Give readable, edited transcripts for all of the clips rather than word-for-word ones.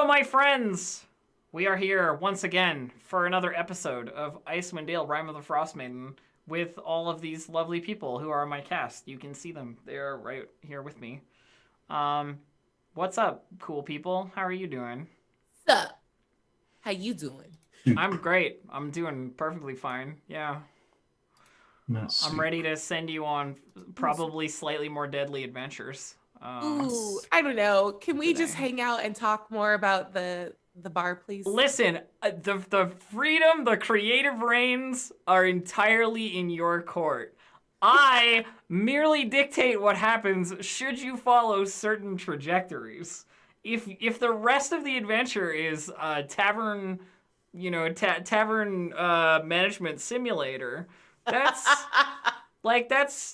Hello, my friends! We are here once again for another episode of Icewind Dale, Rime of the Frostmaiden, with all of these lovely people who are my cast. You can see them. They're right here with me. What's up, cool people? How are you doing? Sup? How you doing? I'm great. I'm doing perfectly fine. Yeah. I'm ready to send you on probably slightly more deadly adventures. Ooh, I don't know. Can we today. just hang out and talk more about the bar, please? Listen, the freedom, the creative reins are entirely in your court. I merely dictate what happens should you follow certain trajectories. If the rest of the adventure is tavern, tavern management simulator, that's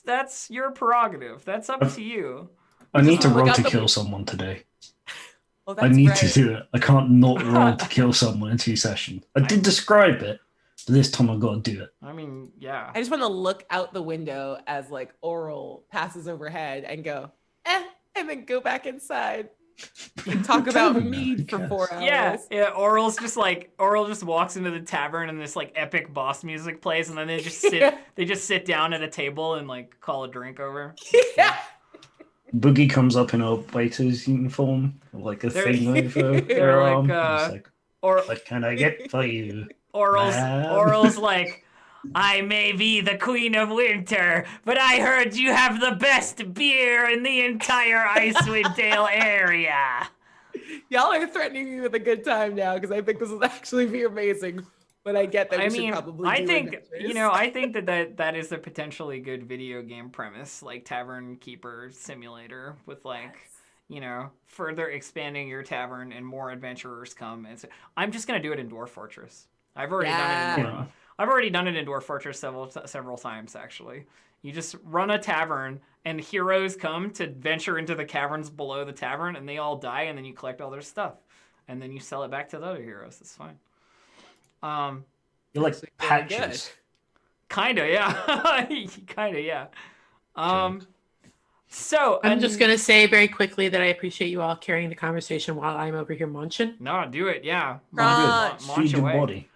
that's your prerogative. That's up to you. I need to look roll out to the kill win- someone today. Oh, I that's need right. to do it. I can't not roll to kill someone in 2 sessions. I did describe it, but this time I've got to do it. I mean, yeah. I just want to look out the window as like Oral passes overhead and go, and then go back inside and talk about mead for 4 hours. Yeah. Oral just walks into the tavern and this like epic boss music plays, and then they just sit. They just sit down at a table and like call a drink over. Yeah. Boogie comes up in a waiter's uniform, like a thing over their arm. What can I get for you? Oral's like, I may be the queen of winter, but I heard you have the best beer in the entire Icewind Dale area. Y'all are threatening me with a good time now because I think this will actually be amazing. But I get that we should probably I do think adventures. I think that is a potentially good video game premise, like Tavern Keeper Simulator, with like, further expanding your tavern and more adventurers come. And so, I'm just gonna do it in Dwarf Fortress. I've already done it in Dwarf Fortress several times actually. You just run a tavern and heroes come to venture into the caverns below the tavern, and they all die, and then you collect all their stuff, and then you sell it back to the other heroes. It's fine. You're like Patches. Kinda, yeah. Kinda, yeah. So I'm just gonna say very quickly that I appreciate you all carrying the conversation while I'm over here munching. No, do it, yeah. Feed your body.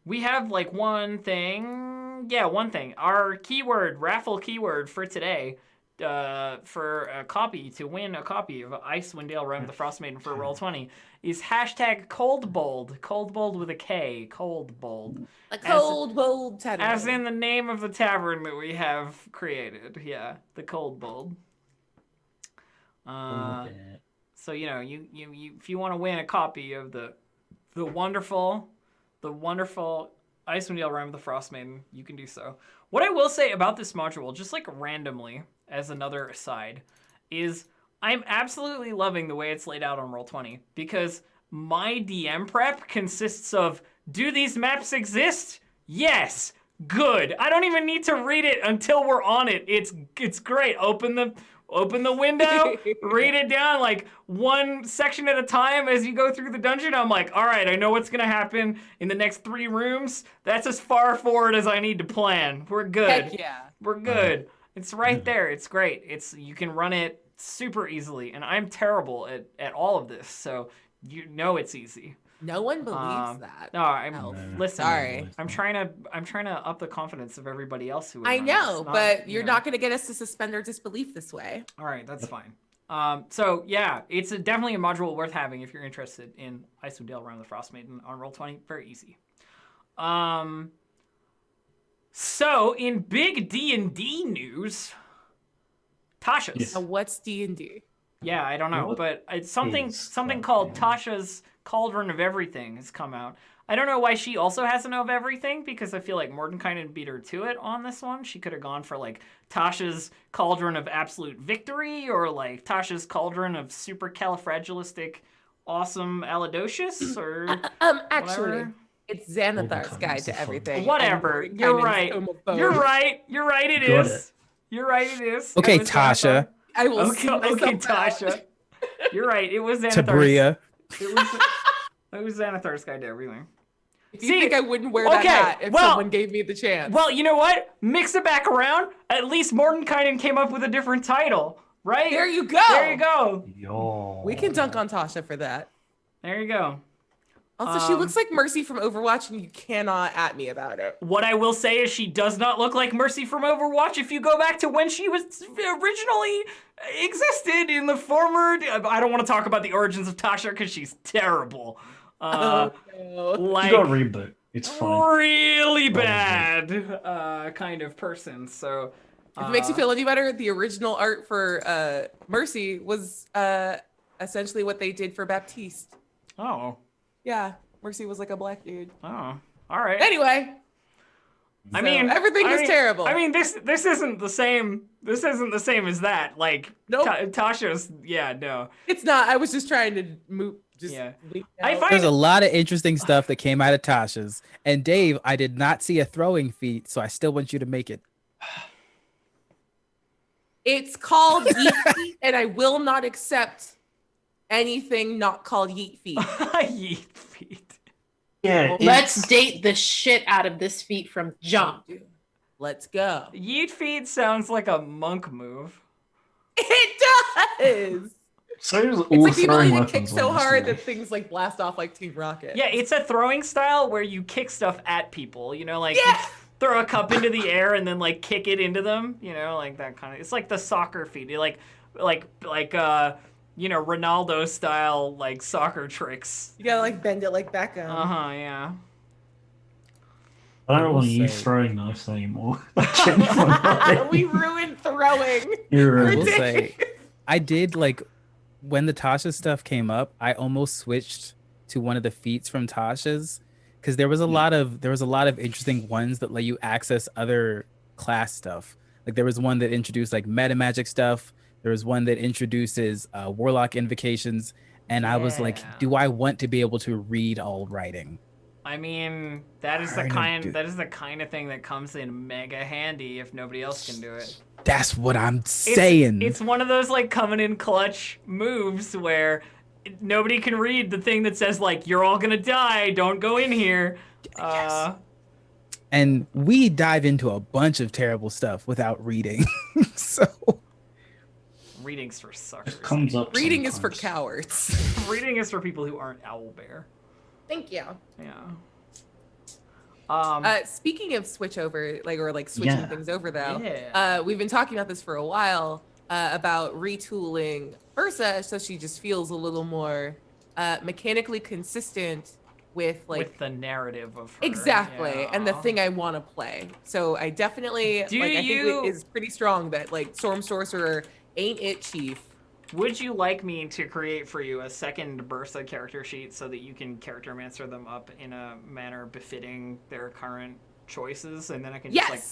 We have like one thing. Yeah, one thing. Our raffle keyword for today, for a copy, to win a copy of Icewind Dale, Rime of the Frostmaiden for Roll20, is hashtag coldbold. Coldbold with a K. Coldbold. A cold, bold tavern. As in the name of the tavern that we have created. Yeah, the Coldbold. So you if you want to win a copy of the wonderful Icewind Dale, Rime of the Frostmaiden, you can do so. What I will say about this module, just like randomly as another aside, is I'm absolutely loving the way it's laid out on Roll20, because my DM prep consists of, do these maps exist? Yes. Good. I don't even need to read it until we're on it. It's great. Open the window, read it down like one section at a time as you go through the dungeon. I'm like, all right, I know what's going to happen in the next 3 rooms. That's as far forward as I need to plan. We're good. Heck yeah. We're good. It's right there. It's great. You can run it super easily, and I'm terrible at all of this, so it's easy. No one believes that. No, listen. Sorry. I'm trying to up the confidence of everybody else who. I know, but you're not going to get us to suspend our disbelief this way. All right, that's fine. So yeah, it's definitely a module worth having if you're interested in Icewind Dale, Rime of the Frostmaiden on Roll20. Very easy. So in big D&D news, Tasha's. What's D&D? Yeah, I don't know, but it's something called Tasha's Cauldron of Everything has come out. I don't know why she also has an of everything, because I feel like Mordenkainen beat her to it on this one. She could have gone for like Tasha's Cauldron of Absolute Victory, or like Tasha's Cauldron of Supercalifragilistic Awesome Alidocious, or actually, whatever. It's Xanathar's Guide to Everything. Whatever. You're right. You're right. It is. You're right. It is. Okay, Tasha. I will okay, Tasha. You're right. It was Xanathar's. Tabria. It was Xanathar's Guide to Everything. You think I wouldn't wear that hat if someone gave me the chance? Well, you know what? Mix it back around. At least Mordenkainen came up with a different title. Right? There you go. There you go. Yo. We can dunk on Tasha for that. There you go. Also, she looks like Mercy from Overwatch, and you cannot at me about it. What I will say is she does not look like Mercy from Overwatch if you go back to when she was originally existed in the former... I don't want to talk about the origins of Tasha because she's terrible. No. Like, You got a reboot. It's fine. really bad kind of person. So If it makes you feel any better, the original art for Mercy was essentially what they did for Baptiste. Oh. Yeah, Mercy was like a black dude. Oh. All right. Anyway. I mean, everything is terrible. I mean, this isn't the same. This isn't the same as that. Like, nope. Tasha's. Yeah, no. It's not. I was just trying to move. Just I find there's a lot of interesting stuff that came out of Tasha's. And Dave, I did not see a throwing feat, so I still want you to make it. It's called Yeet Feet, and I will not accept anything not called Yeet Feet. Yeet Feet. Yeah. Let's date the shit out of this feat from jump. Let's go. Yeet Feet sounds like a monk move. It does. So It's like the ability to kick so hard that things like blast off like Team Rocket. Yeah, it's a throwing style where you kick stuff at people. You know, like Yeah. you throw a cup into the air and then like kick it into them. You know, like that kind of. It's like the soccer feat. You like you know, Ronaldo style like soccer tricks. You gotta like bend it like Beckham. Yeah. I don't want to will use say- throwing knives anymore. We ruined throwing. You're I right. will say, I did like when the Tasha stuff came up, I almost switched to one of the feats from Tasha's because there was a lot of interesting ones that let you access other class stuff. Like there was one that introduced like meta magic stuff. There was one that introduces warlock invocations, and I was like, Yeah. do I want to be able to read all writing? I mean, that is the kind of thing that comes in mega handy if nobody else can do it. That's what I'm saying. It's one of those like coming in clutch moves where nobody can read the thing that says like you're all gonna die, don't go in here. Yes. And we dive into a bunch of terrible stuff without reading. So Reading's for suckers. It comes up. Reading is for sometimes. cowards. Reading is for people who aren't owlbear. Thank you. Yeah. Speaking of switch over, like switching Yeah. things over though, Yeah. we've been talking about this for a while about retooling Ursa so she just feels a little more mechanically consistent with like with the narrative of her. exactly and the Yeah. thing I want to play. So I definitely I think it is pretty strong that like Storm Sorcerer ain't it, Chief. Would you like me to create for you a second Bursa character sheet so that you can charactermancer them up in a manner befitting their current choices, and then I can just like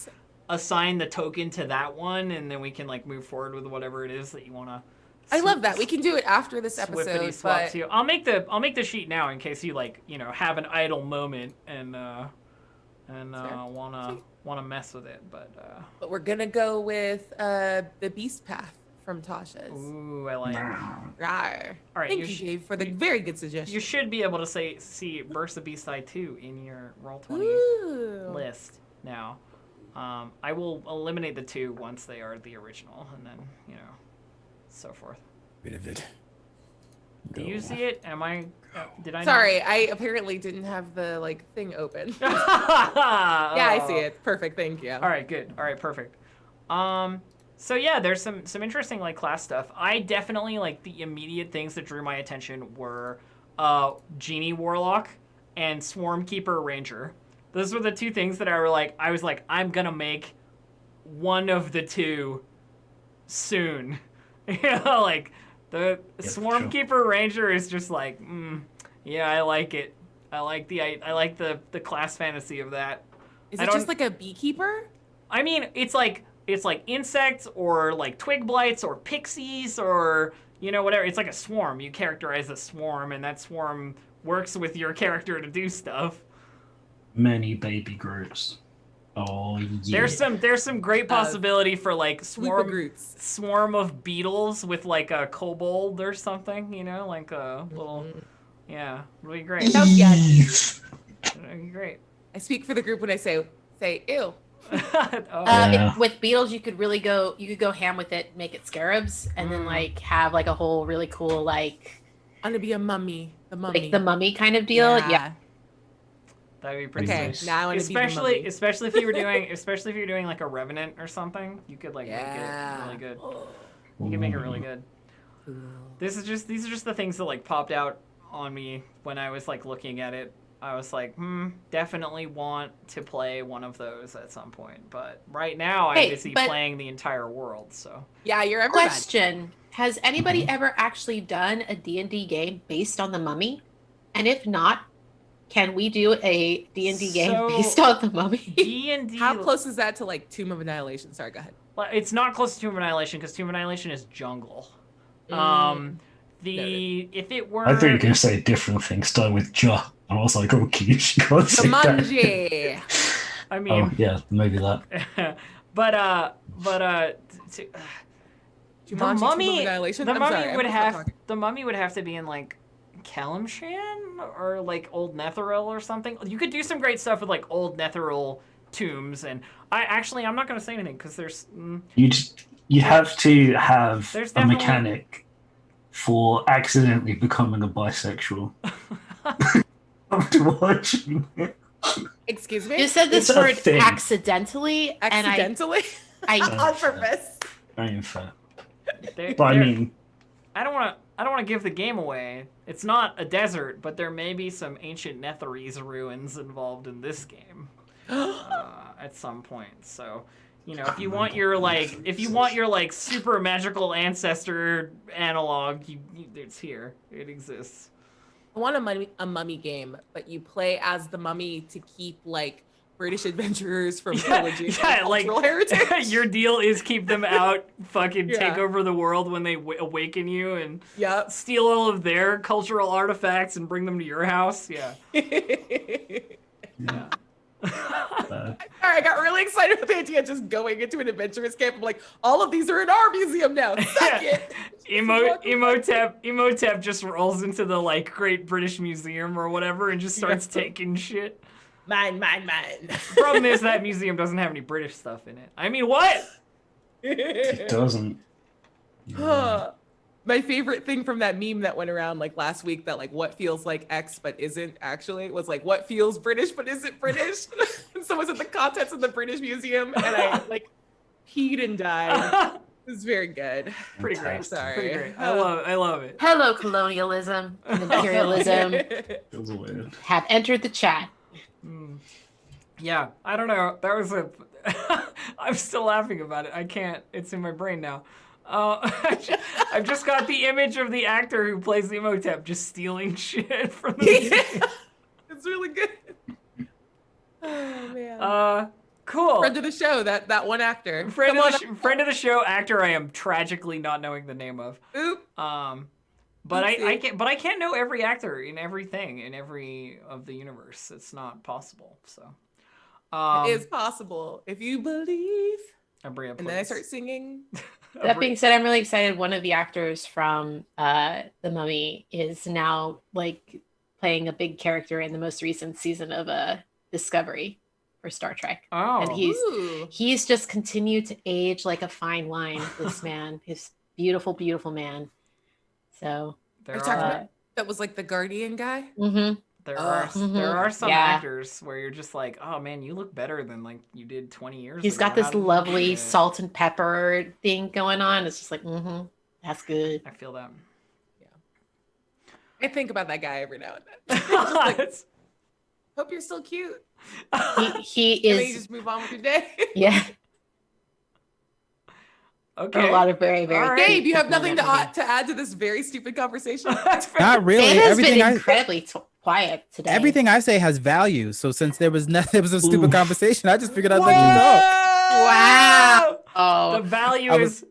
assign the token to that one, and then we can like move forward with whatever it is that you want to. I love that. We can do it after this episode. But too. I'll make the sheet now in case you like have an idle moment and wanna mess with it, but we're gonna go with the Beast Path from Tasha's. ooh, I like. Rawr. All right, Thank you, Dave, for the very good suggestion. You should be able to see Bursa B-Side 2 in your Roll20 Ooh. list now. I will eliminate the 2 once they are the original, and then so forth. Bit of it. Do you see it? Am I? Did I? Sorry, I apparently didn't have the like thing open. Yeah, I see it. Perfect. Thank you. All right, good. All right, perfect. So yeah, there's some interesting like class stuff. I definitely like the immediate things that drew my attention were Genie Warlock and Swarm Keeper Ranger. Those were the 2 things that I was like, I'm gonna make one of the 2 soon. Like the Swarm Keeper Ranger is just like, yeah, I like it. I like the class fantasy of that. Is it just like a beekeeper? I mean, it's like insects or like twig blights or pixies or whatever. It's like a swarm. You characterize a swarm, and that swarm works with your character to do stuff. Many baby Groots. Oh yeah. There's some great possibility for like Groots. swarm of beetles with like a kobold or something. Like a little. Yeah, it'll be great. That was It'll be great. I speak for the group when I say ew. Yeah. With beetles, you could go ham with it, make it scarabs, and then like have like a whole really cool like I'm gonna be a mummy. The mummy. like the mummy kind of deal. Yeah. That'd be pretty Okay, sick. now I want to be the mummy. Especially if you're doing like a revenant or something, you could like make it really good. You can make it really good. These are just the things that like popped out on me when I was like looking at it. I was like, definitely want to play one of those at some point. But right now I'm busy playing the entire world. So yeah, you're everybody. Question: has anybody ever actually done a D&D game based on the Mummy? And if not, can we do a D&D game based on the Mummy? D&D. How close is that to like Tomb of Annihilation? Sorry, go ahead. Well, it's not close to Tomb of Annihilation because Tomb of Annihilation is jungle. If it were, I thought you were going to say a different thing, starting with Ja. And I was like, oh, she can't say that. Jumanji. I mean, oh yeah, maybe that. the mummy would have to be in like Kalimshan or like Old Netheril or something. You could do some great stuff with like Old Netheril tombs, and I'm not going to say anything because there's you have to have there's a mechanic for accidentally becoming a bisexual. After watching it. Excuse me? You said this word accidentally. Accidentally? And on purpose. Very unfair. But I mean, I don't want to give the game away. It's not a desert, but there may be some ancient Netherese ruins involved in this game at some point. So, you know, if you want your like super magical ancestor analog, it's here. It exists. I want a mummy game, but you play as the mummy to keep like British adventurers from pillaging cultural heritage. Your deal is keep them out, take over the world when they awaken you, and steal all of their cultural artifacts and bring them to your house. Yeah. Yeah. I got really excited with the idea of just going into an adventurous camp. I'm like, all of these are in our museum now. Suck it. Emotep just rolls into the like Great British Museum or whatever and just starts taking shit. Mine. Problem is that museum doesn't have any British stuff in it. I mean, what? It doesn't. My favorite thing from that meme that went around like last week that like what feels like X but isn't actually was like what feels British but isn't British. And someone said the contents of the British Museum and I like peed and died. It was very good. Pretty great. Sorry. Pretty great. I love it. Hello, colonialism and imperialism Feels weird. have entered the chat. Yeah, I don't know. That was I'm still laughing about it. I can't. It's in my brain now. I've just got the image of the actor who plays the Emotep just stealing shit from the museum. It's really good. Oh man. Cool. Friend of the show, that one actor. Friend of the show actor I am tragically not knowing the name of. Oop. But I can't know every actor in everything in every of the universe. It's not possible. So it is possible if you believe. Abria, and then I start singing. That being said, I'm really excited. One of the actors from The Mummy is now like playing a big character in the most recent season of Discovery for Star Trek. Oh, and he's just continued to age like a fine wine. This man, his beautiful, beautiful man. So that was like the Guardian guy. Mm-hmm. There are some actors where you're just like, oh man, you look better than like you did 20 years ago. He's got this lovely salt and pepper thing going on. It's just like, that's good. I feel that. Yeah. I think about that guy every now and then. Just like, hope you're still cute. He is. And then you just move on with your day. Yeah. Okay. A lot of very, very. Right. Gabe, you have nothing to add to this very stupid conversation. Not really. Gabe has been incredibly quiet today. Everything I say has value. So since there was a stupid conversation, I just figured I'd let you know. Wow. Oh, the value is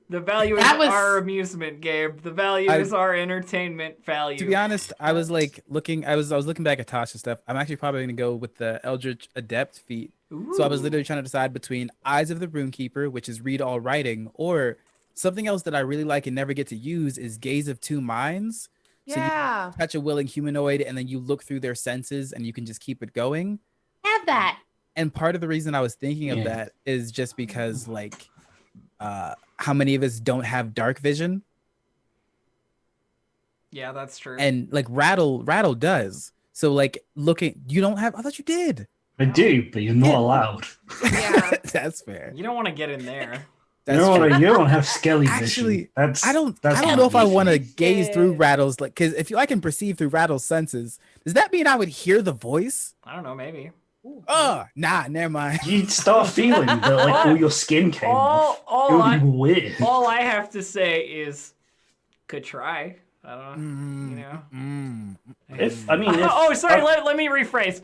our amusement, Gabe. The value is our entertainment value. To be honest, I was like looking back at Tasha's stuff. I'm actually probably gonna go with the Eldritch Adept feat. Ooh. So I was literally trying to decide between Eyes of the Runekeeper, which is read all writing, or something else that I really like and never get to use is Gaze of Two Minds. So you touch a willing humanoid and then you look through their senses and you can just keep it going. Have that. And part of the reason I was thinking of that is just because like how many of us don't have dark vision? Yeah, that's true. And like Rattle does. So like looking, you don't have, I thought you did. I do, but you're not allowed. Yeah. That's fair. You don't want to get in there. You don't have skelly vision. Actually, that's I don't that's know if I easy. want to gaze through Rattle's, like, because if I can perceive through Rattle's senses, does that mean I would hear the voice? I don't know, maybe. Nah, never mind. You'd start feeling that like all your skin came off. It would be weird. All I have to say is, could try. I don't know, you know. Sorry. Let me rephrase.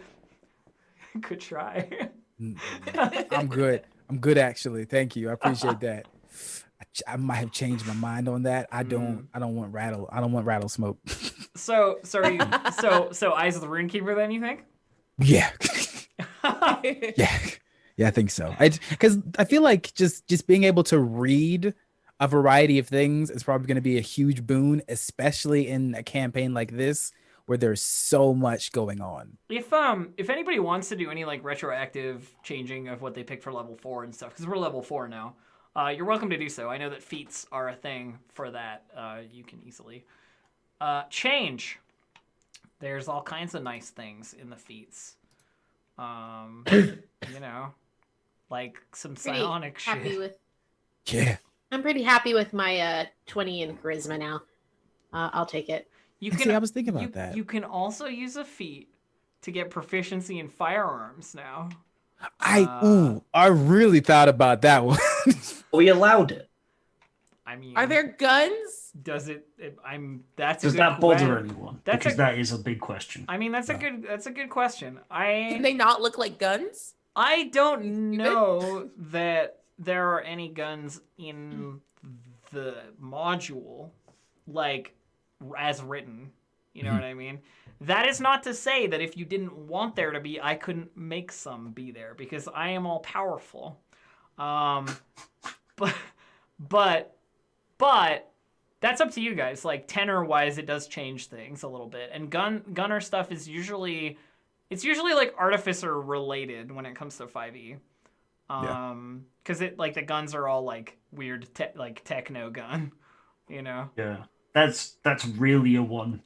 Could try. I'm good. I'm good, actually. Thank you. I appreciate that. I might have changed my mind on that. I don't want Rattle. I don't want Rattle smoke. So Eyes of the Runekeeper, then, you think? Yeah. Yeah, I think so. Because I feel like just being able to read a variety of things is probably going to be a huge boon, especially in a campaign like this where there's so much going on. If anybody wants to do any like retroactive changing of what they picked for level 4 and stuff, because we're level 4 now, you're welcome to do so. I know that feats are a thing for that. You can easily change. There's all kinds of nice things in the feats. You know, like some psionic shit. Yeah. I'm pretty happy with my 20 in charisma now. I'll take it. I was thinking about that. You can also use a feat to get proficiency in firearms now. I really thought about that one. We allowed it. I mean, are there guns? Does it? Does that bother anyone? Because that is a big question. I mean, that's a good question. Can they not look like guns? I don't know that there are any guns in the module, like as written. You know what I mean? That is not to say that if you didn't want there to be, I couldn't make some be there, because I am all powerful. But that's up to you guys. Like tenor wise, it does change things a little bit. And gunner stuff is usually like artificer related when it comes to 5e. Because it like the guns are all like weird like techno gun, you know. Yeah, that's really a one.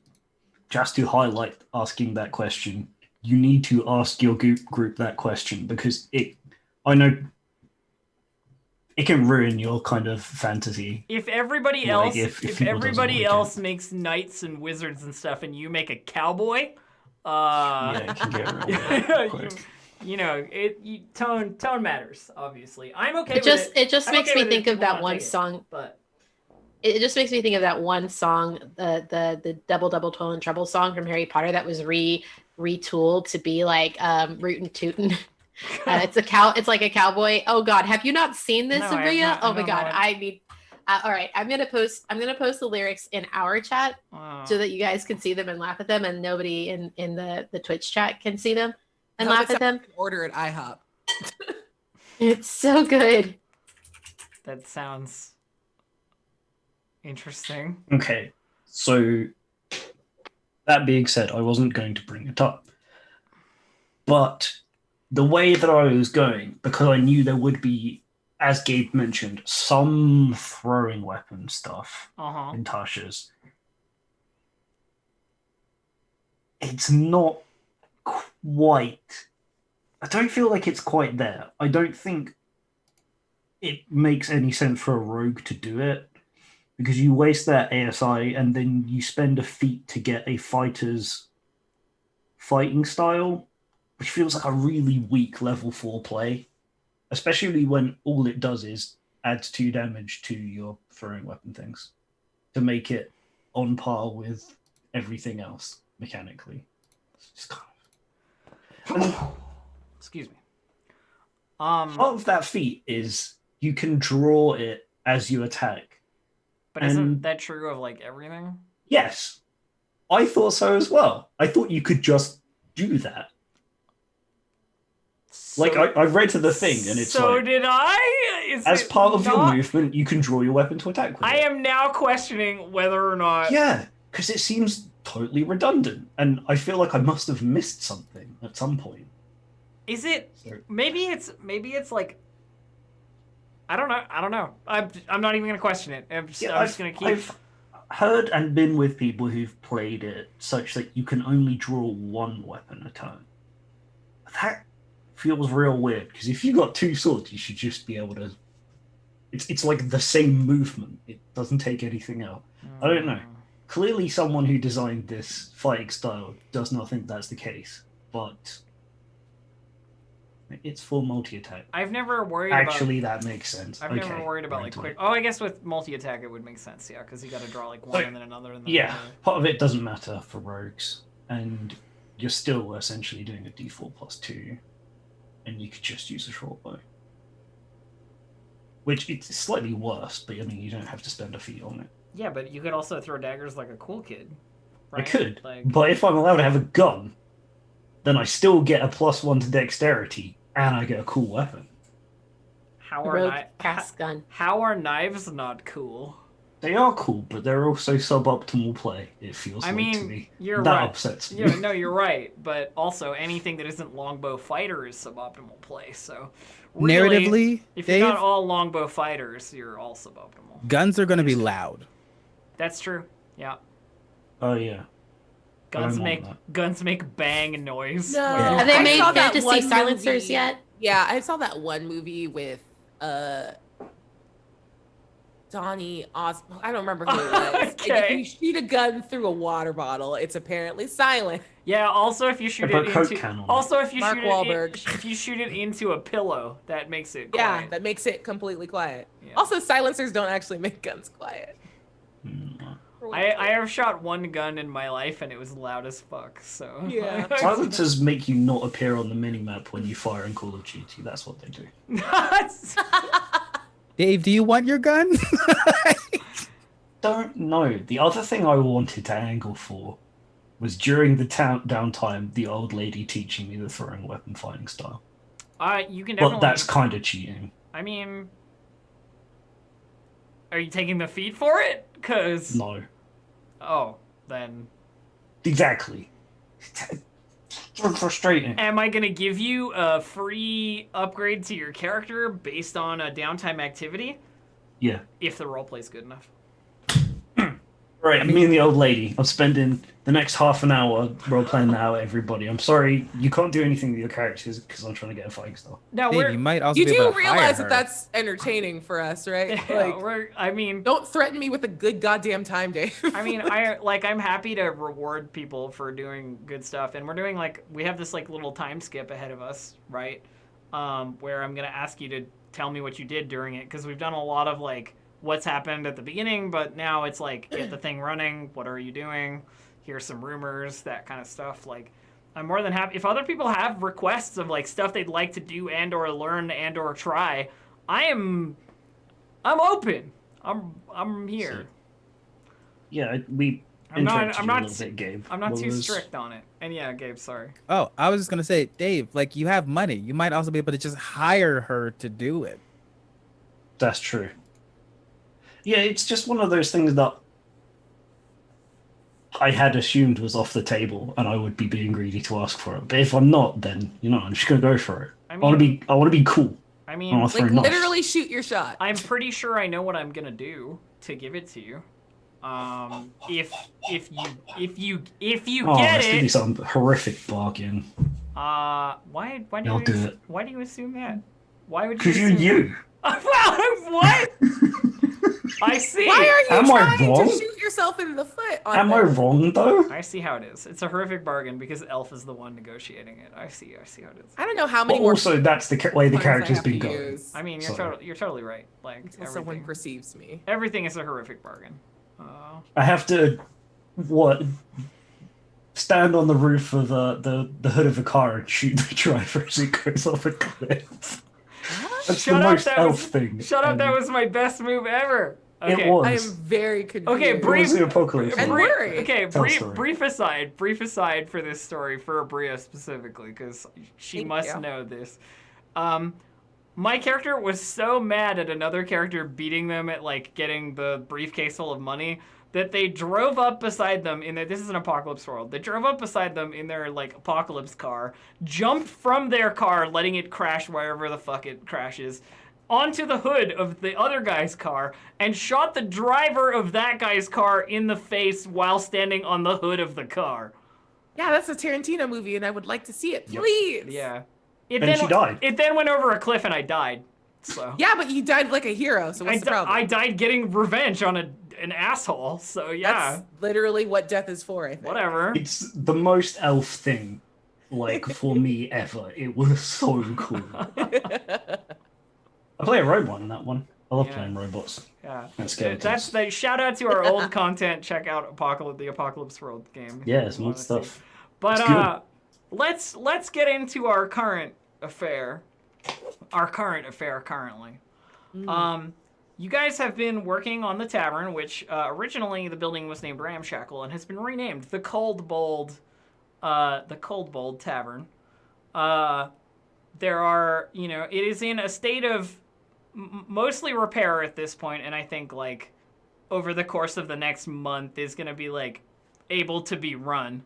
Just to highlight asking that question, you need to ask your group that question, because I know it can ruin your kind of fantasy. If everybody else, if everybody else makes knights and wizards and stuff, and you make a cowboy, yeah, it can get real quick. You know, tone matters. Obviously, I'm okay. It just makes me think of that one song. But it just makes me think of that one song, the double toil and trouble song from Harry Potter that was retooled to be like rootin' tootin'. It's like a cowboy. Oh God, have you not seen this, Sabria? Oh my God, I need. All right, I'm gonna post the lyrics in our chat so that you guys can see them and laugh at them, and nobody in the Twitch chat can see them and laugh at them. Order at IHOP. It's so good. That sounds interesting. Okay, so that being said, I wasn't going to bring it up, but the way that I was going, because I knew there would be, as Gabe mentioned, some throwing weapon stuff in Tasha's. It's not quite. I don't feel like it's quite there. I don't think it makes any sense for a rogue to do it, because you waste that ASI and then you spend a feat to get a fighter's fighting style, which feels like a really weak level 4 play, especially when all it does is adds 2 damage to your throwing weapon things to make it on par with everything else mechanically. It's just kind of... Excuse me. Part of that feat is you can draw it as you attack. But isn't that true of like everything? Yes. I thought so as well. I thought you could just do that. Like, I read to the thing, and it's so like... did I? As part of your movement, you can draw your weapon to attack with it. I am now questioning whether or not... Yeah, because it seems totally redundant, and I feel like I must have missed something at some point. Is it? So- Maybe it's like. I don't know. I'm not even gonna question it. I'm just gonna keep. I've heard and been with people who've played it such that you can only draw one weapon a turn. That feels real weird because if you got two swords, you should just be able to. It's like the same movement. It doesn't take anything out. I don't know. Clearly, someone who designed this fighting style does not think that's the case, but it's full multi-attack. I've never worried Actually, that makes sense. I've never worried about like quick. Oh, I guess with multi-attack it would make sense, yeah, because you got to draw like one and then another and then Yeah, another. part of it doesn't matter for rogues, and you're still essentially doing a d4 plus 2, and you could just use a short bow. Which it's slightly worse, but I mean, you don't have to spend a fee on it. Yeah, but you could also throw daggers like a cool kid. Right? I could, Like, but if I'm allowed to have a gun, then I still get a +1 to dexterity, and I get a cool weapon. how A are rogue cast gun. how are knives not cool? They are cool, but they're also suboptimal play. It feels I like to mean, me. you're that right. upsets me. Yeah, no, you're right. But also, anything that isn't longbow fighter is suboptimal play. So, really, Narratively, if Dave, you're not all longbow fighters, you're all suboptimal. guns are going to be loud. That's true. Yeah, Oh yeah. guns I'm on make that. guns make bang noise. No. when you Have they I made saw that fantasy one silencers movie. yet? Yeah, I saw that one movie with Donnie Osmond. I don't remember who it was. Like, Okay. if you shoot a gun through a water bottle, it's apparently silent. Yeah. Also, if you shoot They it put Coke into can on it. also if you Mark shoot Wahlberg. if you shoot it into a pillow, that makes it Yeah, quiet. that makes it completely quiet. Yeah. Also, silencers don't actually make guns quiet. Mm. For what I it's worth. have shot one gun in my life and it was loud as fuck. So Yeah. Silencers make you not appear on the minimap when you fire in Call of Duty. That's what they do. Dave, do you want your gun? Don't know. The other thing I wanted to angle for was during the downtime, the old lady teaching me the throwing weapon fighting style. You can definitely. But that's kind of cheating. I mean, are you taking the feed for it? Cause No. oh, then Exactly. So frustrating. am I gonna give you a free upgrade to your character based on a downtime activity? Yeah. If the roleplay's good enough. Right, me and the old lady. I'm spending the next half an hour role playing now. Everybody, I'm sorry, you can't do anything with your characters because I'm trying to get a fighting style. No, Dave, you might also You be able do to realize hire that her. that's entertaining for us, right? yeah, Like, I mean, don't threaten me with a good goddamn time, Dave. I'm happy to reward people for doing good stuff, and we're doing we have this little time skip ahead of us, right? Where I'm gonna ask you to tell me what you did during it because we've done a lot of what's happened at the beginning, but now it's get the thing running. What are you doing? Here's some rumors, that kind of stuff. I'm more than happy if other people have requests of stuff they'd like to do and or learn and or try. I'm open. I'm here. Yeah, we I'm not- interrupted I'm you not a little bit, Gabe. I'm not What too was- strict on it. And yeah, Gabe, sorry. Oh, I was just gonna say, Dave, you have money. You might also be able to just hire her to do it. That's true. Yeah, it's just one of those things that I had assumed was off the table, and I would be being greedy to ask for it. But if I'm not, then I'm just gonna go for it. I I want to be cool. I I mean, want to Like, throw knives. literally shoot your shot. I'm pretty sure I know what I'm gonna do to give it to you. If you Oh, get it's gonna be it, some horrific bargain. why do I'll you do it. why do you assume that? Why would you? Because you're assume you. What? I see. Why are you Am I trying wrong? to shoot yourself in the foot? On Am I this? wrong though? I see how it is. It's a horrific bargain because Elf is the one negotiating it. I see how it is. I don't know how But many more also, that's the way the puns I character's have to been going. use I mean, So- you're totally right. until someone Everything, perceives me. everything is a horrific bargain. I have to stand on the roof of the hood of a car and shoot the driver as it goes off a cliff. That's Shut the up, most that elf was- thing. Shut up! and That was my best move ever. Okay. It was. I am very confused. Okay, It was the apocalypse. And one. worried. Okay, Tell the story. brief aside for this story for Abria specifically because she Thank must you. know this. My character was so mad at another character beating them at getting the briefcase full of money that they drove up beside them in their, this is an apocalypse world. They drove up beside them in their like apocalypse car, jumped from their car, letting it crash wherever the fuck it crashes, onto the hood of the other guy's car, and shot the driver of that guy's car in the face while standing on the hood of the car. Yeah, that's a Tarantino movie, and I would like to see it, Yep. please. Yeah. And she died. It then went over a cliff and I died. So Yeah, but you died like a hero, so what's the problem? I died getting revenge on an asshole. So yeah, That's literally what death is for, I think. whatever. It's the most elf thing, like, for me ever. It was so cool. I play a robot in that one. I love Yeah. playing robots. Yeah. And skeletons. That's the shout out to our old content. Check out the Apocalypse World game. Yeah, if it's you more wanna see. stuff. But It's good. let's get into our current affair. Our current affair currently. You guys have been working on the tavern, which originally the building was named Ramshackle and has been renamed the Cold Bold Tavern. There are, it is in a state of mostly repair at this point, and I think like over the course of the next month is gonna be like able to be run.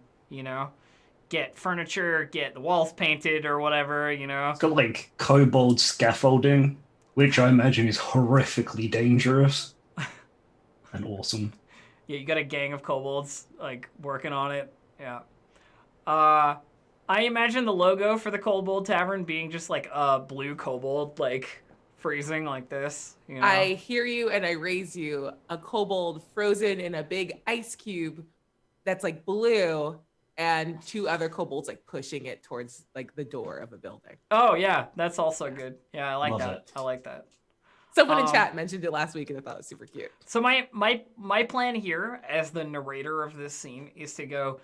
Get furniture, get the walls painted or whatever. It's got, like, kobold scaffolding, which I imagine is horrifically dangerous and awesome. Yeah, you got a gang of kobolds like working on it. Yeah. I imagine the logo for the Kobold Tavern being just like a blue kobold, like freezing like this. I hear you and I raise you. A kobold frozen in a big ice cube that's like blue, and two other kobolds like pushing it towards like the door of a building. Oh yeah, that's also good. Yeah, I like Love that. it. I like that. Someone in chat mentioned it last week and I thought it was super cute. So my plan here as the narrator of this scene is to go,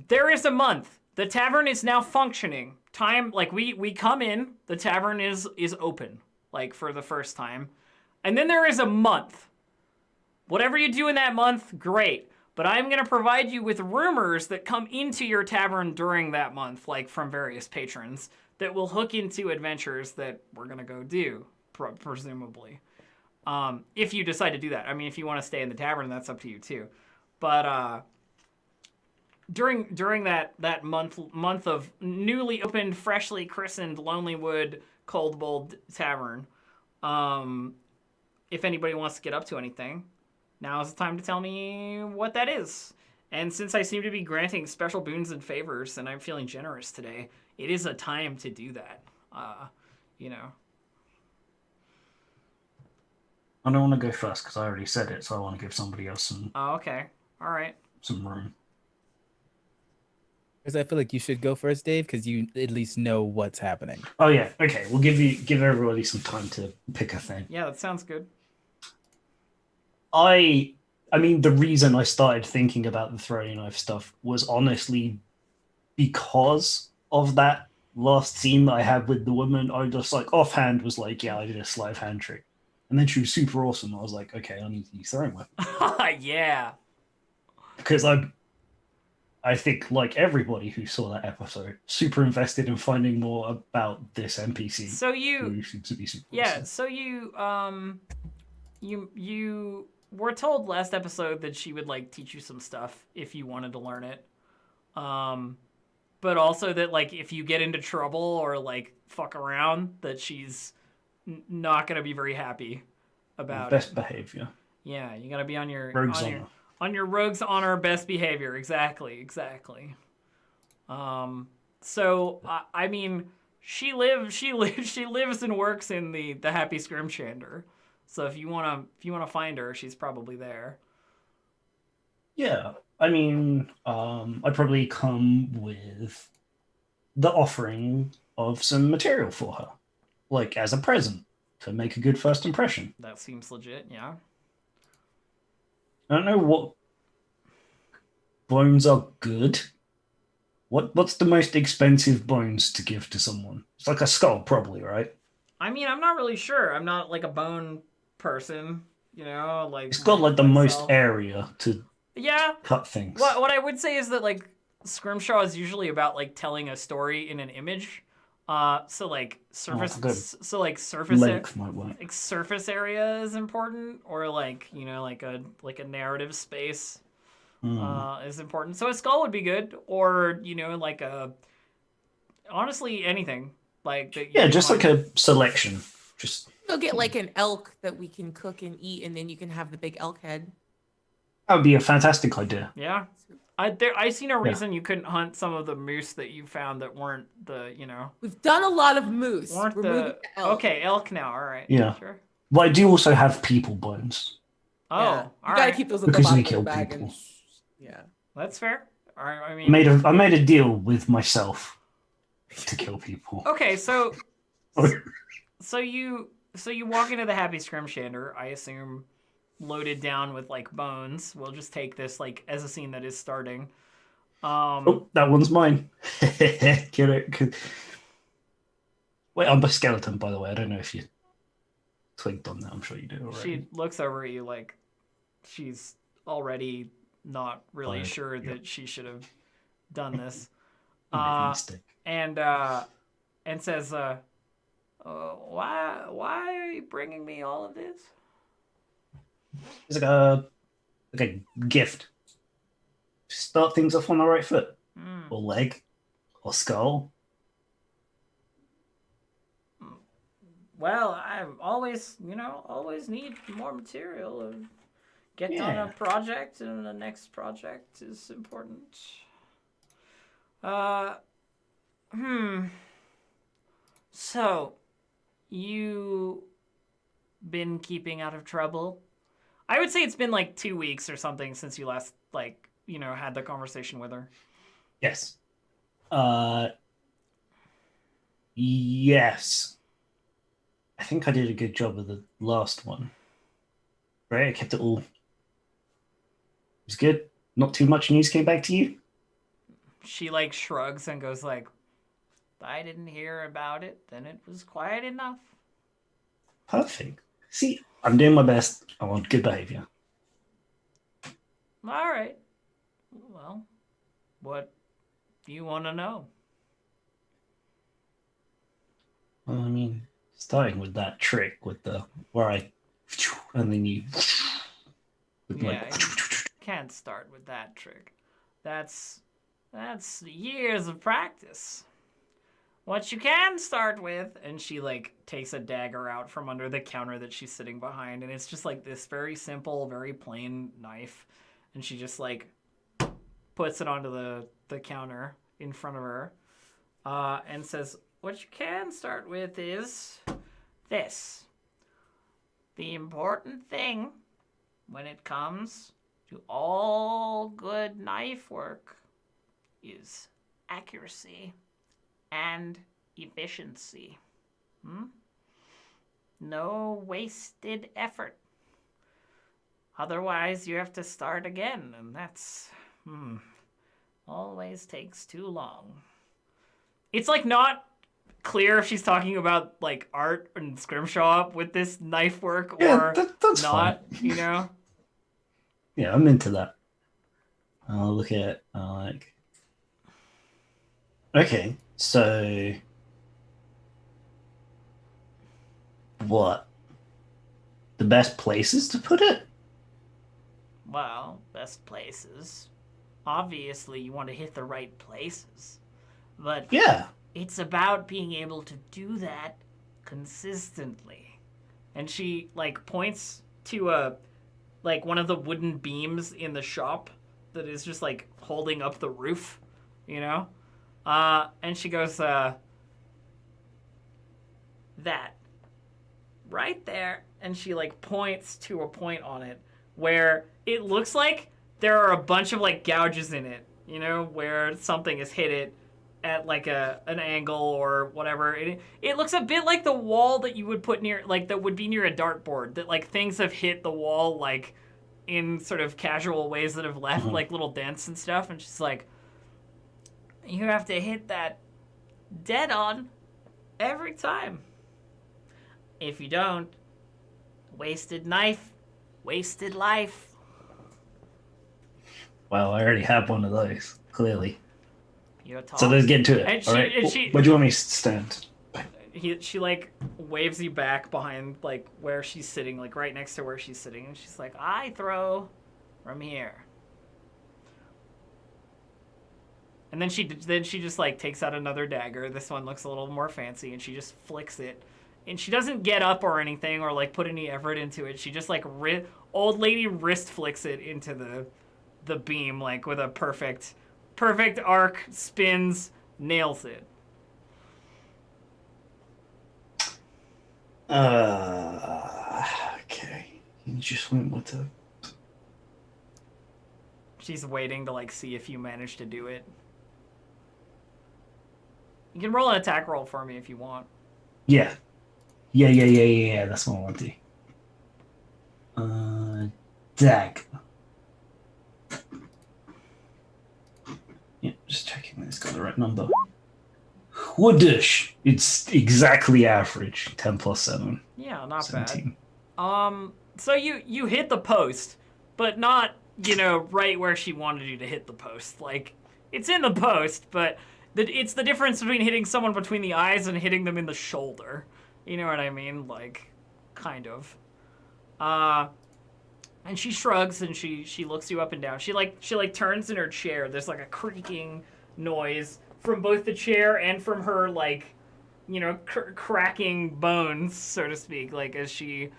there is a month. The tavern is now functioning. Time, like we come in, the tavern is open, like for the first time. And then there is a month. Whatever you do in that month, great. But I'm going to provide you with rumors that come into your tavern during that month, like from various patrons, that will hook into adventures that we're going to go do, presumably. If you decide to do that. I mean, if you want to stay in the tavern, that's up to you too. But during that month of newly opened, freshly christened Lonelywood Cold Bold Tavern, if anybody wants to get up to anything, now is the time to tell me what that is. And since I seem to be granting special boons and favors, and I'm feeling generous today, it is a time to do that. I don't want to go first because I already said it, so I want to give somebody else some Oh, okay. All right. room. Because I feel like you should go first, Dave, because you at least know what's happening. Oh yeah, okay. We'll give everybody some time to pick a thing. Yeah, that sounds good. I mean, the reason I started thinking about the throwing knife stuff was honestly because of that last scene that I had with the woman. I just like offhand was like, yeah, I did a sleight of hand trick. And then she was super awesome. I was like, okay, I need to use throwing weapon. Yeah. Because I think, like everybody who saw that episode, super invested in finding more about this NPC. So who seems to be super yeah, awesome. so you were told last episode that she would like teach you some stuff if you wanted to learn it. But also that like if you get into trouble or like fuck around, that she's not gonna be very happy about Best it. behavior. Yeah, you gotta be on your Rogue's honor. on your rogue's honor, best behavior. Exactly. So I mean, she lives and works in the Happy Scrimshander. So if you wanna find her, she's probably there. Yeah, I mean, I'd probably come with the offering of some material for her, like as a present to make a good first impression. That seems legit. Yeah. I don't know what bones are good. What's the most expensive bones to give to someone? It's like a skull, probably, right? I mean, I'm not really sure. I'm not like a bone person, like It's got like the most myself. area to Yeah. cut things. What I would say is that like Scrimshaw is usually about like telling a story in an image. So like good. surface Length might work. like surface area is important, or like like a narrative space is important. So a skull would be good, or like a honestly anything like that. Yeah, just like a selection. Just Go get like an elk that we can cook and eat, and then you can have the big elk head. that would be a fantastic idea. Yeah. I see no reason you couldn't hunt some of the moose that you found that weren't the We've done a lot of moose. weren't We're the moving to elk. okay elk now. All right. Yeah. Sure. But I do also have people bones. Oh, Yeah. all You gotta right. keep those at the Because bottom we of the kill bag. people. And... Yeah. That's fair. All right. I mean, I made a deal with myself to kill people. okay. So you walk into the Happy Scrimshander, I assume, loaded down with like bones. We'll just take this like as a scene that is starting. Oh, that one's mine. Kill it. Wait, I'm a skeleton, by the way. I don't know if you clicked on that. I'm sure you do already. She looks over at you like she's already not really Tired. sure Yep. that she should have done this. I made a mistake. And says, why are you bringing me all of this? It's like a gift. Start things off on the right foot. Or leg. Or skull. Well, I always need more material and get on a project, and the next project is important. So, you been keeping out of trouble? I would say it's been like 2 weeks or something since you last had the conversation with her. Yes. Yes. I think I did a good job of the last one. Right? I kept it all. It was good. Not too much news came back to you. She like shrugs and goes like, I didn't hear about it, then it was quiet enough. Perfect. See, I'm doing my best. I want good behavior. All right. Well, what do you want to know? Well, I mean, starting with that trick with the where I and then you with Yeah, you can't start with that trick. That's years of practice. What you can start with, and she like takes a dagger out from under the counter that she's sitting behind, and it's just like this very simple, very plain knife, and she just like puts it onto the counter in front of her, and says, what you can start with is this. The important thing when it comes to all good knife work is accuracy and efficiency. No wasted effort. Otherwise, you have to start again, and that's always takes too long. It's like not clear if she's talking about like art and scrimshaw with this knife work or that's not, fine. Yeah, I'm into that. I'll look at it. Okay, so what? The best places to put it? Well, best places. Obviously, you want to hit the right places. But Yeah. it's about being able to do that consistently. And she like points to one of the wooden beams in the shop that is just like holding up the roof, and she goes, that right there, and she like points to a point on it where it looks like there are a bunch of like gouges in it, where something has hit it at like an angle or whatever. It looks a bit like the wall that you would put near, like that would be near a dartboard, that like things have hit the wall like in sort of casual ways that have left like little dents and stuff. And she's like, you have to hit that dead on every time. If you don't, wasted knife, wasted life. Well, I already have one of those, clearly. You talk. So let's get into it. And All right. she Where do you want me to stand? she like waves you back behind like where she's sitting, like right next to where she's sitting, and she's like, I throw from here. And then she just like takes out another dagger. This one looks a little more fancy, and she just flicks it. And she doesn't get up or anything or like put any effort into it. She just like old lady wrist flicks it into the beam like with a perfect arc, spins, nails it. Okay. You just went with the. She's waiting to like see if you manage to do it. You can roll an attack roll for me if you want. Yeah. Yeah. That's what I want to do. Dag. Yeah, just checking that it's got the right number. Woodish. It's exactly average. 10 plus 7. Yeah, not 17. bad. So you hit the post, but not, right where she wanted you to hit the post. Like, it's in the post, but it's the difference between hitting someone between the eyes and hitting them in the shoulder. You know what I mean? Like, kind of. And she shrugs and she looks you up and down. She turns in her chair. There's like a creaking noise from both the chair and from her cracking bones, so to speak. Like as she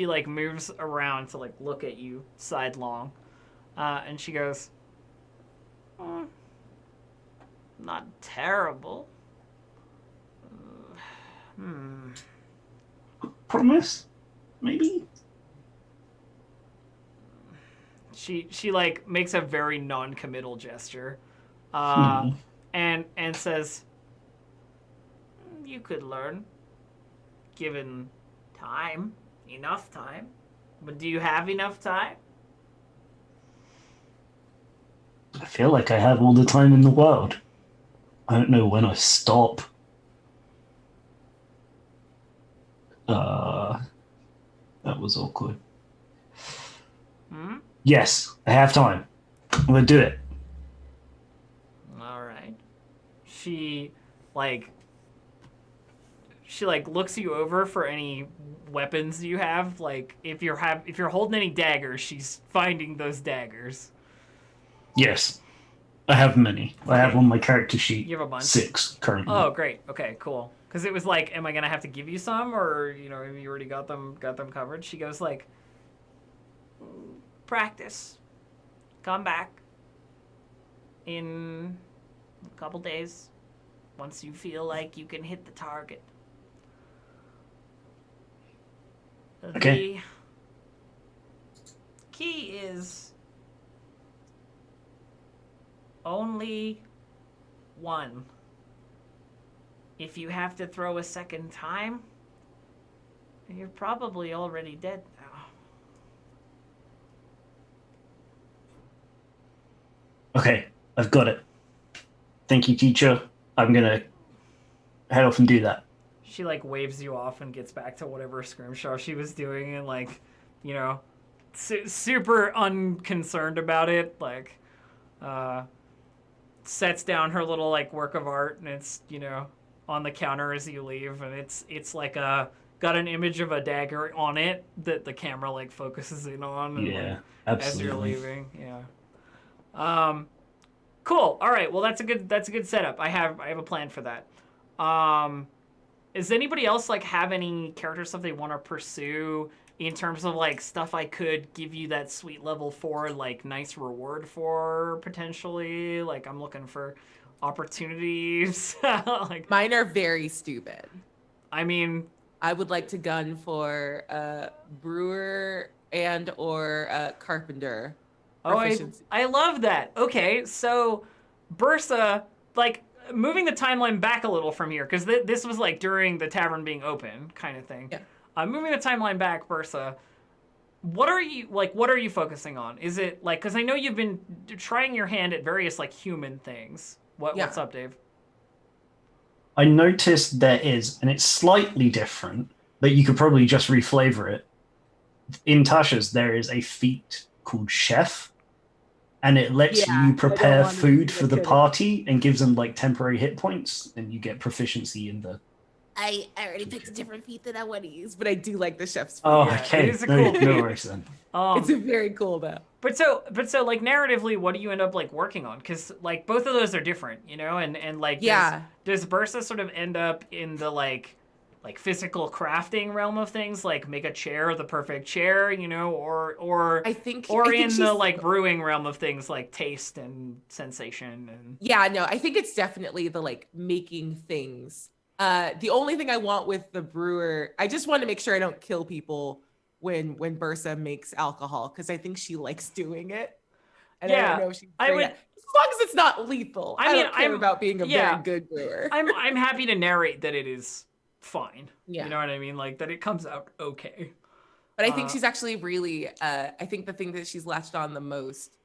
like moves around to like look at you sidelong, and she goes, "Not terrible." Promise? Maybe? She like makes a very non-committal gesture, and says, "You could learn, given time, enough time. But do you have enough time?" I feel like I have all the time in the world. I don't know when I stop. That was awkward. Yes, I have time. I'm gonna do it. All right. She looks you over for any weapons you have. Like if you're holding any daggers, she's finding those daggers. Yes, I have many. I have on my character sheet. You have a bunch. 6 currently. Oh, great. Okay, cool. Because it was like, am I gonna have to give you some, or have you already got them covered? She goes like, practice. Come back in a couple days once you feel like you can hit the target. Okay. The key is only one. If you have to throw a second time, you're probably already dead now. Okay, I've got it. Thank you, teacher. I'm gonna head off and do that. She like waves you off and gets back to whatever scrimshaw she was doing, and like, super unconcerned about it. Like, sets down her little like work of art, and it's on the counter as you leave, and it's like got an image of a dagger on it that the camera like focuses in on. And, Yeah, like, absolutely. as you're leaving, yeah. Cool. All right. Well, that's a good setup. I have a plan for that. Does anybody else like have any character stuff they want to pursue in terms of like stuff I could give you that sweet level 4 like nice reward for potentially? Like I'm looking for opportunities. Like Mine are very stupid. I mean, I would like to gun for brewer and or carpenter. oh, I love that. Okay, so Bursa, like moving the timeline back a little from here, because this was like during the tavern being open kind of thing. Yeah. Moving the timeline back, Bursa, what are you focusing on? Is it like, because I know you've been trying your hand at various like human things. What's up, Dave? I noticed there is, and it's slightly different, but you could probably just reflavor it. In Tasha's, there is a feat called Chef, and it lets Yeah, you I don't prepare want to food be for the kid. party and gives them like temporary hit points, and you get proficiency in the. I already picked a different feat that I want to use, but I do like the chef's feat. Oh, Yeah, it okay. is a No, cool no feat. worries then. It's a very cool though. But so like narratively, what do you end up like working on? Because like both of those are different, you know, and like Yeah. does Bursa sort of end up in the like physical crafting realm of things, like make a chair the perfect chair, you know, or I think in she's the like brewing realm of things like taste and sensation and yeah, no, I think it's definitely the like making things. The only thing I want with the brewer, I just want to make sure I don't kill people when Bursa makes alcohol, because I think she likes doing it. And I don't yeah, know if she's I great would. at as long as it's not lethal. I I mean, don't care about being a very yeah, good brewer. I'm happy to narrate that it is fine. Yeah. You know what I mean? Like that it comes out okay. But I think she's actually really I think the thing that she's latched on the most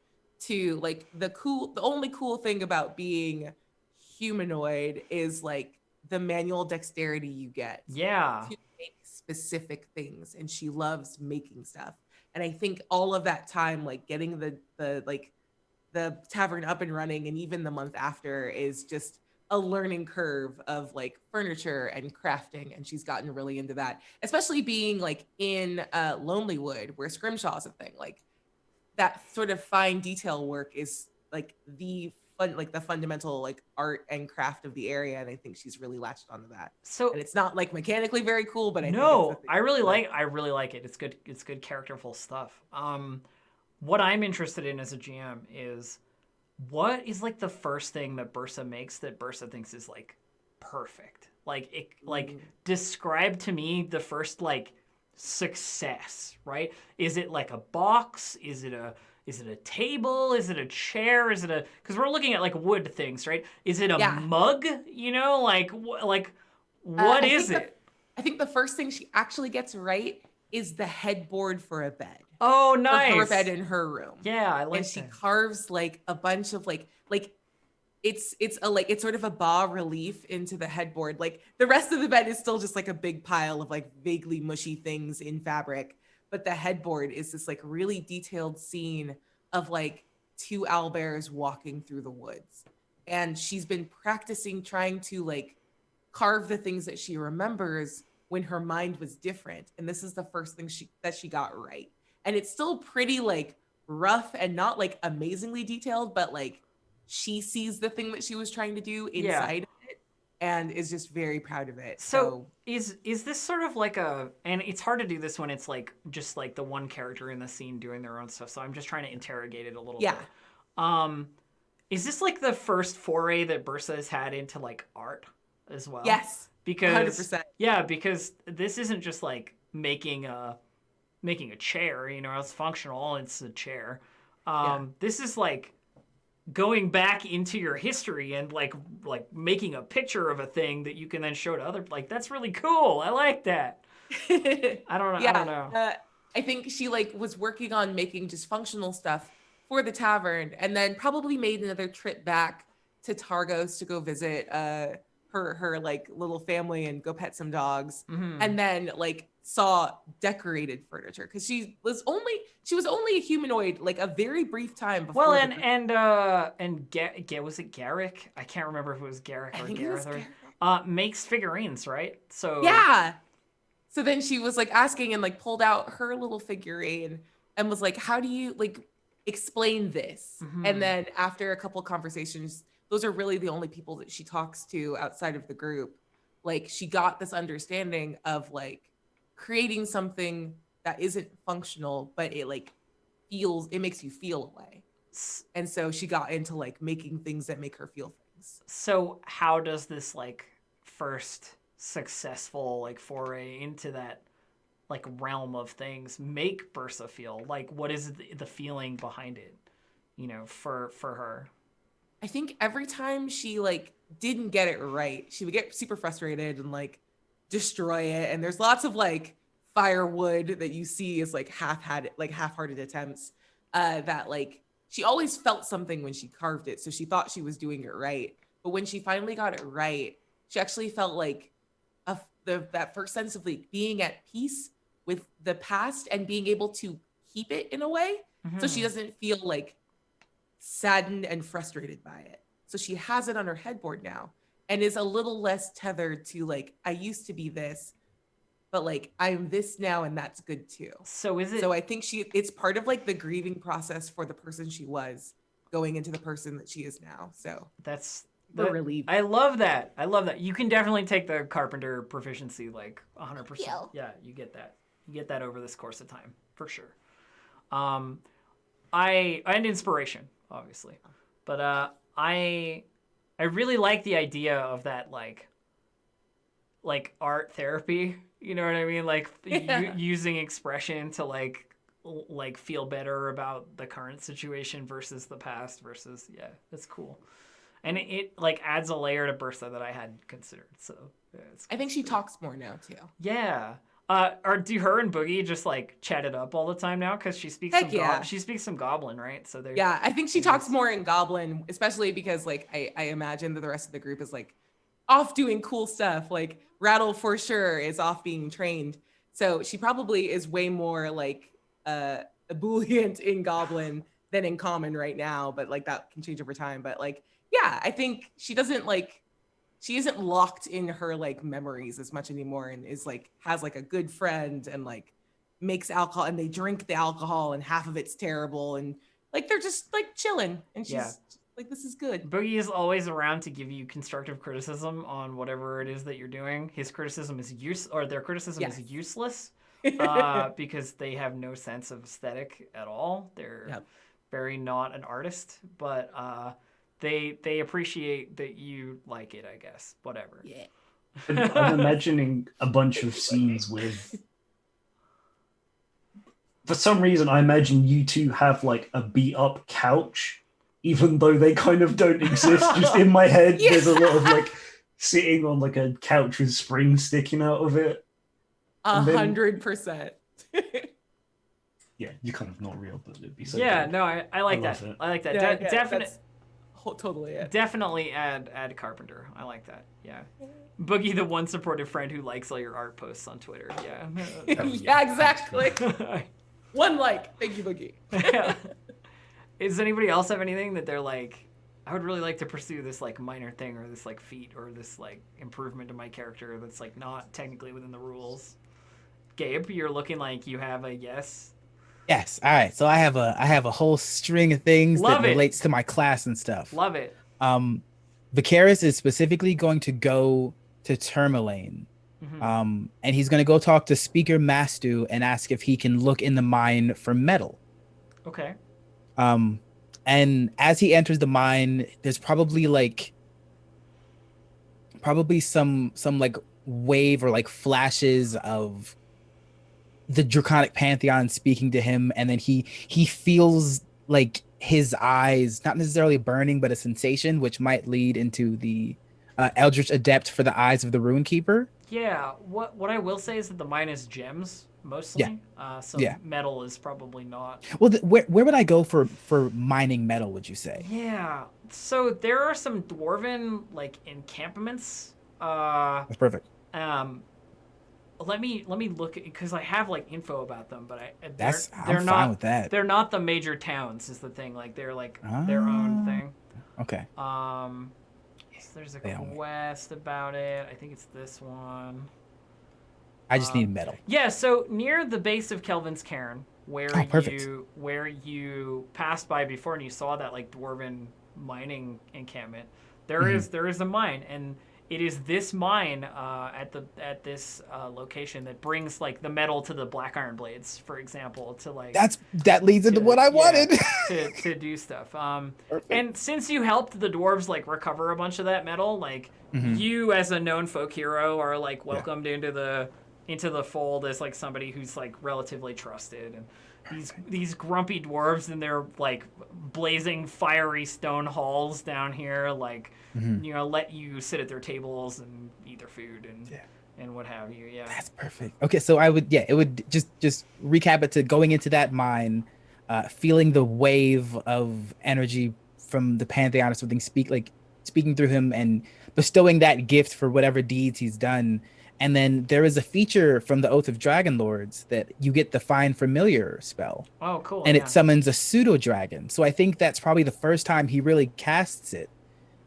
to, like, the only cool thing about being humanoid is like the manual dexterity you get Yeah. to make specific things, and she loves making stuff. And I think all of that time, like getting the tavern up and running, and even the month after, is just a learning curve of like furniture and crafting, and she's gotten really into that, especially being like in Lonelywood, where scrimshaw is a thing. Like that sort of fine detail work is like the fundamental like art and craft of the area, and I think she's really latched onto that. So And it's not like mechanically very cool, but I think it's the no, thing. I really like it. It's good. It's good characterful stuff. What I'm interested in as a GM is what is like the first thing that Bursa makes that Bursa thinks is like perfect. Like it like describe to me the first like success, right? Is it like a box? Is it a table? Is it a chair? Is it a because we're looking at like wood things, right? Is it a Yeah. mug? You know, like what I is think it? I think the first thing she actually gets right is the headboard for a bed. Oh, For nice. her bed in her room. Yeah, I like And she that. carves like a bunch of like it's sort of a bas relief into the headboard. Like the rest of the bed is still just like a big pile of like vaguely mushy things in fabric, but the headboard is this like really detailed scene of like two owlbears walking through the woods. And she's been practicing trying to like carve the things that she remembers when her mind was different, and this is the first thing she got right. And it's still pretty like rough and not like amazingly detailed, but like she sees the thing that she was trying to do inside of it and is just very proud of it. So is this sort of like a, and it's hard to do this when it's like just like the one character in the scene doing their own stuff, so I'm just trying to interrogate it a little yeah. bit. Is this like the first foray that Bursa has had into like art as well? Yes. Because 100%. yeah, because this isn't just like making a chair, you know, it's functional, it's a chair. This is like going back into your history and like making a picture of a thing that you can then show to other, like that's really cool. I like that. I don't know. Yeah. I don't know. I think she like was working on making just functional stuff for the tavern, and then probably made another trip back to Targos to go visit her like little family and go pet some dogs. And then like saw decorated furniture, because she was only a humanoid like a very brief time before. Well, was it Garrick? I can't remember if it was Garrick or Gareth. Makes figurines, right? So yeah. So then she was like asking and like pulled out her little figurine and was like, how do you like explain this? And then after a couple conversations, those are really the only people that she talks to outside of the group. Like she got this understanding of like creating something that isn't functional, but it like makes you feel a way. And so she got into like making things that make her feel things. So how does this like first successful like foray into that like realm of things make Bursa feel? Like what is the feeling behind it, you know, for her? I think every time she like didn't get it right, she would get super frustrated and like destroy it. And there's lots of like firewood that you see as like half-hearted attempts that like she always felt something when she carved it, so she thought she was doing it right. But when she finally got it right, she actually felt like that first sense of like being at peace with the past and being able to keep it in a way, so she doesn't feel like saddened and frustrated by it. So she has it on her headboard now and is a little less tethered to like, I used to be this, but like I'm this now and that's good too. So is it? So I think it's part of like the grieving process for the person she was going into the person that she is now. So that's we're relieved. I love that. I love that. You can definitely take the carpenter proficiency like 100%. Yeah, you get that. You get that over this course of time for sure. And inspiration, obviously, but I really like the idea of that like art therapy. You know what I mean? Like using expression to like feel better about the current situation versus the past versus that's cool. And it like adds a layer to Bertha that I hadn't considered. So yeah, I think she talks more now too. Yeah. Do her and Boogie just like chat it up all the time now? Because she speaks she speaks some Goblin, right? So yeah, I think she talks more in Goblin, especially because like I imagine that the rest of the group is like off doing cool stuff. Like Rattle for sure is off being trained, so she probably is way more like ebullient in Goblin than in Common right now. But like that can change over time. But like yeah, I think she isn't locked in her like memories as much anymore and is like has like a good friend and like makes alcohol and they drink the alcohol and half of it's terrible and like they're just like chilling and she's like this is good. Boogie is always around to give you constructive criticism on whatever it is that you're doing. His criticism is their criticism is useless because they have no sense of aesthetic at all. They're very not an artist, but They appreciate that you like it, I guess. Whatever. Yeah. I'm imagining a bunch of scenes with. For some reason, I imagine you two have like a beat up couch, even though they kind of don't exist. Just in my head, there's a lot of like sitting on like a couch with springs sticking out of it. 100%. Yeah, you're kind of not real, but it'd be so. Yeah, good. no, I like that. I like that. Definitely. Totally it. Definitely add Carpenter. I like that. Yeah. Boogie, the one supportive friend who likes all your art posts on Twitter. Yeah. Yeah, exactly. One like. Thank you, Boogie. Yeah. Does anybody else have anything that they're like, I would really like to pursue this like minor thing or this like feat or this like improvement to my character that's like not technically within the rules? Gabe, you're looking like you have a yes. Yes. All right. So I have a whole string of things that relates to my class and stuff. Love it. Vicaris is specifically going to go to Tourmaline. And he's going to go talk to Speaker Mastu and ask if he can look in the mine for metal. Okay. And as he enters the mine, there's probably some like wave or like flashes of the Draconic Pantheon speaking to him, and then he feels like his eyes not necessarily burning, but a sensation which might lead into the Eldritch Adept for the eyes of the Rune Keeper. Yeah, what I will say is that the mine is gems mostly. So metal is probably not. Well, where would I go for mining metal, would you say? Yeah, so there are some dwarven like encampments. That's perfect. Let me look because I have like info about them, but I'm fine with that. They're not the major towns, is the thing. Like they're like their own thing. Okay. There's a quest about it. I think it's this one. I just need metal. Yeah, so near the base of Kelvin's Cairn, where you passed by before and you saw that like dwarven mining encampment, there is a mine, and it is this mine at this location that brings like the metal to the black iron blades, for example, to like that leads into what I wanted to do stuff. And since you helped the dwarves like recover a bunch of that metal, like you as a known folk hero are like welcomed into the fold as like somebody who's like relatively trusted. And these grumpy dwarves in their like blazing fiery stone halls down here, like let you sit at their tables and eat their food and what have you. Yeah, that's perfect. Okay, so it would just recap it to going into that mine, feeling the wave of energy from the Pantheon or something speaking through him and bestowing that gift for whatever deeds he's done, And then there is a feature from the Oath of Dragon Lords that you get the Find Familiar spell, Oh, cool. and Yeah. it summons a pseudo dragon. So I think that's probably the first time he really casts it.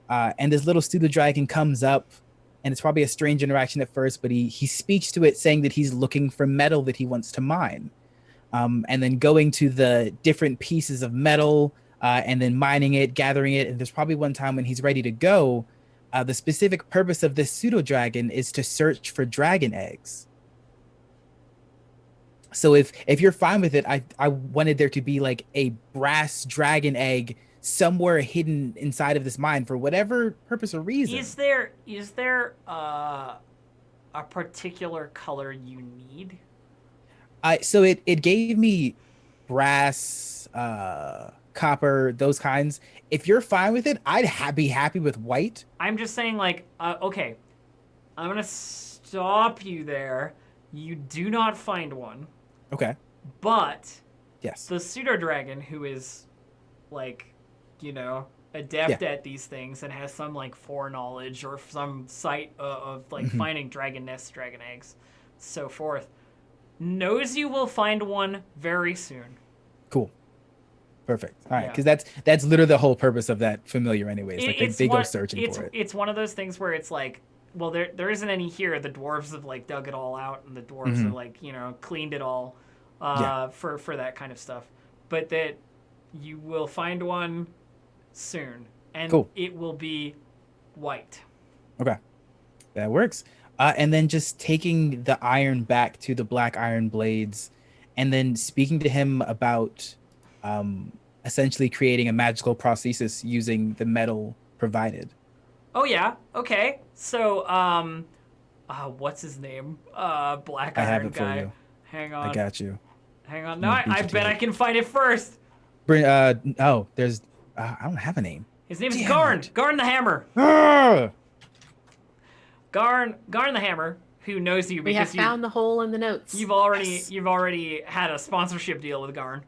And this little pseudo dragon comes up, and it's probably a strange interaction at first, but he speaks to it saying that he's looking for metal that he wants to mine. And then going to the different pieces of metal, and then mining it, gathering it. And there's probably one time when he's ready to go. The specific purpose of this pseudo dragon is to search for dragon eggs. So if you're fine with it, I wanted there to be like a brass dragon egg somewhere hidden inside of this mine for whatever purpose or reason. Is there a particular color you need? So it gave me brass, copper, those kinds. If you're fine with it, be happy with white. I'm just saying, like, okay, I'm gonna stop you there. You do not find one, Okay. but Yes. the pseudo dragon, who is, like, you know, adept at these things and has some like foreknowledge or some sight of like finding dragon nests, dragon eggs, so forth, knows you will find one very soon. Cool. Perfect. All right, Yeah. because that's literally the whole purpose of that familiar, anyways. Like they go searching for it. It's one of those things where it's like, well, there isn't any here. The dwarves have like dug it all out, and the dwarves have like, you know, cleaned it all for that kind of stuff. But that you will find one soon, and Cool. it will be white. Okay, that works. And then just taking the iron back to the black iron blades, and then speaking to him about essentially creating a magical prosthesis using the metal provided. Oh yeah, okay. So what's his name? Black I Iron have it guy. for you. Hang on. I got you. Hang on. No, I bet I can find it first. There's I don't have a name. His name is Damn Garn. it. Garn the Hammer. Ah! Garn the Hammer, who knows you We have because found the hole in the notes. you've already had a sponsorship deal with Garn.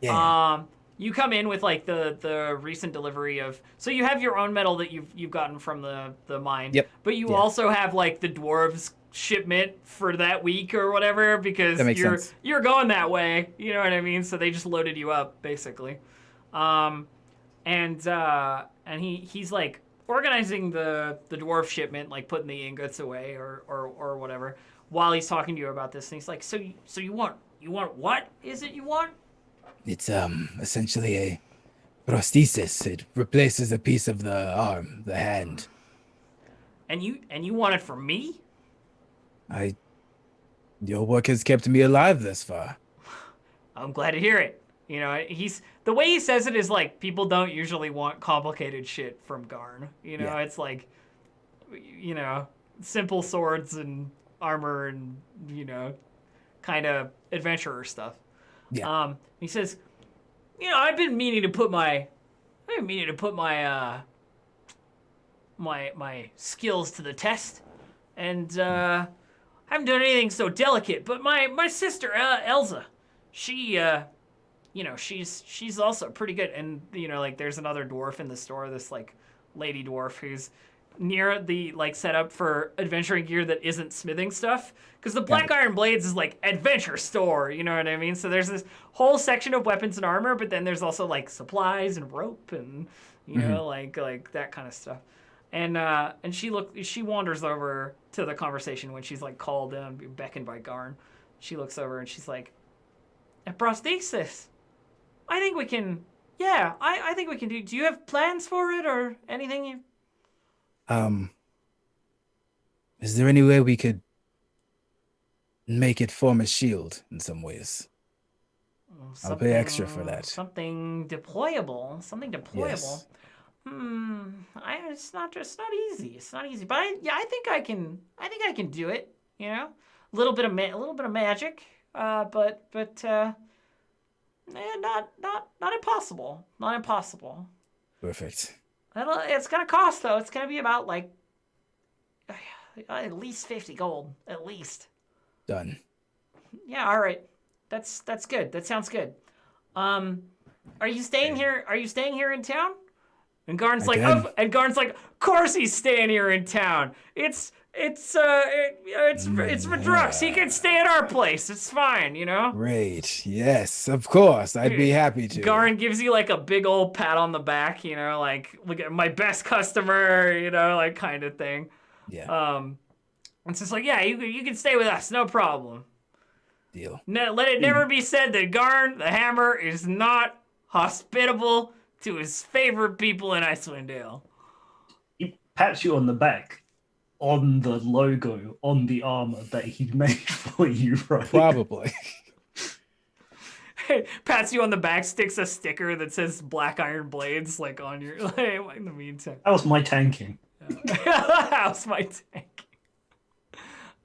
Yeah. You come in with like the recent delivery of, so you have your own metal that you've gotten from the mine. Yep. But you Yeah. also have like the dwarves shipment for that week or whatever, because That makes sense. you're going that way. You know what I mean? So they just loaded you up basically. And he's like organizing the dwarf shipment, like putting the ingots away or whatever, while he's talking to you about this. And he's like, so you want what is it you want? It's essentially a prosthesis. It replaces a piece of the arm, the hand. And you want it from me? Your work has kept me alive thus far. I'm glad to hear it. You know, the way he says it is like people don't usually want complicated shit from Garn. You know, Yeah. it's like, you know, simple swords and armor and, you know, kind of adventurer stuff. Yeah. He says, you know, I've been meaning to put my my skills to the test, and haven't done anything so delicate. But my sister Elsa, she you know, she's also pretty good. And you know, like there's another dwarf in the store, this like lady dwarf who's near the like setup for adventuring gear that isn't smithing stuff, because the Black Iron Blades is like adventure store, you know what I mean? So there's this whole section of weapons and armor, but then there's also like supplies and rope and you know like that kind of stuff. And she wanders over to the conversation when she's like called in, beckoned by Garn. She looks over and she's like, a prosthesis. I think we can. Yeah, I think we can do. Do you have plans for it or anything? Is there any way we could make it form a shield in some ways? I'll pay extra for that. Something deployable. Something deployable. Yes. It's not easy. It's not easy. But I think I can do it. You know, a little bit of magic. But not impossible. Not impossible. Perfect. It's gonna cost though. It's gonna be about like at least 50 gold, at least. Done. Yeah, all right. That's good. That sounds good. Are you staying here? Are you staying here in town? And Garn's like, Again. and Garn's like, of course he's staying here in town. It's for drugs. He can stay at our place. It's fine, you know? Great. Yes, of course. I'd be happy to. Garn gives you like a big old pat on the back, you know, like, look at my best customer, you know, like kind of thing. Yeah. It's just like, yeah, you can stay with us, no problem. Deal. Let it never be said that Garn the Hammer is not hospitable to his favorite people in Icewind Dale. He pats you on the back on the logo on the armor that he made for you, right? Probably. Pats you on the back, sticks a sticker that says Black Iron Blades like on your like in the meantime. That was my tanking. That was my tank.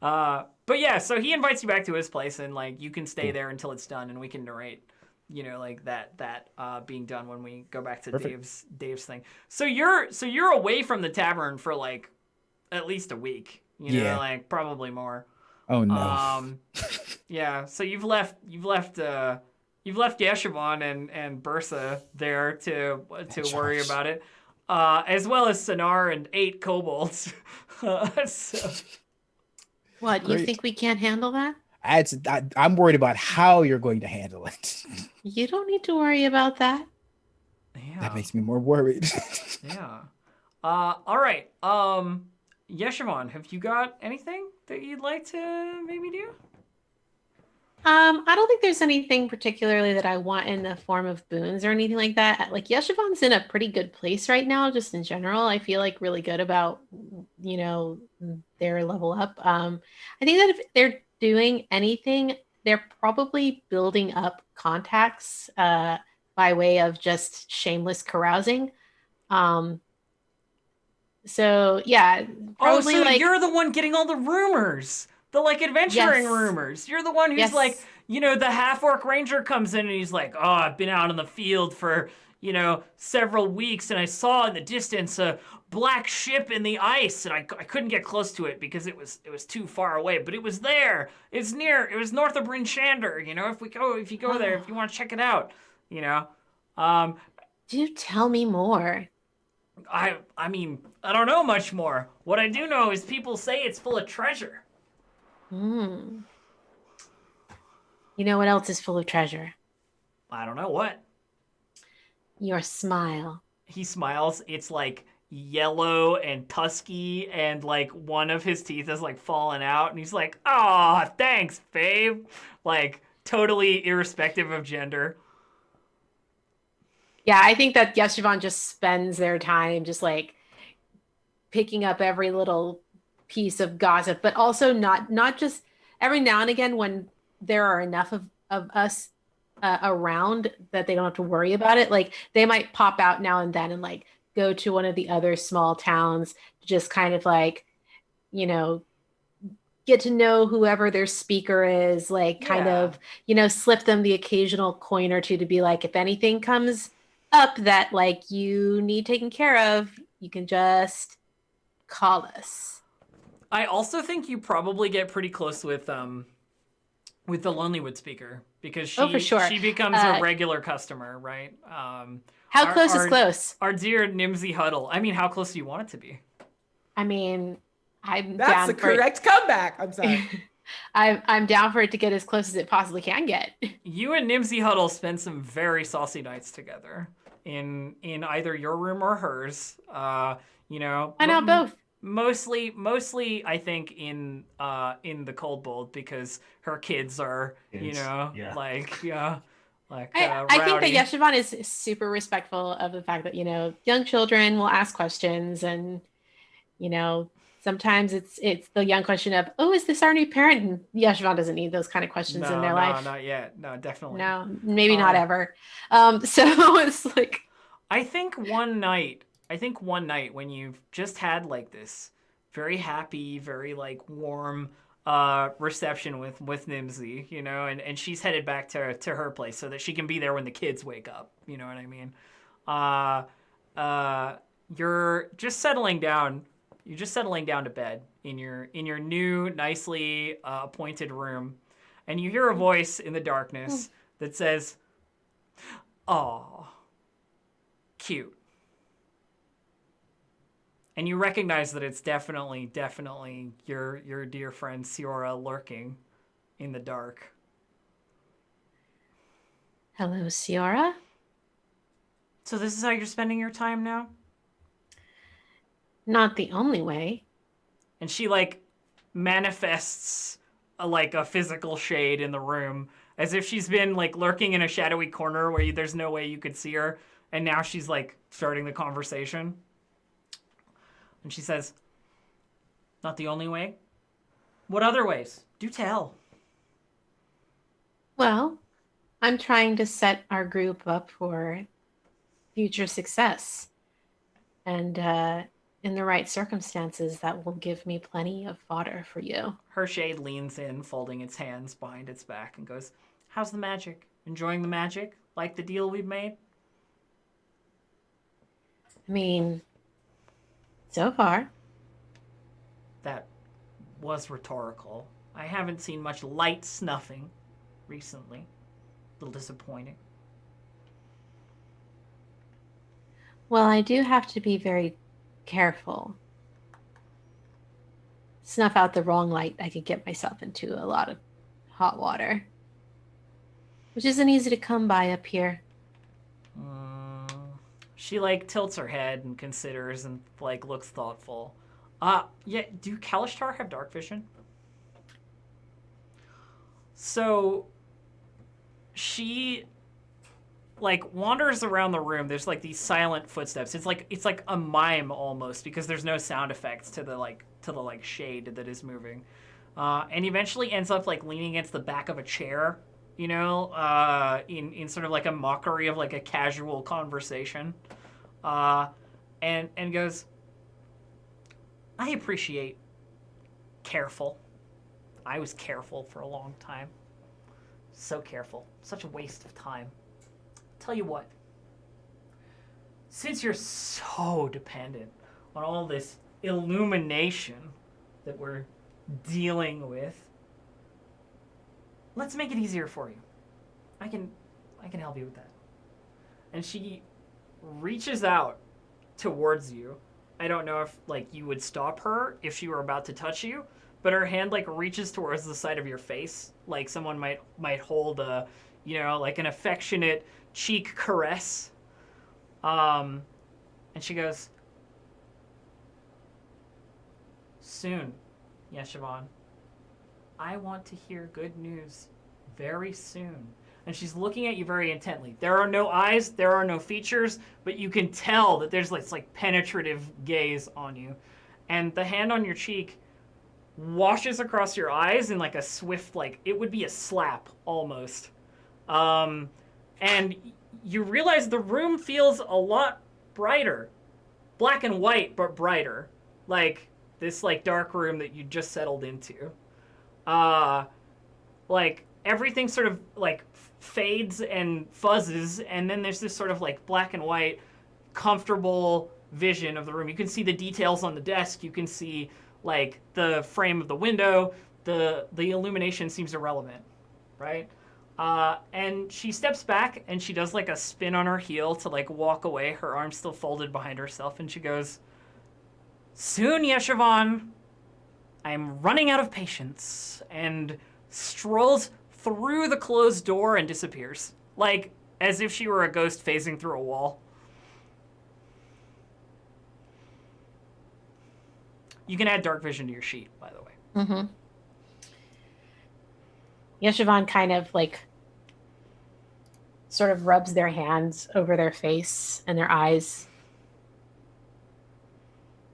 But yeah, so he invites you back to his place, and like you can stay there until it's done, and we can narrate, you know, like that being done when we go back to Dave's thing. So you're away from the tavern for like at least a week, you know, like probably more. Oh no. Yeah. So you've left Yeshivon and Bursa there to worry about it, as well as Sonar and 8 kobolds. So. What, Great. you think we can't handle that? I'm worried about how you're going to handle it. You don't need to worry about that. Yeah. That makes me more worried. Yeah. All right. Yeshivon, have you got anything that you'd like to maybe do? I don't think there's anything particularly that I want in the form of boons or anything like that. Like Yeshivon's in a pretty good place right now, just in general. I feel like really good about, you know, their level up. I think that if they're doing anything, they're probably building up contacts by way of just shameless carousing. So yeah, probably so like you're the one getting all the rumors. The like adventuring Yes. rumors. You're the one who's Yes. like, you know, the half-orc ranger comes in and he's like, oh, I've been out in the field for, you know, several weeks and I saw in the distance a black ship in the ice and I couldn't get close to it because it was too far away, but it was there. It was north of Bryn Shander, you know, if you go there, if you want to check it out, you know. do tell me more. I mean, I don't know much more. What I do know is people say it's full of treasure. You know what else is full of treasure? I don't know what. Your smile. He smiles. It's like yellow and tusky, and like one of his teeth is like fallen out, and he's like, "Oh, thanks, babe." Like totally irrespective of gender. Yeah, I think that Yeshivon just spends their time just like picking up every little piece of gossip, but also not just every now and again when there are enough of us around that they don't have to worry about it. Like they might pop out now and then and like go to one of the other small towns to just kind of like, you know, get to know whoever their speaker is, like kind of, you know, slip them the occasional coin or two to be like, if anything comes up that like you need taken care of, you can just call us. I also think you probably get pretty close with the Lonelywood speaker because she for sure. she becomes a regular customer, right? How close is close? Our dear Nimsy Huddle. I mean, how close do you want it to be? I mean, I'm That's down the for correct comeback. I'm sorry. I'm down for it to get as close as it possibly can get. You and Nimsy Huddle spend some very saucy nights together in either your room or hers. You know, I know both. Mostly, I think in the Cold Bold because her kids are, you know, I think rowdy. that Yeshivon is super respectful of the fact that, you know, young children will ask questions and, you know, sometimes it's the young question of, oh, is this our new parent? And Yeshivon doesn't need those kind of questions in their life. No, not yet. No, definitely. No, maybe not ever. So it's like, I think one night when you've just had like this very happy, very like warm reception with Nimsy, you know, and she's headed back to her place so that she can be there when the kids wake up. You know what I mean? You're just settling down. You're just settling down to bed in your new, nicely appointed room, and you hear a voice in the darkness that says, "Aw, cute." And you recognize that it's definitely your dear friend Siora lurking in the dark. Hello, Ciara. So this is how you're spending your time now? Not the only way. And she like manifests a physical shade in the room, as if she's been like lurking in a shadowy corner where there's no way you could see her, and now she's like starting the conversation. And she says, "Not the only way? What other ways? Do tell." Well, I'm trying to set our group up for future success. And in the right circumstances, that will give me plenty of fodder for you. Her shade leans in, folding its hands behind its back, and goes, "How's the magic? Enjoying the magic? Like the deal we've made?" I mean, so far. That was rhetorical. I haven't seen much light snuffing recently. A little disappointing. Well, I do have to be very careful. Snuff out the wrong light, I could get myself into a lot of hot water, which isn't easy to come by up here. She like tilts her head and considers and like looks thoughtful. Yeah, do Kalishtar have dark vision? So she like wanders around the room. There's like these silent footsteps. It's like a mime almost, because there's no sound effects to the shade that is moving. And eventually ends up like leaning against the back of a chair, in sort of like a mockery of like a casual conversation. And goes, "I appreciate careful. I was careful for a long time. So careful. Such a waste of time. Tell you what, since you're so dependent on all this illumination that we're dealing with, let's make it easier for you. I can help you with that." And she reaches out towards you. I don't know if like you would stop her if she were about to touch you, but her hand like reaches towards the side of your face, like someone might hold a, like an affectionate cheek caress. And she goes, "Soon, Yeshavan. I want to hear good news very soon." And she's looking at you very intently. There are no eyes, there are no features, but you can tell that there's this like penetrative gaze on you. And the hand on your cheek washes across your eyes in like a swift, like it would be a slap almost. And you realize the room feels a lot brighter. Black and white, but brighter. Like this like dark room that you just settled into. Like everything sort of like fades and fuzzes, and then there's this sort of like black and white comfortable vision of the room. You can see the details on the desk, you can see like the frame of the window, the illumination seems irrelevant, right? And she steps back and she does like a spin on her heel to like walk away, her arms still folded behind herself, and she goes, "Soon, Yeshavan. I'm running out of patience," and strolls through the closed door and disappears, like as if she were a ghost phasing through a wall. You can add dark vision to your sheet, by the way. Mm-hmm. Yeshavan kind of like sort of rubs their hands over their face and their eyes,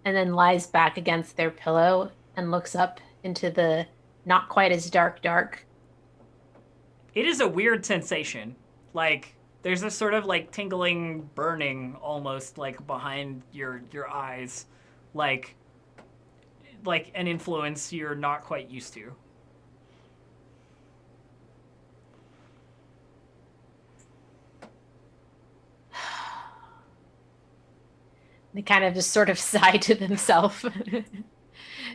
and then lies back against their pillow and looks up into the not quite as dark. It is a weird sensation. Like, there's a sort of like tingling burning almost like behind your eyes. Like an influence you're not quite used to. They kind of just sort of sigh to themselves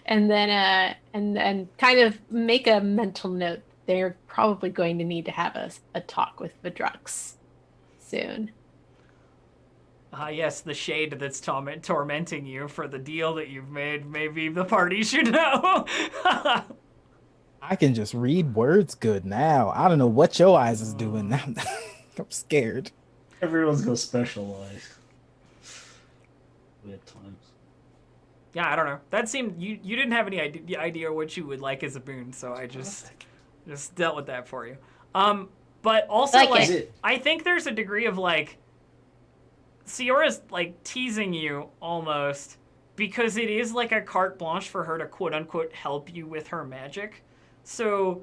and then and kind of make a mental note. They're probably going to need to have a talk with Vidrux soon. Yes, the shade that's tormenting you for the deal that you've made. Maybe the party should know. I can just read words good now. I don't know what your eyes is doing now. I'm scared. Everyone's got specialized. Weird times. Yeah, I don't know. That seemed you didn't have any idea what you would like as a boon, so I just dealt with that for you. But also Like like I think there's a degree of like Siora's like teasing you almost because it is like a carte blanche for her to quote unquote help you with her magic. So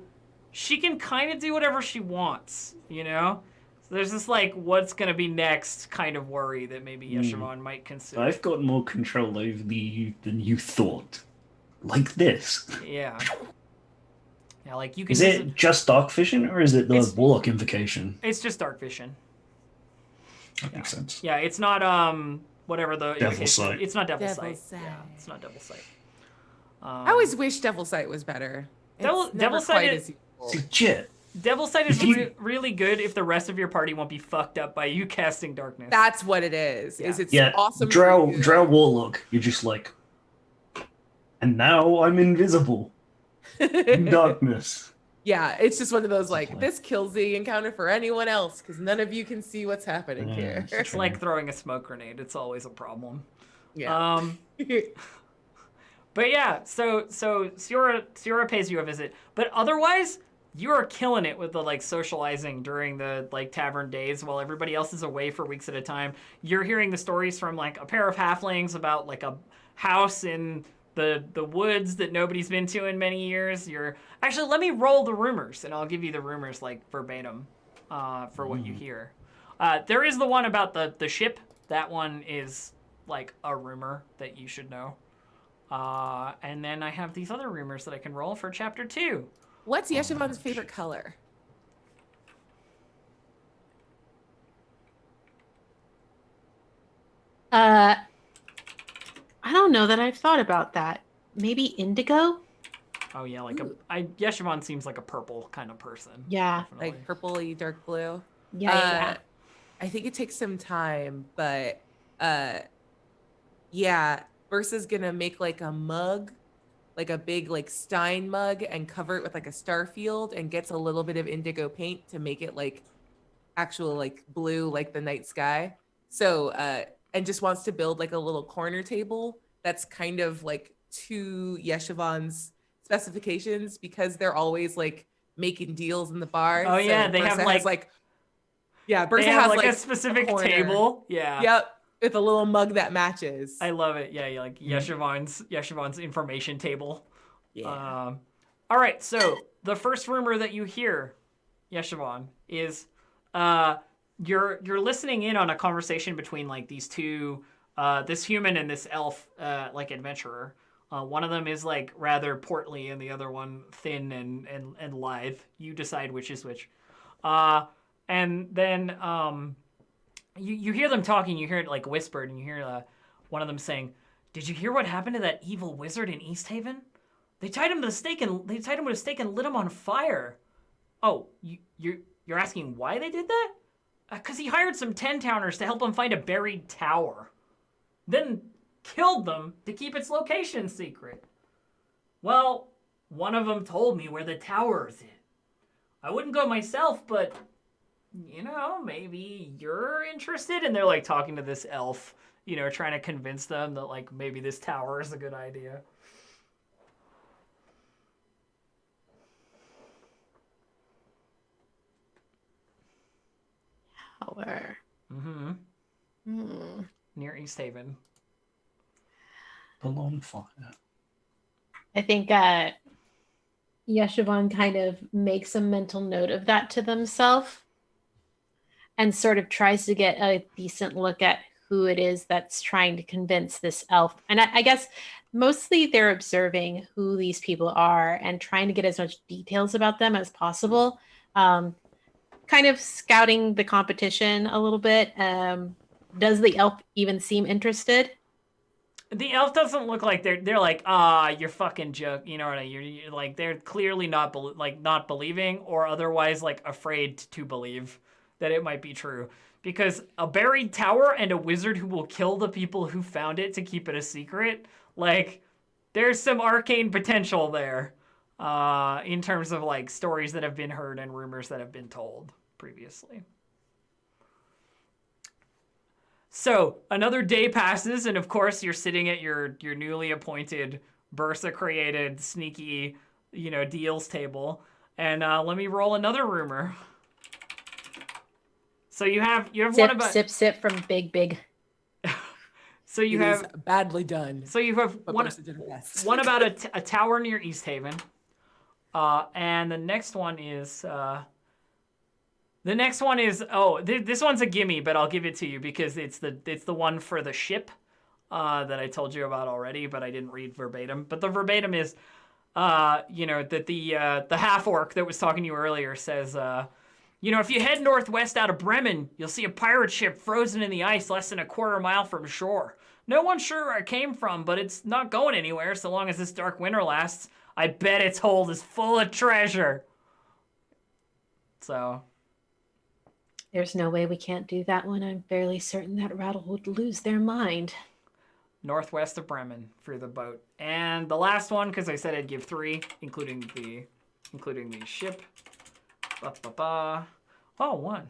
she can kind of do whatever she wants, you know? So there's this like what's going to be next kind of worry that maybe Yeshivon might consider. I've got more control over you than you thought. Like this. Yeah. Yeah, like you can Is it just dark vision or is it the warlock invocation? It's just dark vision. That makes sense. Yeah, it's not whatever the Devil Sight. It's not devil, Devil sight. Sight. Yeah, it's not devil sight. I always wish Devil Sight was better. Devil Never Sight quite is- as useful. It's legit. Devil sight is If you- really good if the rest of your party won't be fucked up by you casting darkness. That's what it is. Yeah. Is it's Yeah, awesome. Drow, for you. Drow Warlock, you're just like, and now I'm invisible in darkness. Yeah, it's just one of those like Like- this kills the encounter for anyone else because none of you can see what's happening Yeah, here. It's like throwing a smoke grenade. It's always a problem. Yeah. But yeah, so Siora pays you a visit, but otherwise you are killing it with the like socializing during the like tavern days while everybody else is away for weeks at a time. You're hearing the stories from like a pair of halflings about like a house in the woods that nobody's been to in many years. You're actually let me roll the rumors and I'll give you the rumors like verbatim for what you hear. There is the one about the ship. That one is like a rumor that you should know. And then I have these other rumors that I can roll for chapter 2. What's Yeshivon's favorite color? I don't know that I've thought about that. Maybe indigo? Oh yeah, like Ooh. Yeshivon seems like a purple kind of person. Yeah. Definitely. Like purpley, dark blue? Yeah. I think it takes some time, but yeah, Versa's gonna make like a mug, like a big like Stein mug, and cover it with like a star field, and gets a little bit of indigo paint to make it like actual like blue, like the night sky. So and just wants to build like a little corner table that's kind of like to Yeshivon's specifications because they're always like making deals in the bar. Oh, yeah, they have, Bersa has, like- yeah, They Bersa have has like like a specific corner. table. Yeah. Yep, with a little mug that matches. I love it. Yeah, like Yeshivon's information table. Yeah. All right, so the first rumor that you hear, Yeshivon, is you're listening in on a conversation between like these two, this human and this elf, like adventurer. One of them is like rather portly, and the other one thin and lithe. You decide which is which. And then you hear them talking. You hear it like whispered, and you hear one of them saying, "Did you hear what happened to that evil wizard in East Haven? They tied him to the stake and with a stake and lit him on fire." Oh, you're asking why they did that? Because he hired some 10-towners to help him find a buried tower, then killed them to keep its location secret. Well, one of them told me where the tower is in. I wouldn't go myself, but you know, maybe you're interested. And they're like talking to this elf, you know, trying to convince them that like maybe this tower is a good idea. Tower. Mm-hmm. Hmm. Near East Haven. The long fire. I think Yeshivon kind of makes a mental note of that to themselves and sort of tries to get a decent look at who it is that's trying to convince this elf. And I guess mostly they're observing who these people are and trying to get as much details about them as possible. Kind of scouting the competition a little bit. Does the elf even seem interested? The elf doesn't look like they're like, you're fucking joke. You know what I mean? You're like, they're clearly not believing or otherwise like afraid to believe that it might be true. because a buried tower and a wizard who will kill the people who found it to keep it a secret, like, there's some arcane potential there, in terms of like stories that have been heard and rumors that have been told previously. So another day passes, and of course you're sitting at your newly appointed Bursa created sneaky, deals table, and let me roll another rumor. So you have one about sip from big. So you It is have badly done. So you have But one Bursa did her best. one about a tower near East Haven, and the next one is this one's a gimme, but I'll give it to you because it's the one for the ship that I told you about already, but I didn't read verbatim. But the verbatim is that the half orc that was talking to you earlier says if you head northwest out of Bremen, you'll see a pirate ship frozen in the ice less than a quarter mile from shore. No one's sure where it came from, but it's not going anywhere so long as this dark winter lasts. I bet its hold is full of treasure. So There's no way we can't do that one. I'm fairly certain that Rattle would lose their mind. northwest of Bremen for the boat. And the last one, because I said I'd give 3, including the ship. Oh, 1.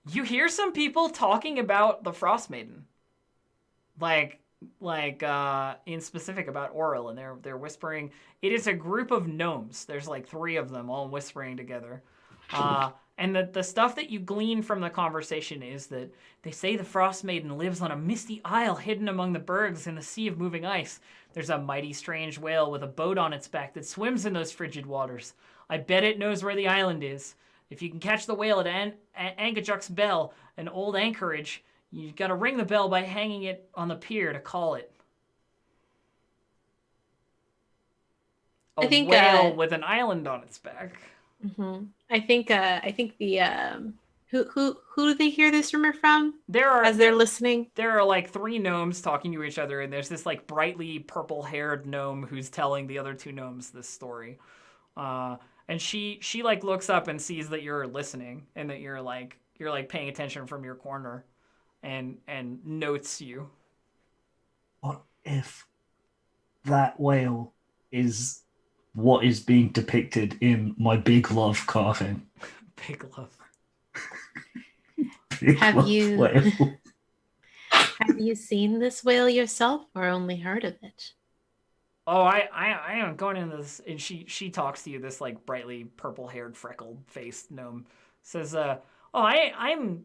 You hear some people talking about the Frostmaiden, like in specific about Oral, and they're whispering. It is a group of gnomes. There's like 3 of them all whispering together. And the stuff that you glean from the conversation is that they say the Frostmaiden lives on a misty isle hidden among the bergs in the sea of moving ice. There's a mighty strange whale with a boat on its back that swims in those frigid waters. I bet it knows where the island is. If you can catch the whale at Angajuk's Bell, an old anchorage, you gotta ring the bell by hanging it on the pier to call it. A whale with an island on its back. Mm-hmm. I think the who do they hear this rumor from? As they're listening. There are like 3 gnomes talking to each other, and there's this like brightly purple-haired gnome who's telling the other 2 gnomes this story. And she like looks up and sees that you're listening and that you're like paying attention from your corner, and notes you. What if that whale is what is being depicted in my Big Love carving? Big Love. Have you seen this whale yourself, or only heard of it? Oh, I am going into this, and she talks to you. This like brightly purple-haired, freckled-faced gnome says, I'm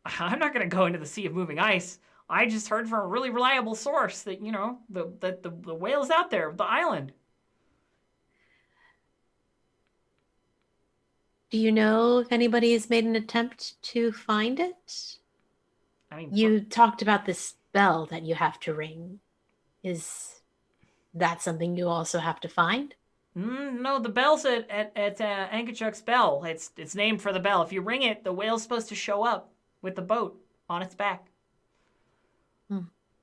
not gonna go into the sea of moving ice. I just heard from a really reliable source that the whale's out there, the island. Do you know if anybody has made an attempt to find it? I mean, you talked about this bell that you have to ring. Is that something you also have to find? No, the bell's at Angajuk's Bell. It's named for the bell. If you ring it, the whale's supposed to show up with the boat on its back.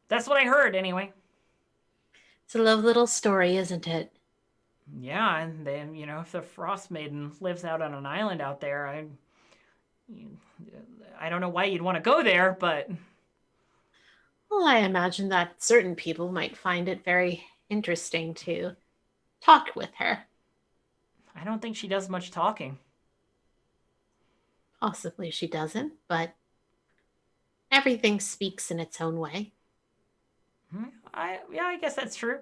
That's what I heard, anyway. It's a lovely little story, isn't it? Yeah, and then, if the Frostmaiden lives out on an island out there, I don't know why you'd want to go there, but... Well, I imagine that certain people might find it very interesting to talk with her. I don't think she does much talking. Possibly she doesn't, but everything speaks in its own way. I guess that's true.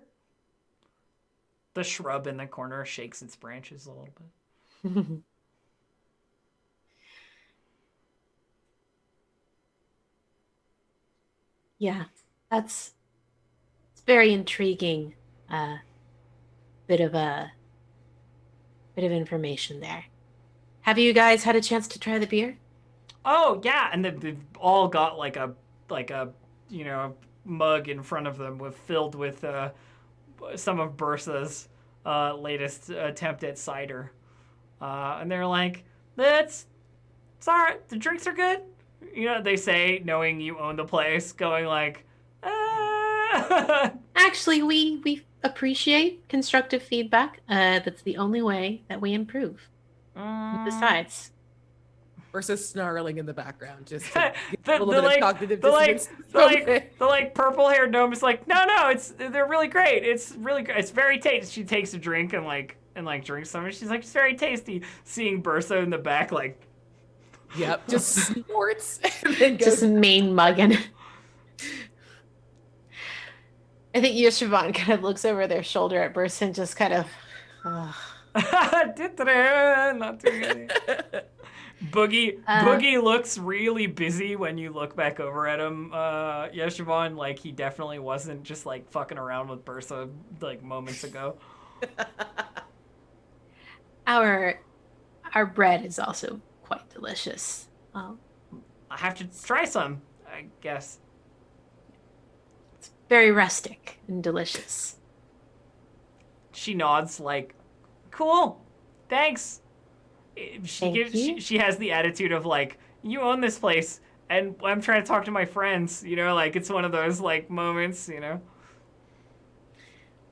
The shrub in the corner shakes its branches a little bit. Yeah, it's very intriguing. Bit of information there. Have you guys had a chance to try the beer? Oh yeah, and they've all got like a mug in front of them filled with some of Bursa's latest attempt at cider, and they're like, it's all right. The drinks are good. They say, knowing you own the place, going like, Actually, we appreciate constructive feedback. That's the only way that we improve. Besides, versus snarling in the background, just to get the, a little the bit like of cognitive the dissonance. the like purple haired gnome is like, no, they're really great. It's really good. It's very tasty. She takes a drink and drinks some. And she's like, it's very tasty. Seeing Bursa in the back, like, Yep, just snorts and then Just goes. main mugging. I think Yeshivon kind of looks over their shoulder at Burst and just kind of. not too easy. Boogie looks really busy when you look back over at him, Yeshivon. Like, he definitely wasn't just like fucking around with Bursa like moments ago. Our bread is also quite delicious. I have to try some, I guess. It's very rustic and delicious. She nods like, cool, thanks. She has the attitude of like, you own this place and I'm trying to talk to my friends, you know, like it's one of those like moments, you know.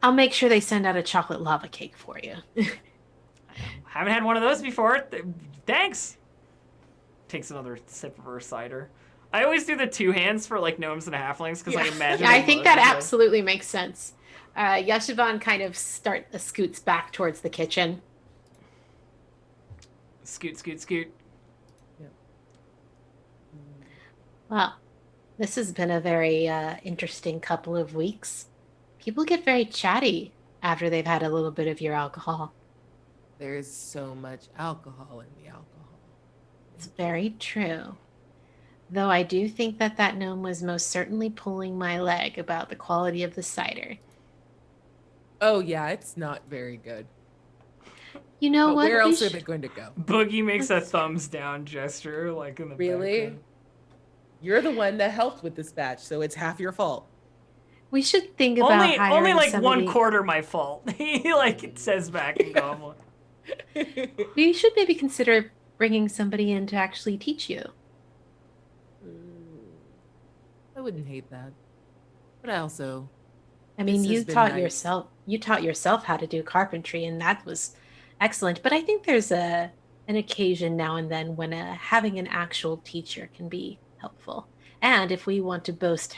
I'll make sure they send out a chocolate lava cake for you. Haven't had one of those before. Thanks. Takes another sip of her cider. I always do the two hands for like gnomes and halflings because I imagine. Yeah, I think that absolutely makes sense. Yeshivon kind of scoots back towards the kitchen. Scoot. Yep. Well, this has been a very interesting couple of weeks. People get very chatty after they've had a little bit of your alcohol. There's so much alcohol in the alcohol. It's very true. Though I do think that gnome was most certainly pulling my leg about the quality of the cider. Oh yeah, it's not very good. You know But what? where else are they going to go? Boogie makes a thumbs down gesture, like in the Really? background. You're the one that helped with this batch, so it's half your fault. We should think about hiring only like somebody. 1/4 my fault. He like it says back in Goblin. We should maybe consider bringing somebody in to actually teach you. I wouldn't hate that. But I also, I mean, This you has been taught nice. yourself. You taught yourself how to do carpentry, and that was excellent. But I think there's an occasion now and then when having an actual teacher can be helpful. And if we want to boast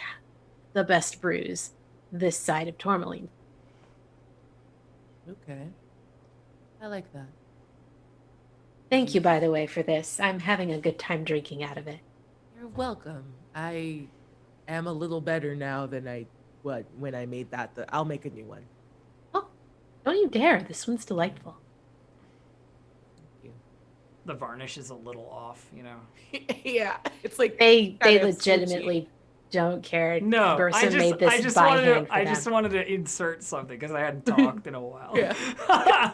the best brews this side of Tourmaline. okay. I like that. Thank you, by the way, for this. I'm having a good time drinking out of it. You're welcome. I am a little better now than when I made that. I'll make a new one. Oh, don't you dare. This one's delightful. Thank you. The varnish is a little off, you know. Yeah, it's like They kind of legitimately don't care. No, Bursa made this I just by wanted hand to for I them. just wanted to insert something because I hadn't talked in a while. Yeah.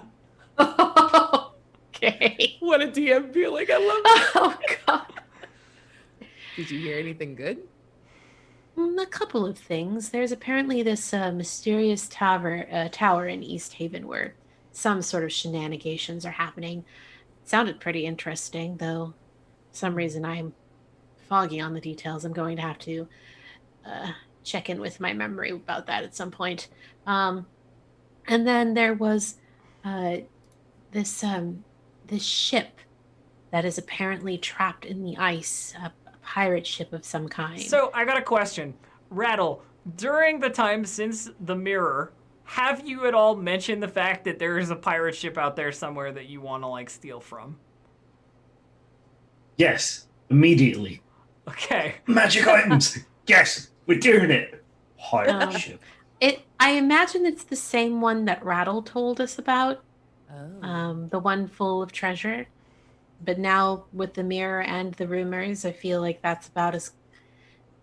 Okay. What a DM feeling. I love it. Oh God. Did you hear anything good? A couple of things. There's apparently this mysterious tower in East Haven where some sort of shenanigans are happening. Sounded pretty interesting, though. For some reason I'm foggy on the details. I'm going to have to check in with my memory about that at some point. And then there was this ship that is apparently trapped in the ice, a pirate ship of some kind. So I got a question. Rattle, during the time since the mirror, have you at all mentioned the fact that there is a pirate ship out there somewhere that you want to like steal from? Yes, immediately. Okay. Magic items. Yes, we're doing it. Pirate ship. I imagine it's the same one that Rattle told us about, Oh. the one full of treasure. But now with the mirror and the rumors, I feel like that's about as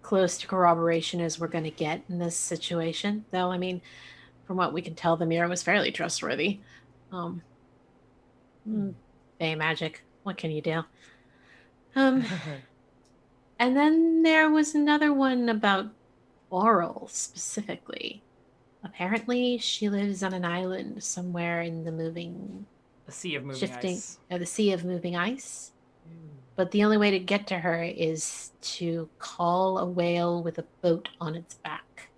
close to corroboration as we're going to get in this situation. Though, I mean, from what we can tell, the mirror was fairly trustworthy. Bay magic. What can you do? And then there was another one about Oral specifically. Apparently, she lives on an island somewhere in the A sea of moving shifting, ice. the sea of moving ice. But the only way to get to her is to call a whale with a boat on its back.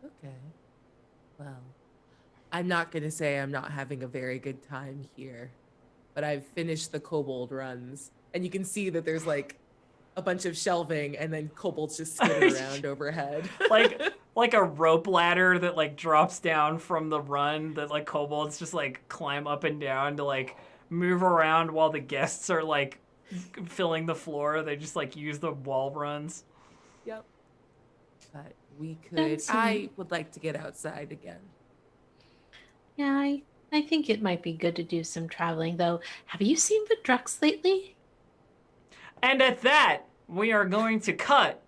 Okay. Well, I'm not going to say I'm not having a very good time here. but I've finished the kobold runs, and you can see that there's like a bunch of shelving, and then kobolds just skidding around overhead. like a rope ladder that like drops down from the run that like kobolds just like climb up and down to like move around while the guests are like filling the floor. They just like use the wall runs. Yep. But we could. That's I neat. would like to get outside again. Yeah, I think it might be good to do some traveling, though. Have you seen the Drux lately? And at that, we are going to cut.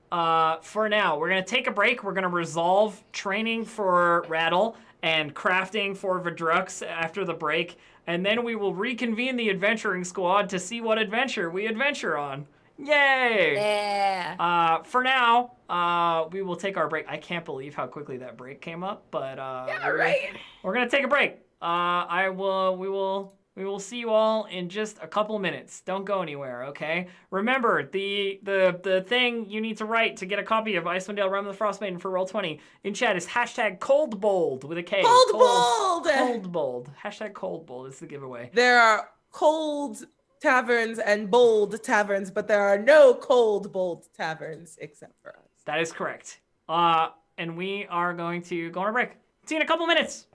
For now, we're going to take a break. We're going to resolve training for Rattle and crafting for Vidrux after the break. And then we will reconvene the adventuring squad to see what adventure we adventure on. Yay! Yeah. For now, we will take our break. I can't believe how quickly that break came up, but Yeah, right. we're going to take a break. We will see you all in just a couple minutes. Don't go anywhere, okay? Remember, the thing you need to write to get a copy of Icewind Dale, Rime of the Frostmaiden for Roll20 in chat is #coldbold with a K. Cold. Coldbold. #coldbold is the giveaway. There are cold taverns and bold taverns, but there are no cold bold taverns except for us. That is correct. And we are going to go on a break. See you in a couple minutes.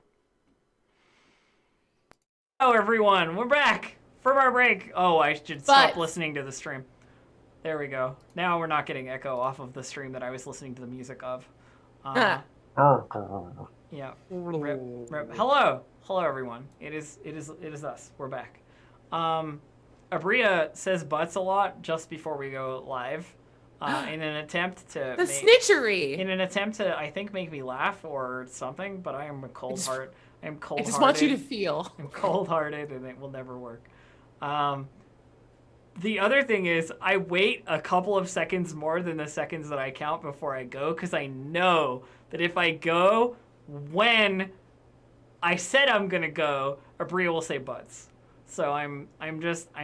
Hello, everyone. We're back from our break. Oh, I should stop listening to the stream. There we go. Now we're not getting echo off of the stream that I was listening to the music of. Yeah. Rip. Hello, everyone. It is us. We're back. Abria says butts a lot just before we go live, in an attempt to snitchery. In an attempt to, I think, make me laugh or something. But I am a cold heart. I'm cold-hearted. I just want you to feel. I'm cold-hearted, and it will never work. The other thing is, I wait a couple of seconds more than the seconds that I count before I go, because I know that if I go when I said I'm gonna go, Abria will say butts. So I'm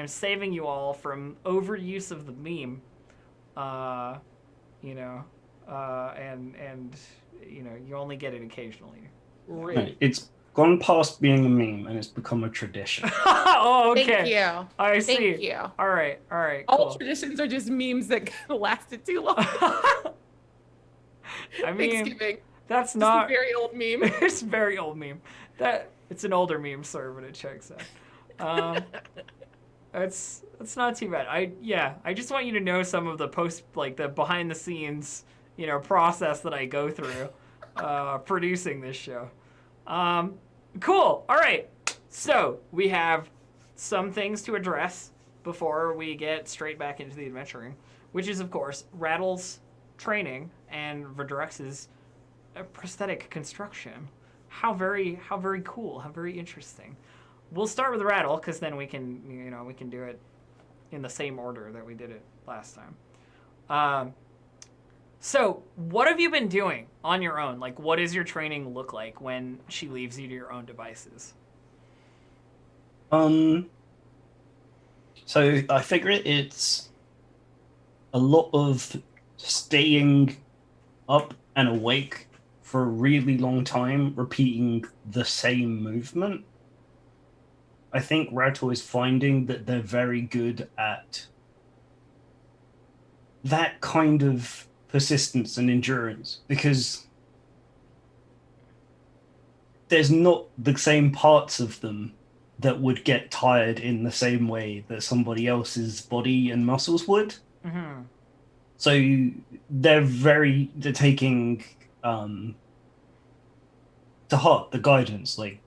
saving you all from overuse of the meme, and you only get it occasionally. Right. It's gone past being a meme and it's become a tradition. Oh, okay. Thank you. I see. Thank you. All right. All Cool. traditions are just memes that lasted too long. I mean, Thanksgiving. that's Just not a very old meme. It's a very old meme. It's an older meme, sir, but it checks out. It's not too bad. I just want you to know some of the the behind the scenes, process that I go through, producing this show. Cool. All right. So we have some things to address before we get straight back into the adventuring, which is, of course, Rattle's training and Vidrux's prosthetic construction. How very cool. How very interesting. We'll start with Rattle, because then we can do it in the same order that we did it last time. So, what have you been doing on your own? Like, what does your training look like when she leaves you to your own devices? So I figure it's a lot of staying up and awake for a really long time, repeating the same movement. I think Rattle is finding that they're very good at that kind of persistence and endurance, because there's not the same parts of them that would get tired in the same way that somebody else's body and muscles would. Mm-hmm. So they're taking to heart the guidance. Like,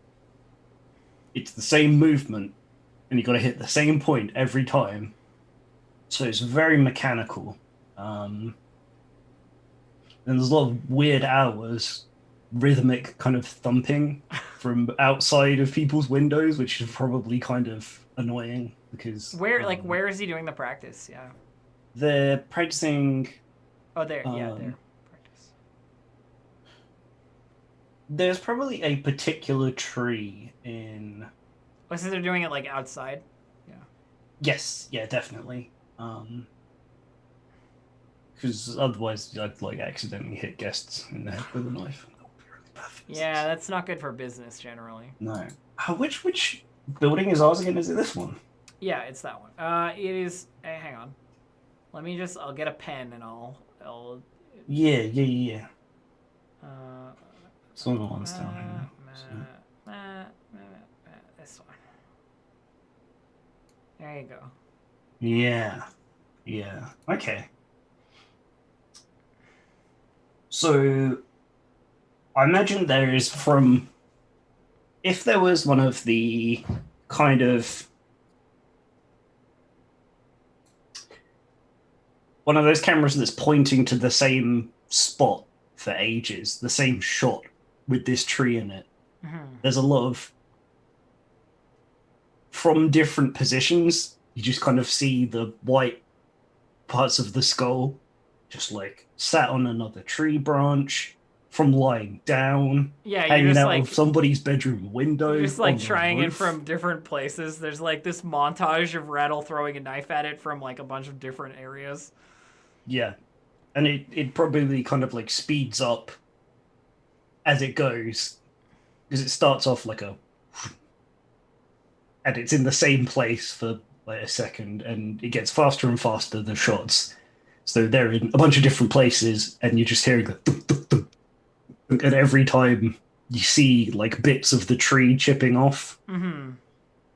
it's the same movement and you got to hit the same point every time. So it's very mechanical. And there's a lot of weird hours, rhythmic kind of thumping from outside of people's windows, which is probably kind of annoying because where is he doing the practice? Yeah, they're practicing. Oh, there, there. Practice. There's probably a particular tree in. Oh, so they're doing it like outside. Yeah. Yes. Yeah. Definitely. Because otherwise, I'd like accidentally hit guests in the head with a knife. Yeah, that's not good for business generally. No. Which building is ours again? Is it this one? Yeah, it's that one. It is. Hang on. Let me just. I'll get a pen and I'll. Yeah. Uh, Some of the ones down here. So. This one. There you go. Yeah. Okay. So, I imagine there is from. If there was one of the kind of. One of those cameras that's pointing to the same spot for ages, the same shot with this tree in it. There's a lot of. From different positions, you just kind of see the white parts of the skull just like sat on another tree branch, from lying down, Yeah, you're hanging just out like of somebody's bedroom window. you're just like on the trying it roof. from different places. There's like this montage of Rattle throwing a knife at it from like a bunch of different areas. Yeah. And it probably kind of like speeds up as it goes. Because it starts off like a and it's in the same place for like a second, and it gets faster and faster, the shots. So they're in a bunch of different places, and you're just hearing the thunk, thunk, thunk. And every time you see like bits of the tree chipping off.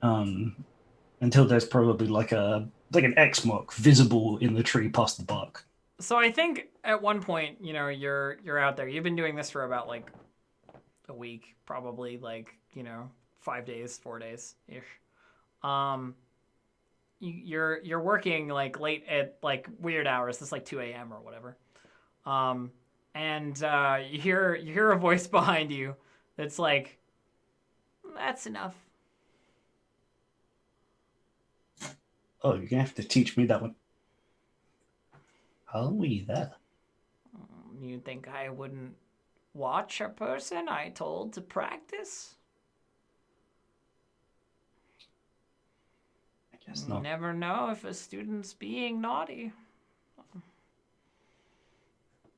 Until there's probably like an X mark visible in the tree past the bark. So I think at one point, you're out there. You've been doing this for about like a week, probably like 5 days, 4 days ish. You're working like late at like weird hours. It's like 2 a.m. or whatever. And you hear a voice behind you that's like, "That's enough." Oh, you're gonna have to teach me that one. How are we there? You think I wouldn't watch a person I told to practice? I guess not. Never know if a student's being naughty.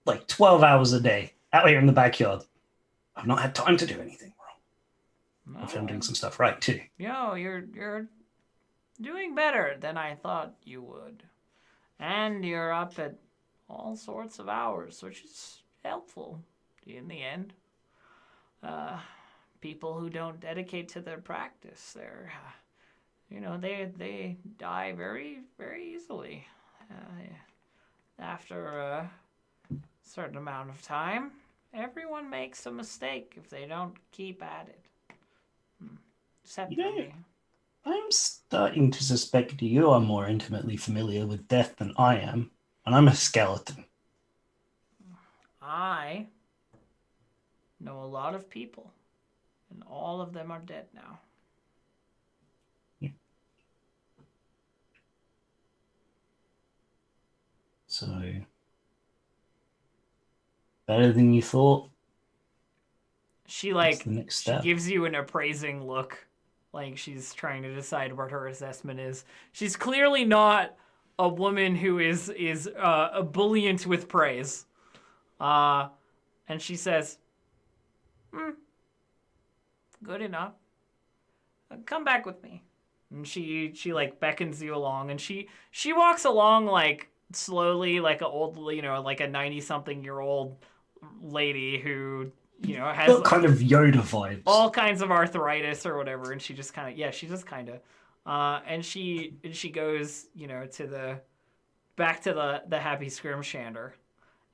Like 12 hours a day out here in the backyard. I've not had time to do anything wrong. No. If I'm doing some stuff right too. You're doing better than I thought you would. And you're up at all sorts of hours, which is helpful in the end. People who don't dedicate to their practice, they die very, very easily. After a certain amount of time, everyone makes a mistake if they don't keep at it. Except for me. I'm starting to suspect you are more intimately familiar with death than I am, and I'm a skeleton. I know a lot of people, and all of them are dead now. Yeah. So, better than you thought? She What's the next she step? gives you an appraising look, like she's trying to decide what her assessment is. She's clearly not a woman who is ebullient with praise. And she says, "Good enough. Come back with me." And she like beckons you along, and she walks along like slowly, like a old, like a 90-something-year-old lady who has Got kind of Yoda vibes. all kinds of arthritis or whatever, and she just kind of and she goes back to the happy scrimshander,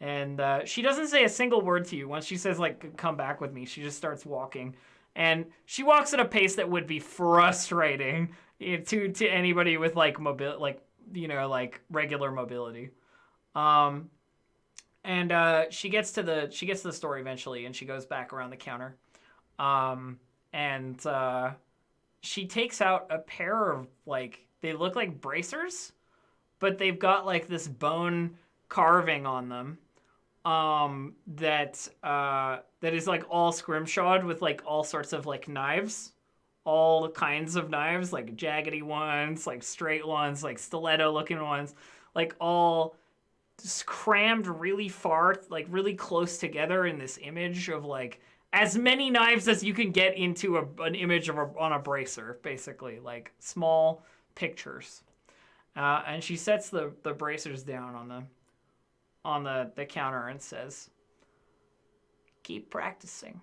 and she doesn't say a single word to you. Once she says like, "Come back with me," she just starts walking, and she walks at a pace that would be frustrating to anybody with like regular mobility. And she gets to the store eventually, and she goes back around the counter, and she takes out a pair of they look like bracers, but they've got like this bone carving on them, that is like all scrimshawed with like all sorts of like knives, all kinds of knives, like jaggedy ones, like straight ones, like stiletto looking ones, like all just crammed really far, like really close together in this image of like as many knives as you can get into an image of on a bracer, basically, like small pictures. And she sets the bracers down on the counter and says, "Keep practicing.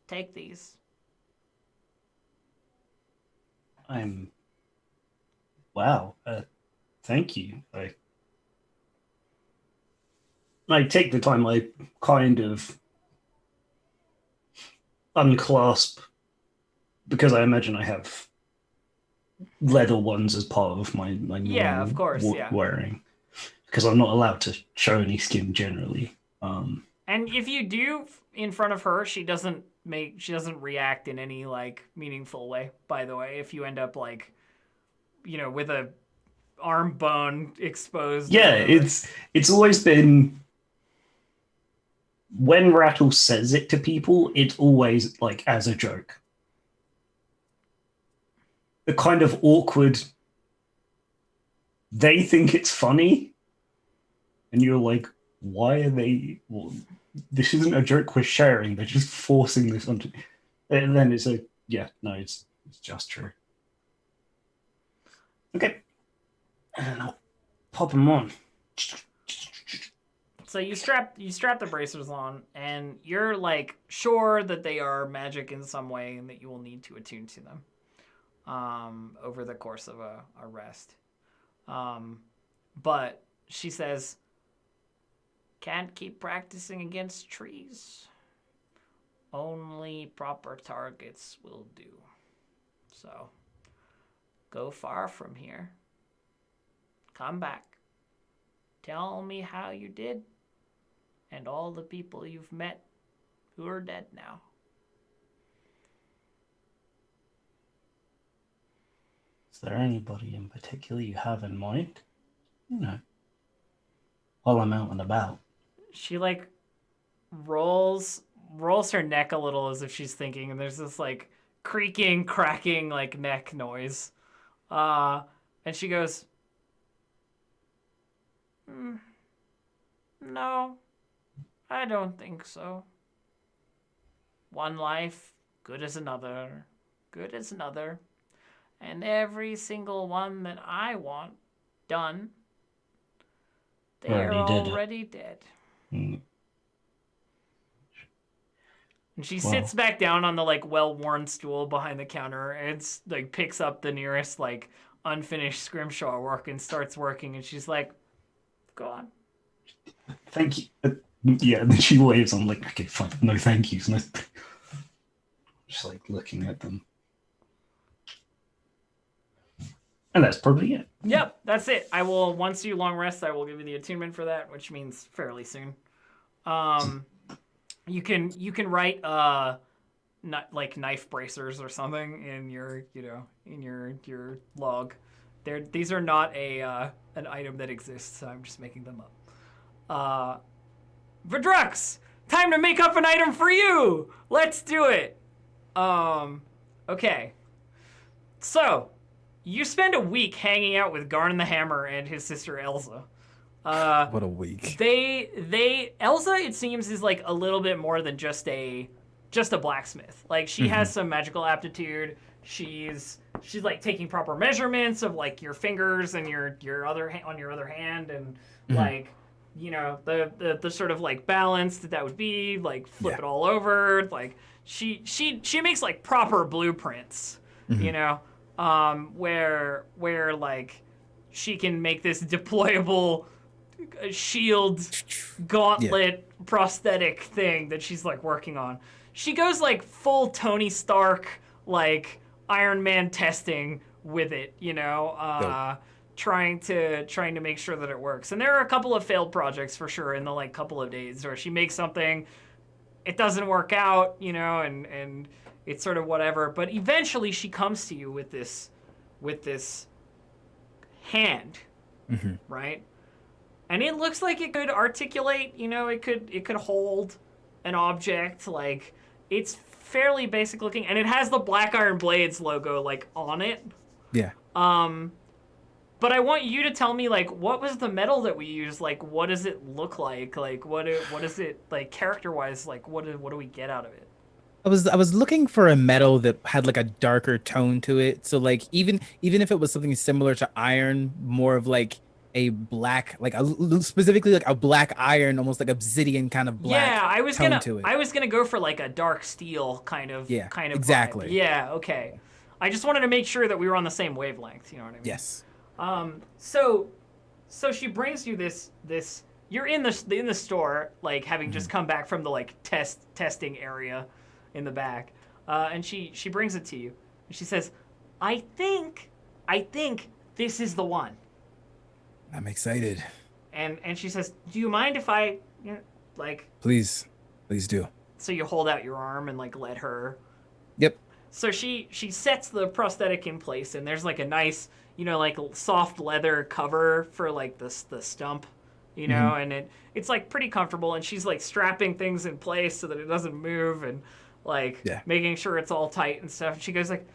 Take these." Wow. Thank you. I take the time. I kind of unclasp, because I imagine I have leather ones as part of my Yeah, of course, yeah. wearing, because I'm not allowed to show any skin generally. And if you do in front of her, she doesn't react in any like meaningful way. By the way, if you end up like, with a arm bone exposed. Yeah, it's always been, when Rattle says it to people, it's always like as a joke. The kind of awkward, they think it's funny, and you're like, why are they? Well, this isn't a joke we're sharing. They're just forcing this onto. And then it's a it's just true. Okay, and I'll pop them on. So you strap the bracers on, and you're like sure that they are magic in some way, and that you will need to attune to them over the course of a rest. But she says, "Can't keep practicing against trees. Only proper targets will do. So go far from here. Come back. Tell me how you did, and all the people you've met who are dead now." Is there anybody in particular you have in mind? While I'm out and about. She like rolls her neck a little as if she's thinking, and there's this like creaking, cracking like neck noise. And she goes, "No, I don't think so. One life, good as another, good as another. And every single one that I want done, they're already dead." Mm. And she sits back down on the like well-worn stool behind the counter and like picks up the nearest like unfinished scrimshaw work and starts working. And she's like, "Go on." Thank you. Yeah, and then she waves. I'm like, okay, fine. No thank yous. No. Just like looking at them. And that's probably it. Yep, that's it. I will, once you long rest, I will give you the attunement for that, which means fairly soon. You can write not like knife bracers or something in your in your log. These are not an item that exists. So I'm just making them up. Vidrux, time to make up an item for you. Let's do it. Okay. So, you spend a week hanging out with Garn the Hammer and his sister Elsa. What a week. Elsa, it seems, is like a little bit more than just a blacksmith. Like she has some magical aptitude. She's like taking proper measurements of like your fingers and your other on your other hand, and like the sort of like balance that would be, like flip it all over. Like she makes like proper blueprints, where like she can make this deployable shield gauntlet prosthetic thing that she's like working on. She goes like full Tony Stark, like Iron Man testing with it, trying to make sure that it works. And there are a couple of failed projects for sure in the like couple of days where she makes something, it doesn't work out, and it's sort of whatever. But eventually she comes to you with this hand, right? And it looks like it could articulate, it could hold an object. Like it's fairly basic looking, and it has the Black Iron Blades logo like on it. Yeah. But I want you to tell me, like, what was the metal that we used? Like, what does it look like? Like, what is it, like, character-wise, like, what do we get out of it? I was looking for a metal that had like a darker tone to it. So like even if it was something similar to iron, more of like a black, like specifically like a black iron, almost like obsidian kind of black Yeah, tone to it. I was gonna go for like a dark steel Yeah, kind of exactly. vibe. Yeah, okay. I just wanted to make sure that we were on the same wavelength. You know what I mean? Yes. So she brings you this. You're in the store, like having just come back from the like testing area in the back, and she brings it to you. And she says, I think this is the one. I'm excited. And she says, do you mind if I, you know, like? Please do. So you hold out your arm and like let her. Yep. So she sets the prosthetic in place, and there's like a nice, you know, like soft leather cover for like the stump, you know, and it's like pretty comfortable, and she's like strapping things in place so that it doesn't move, and like making sure it's all tight and stuff. And she goes like,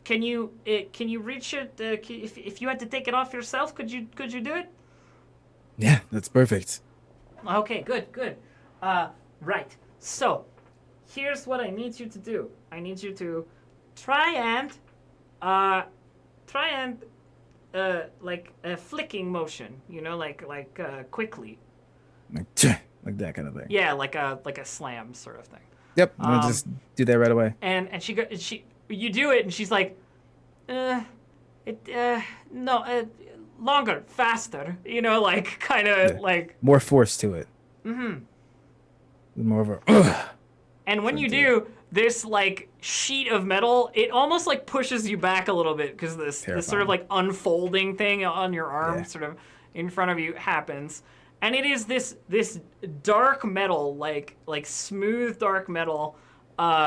can you reach it? If you had to take it off yourself, could you do it? Yeah, that's perfect. Okay, good. Right. So, here's what I need you to do. I need you to try and like a flicking motion, you know, like quickly. Like that kind of thing. Yeah, like a slam sort of thing. Yep, I'm gonna just do that right away. And you do it, and she's like, longer, faster, you know, like kind of like more force to it. More of a. And when you do, this like sheet of metal, it almost like pushes you back a little bit because this sort of like unfolding thing on your arm sort of in front of you happens. And it is this dark metal, like smooth dark metal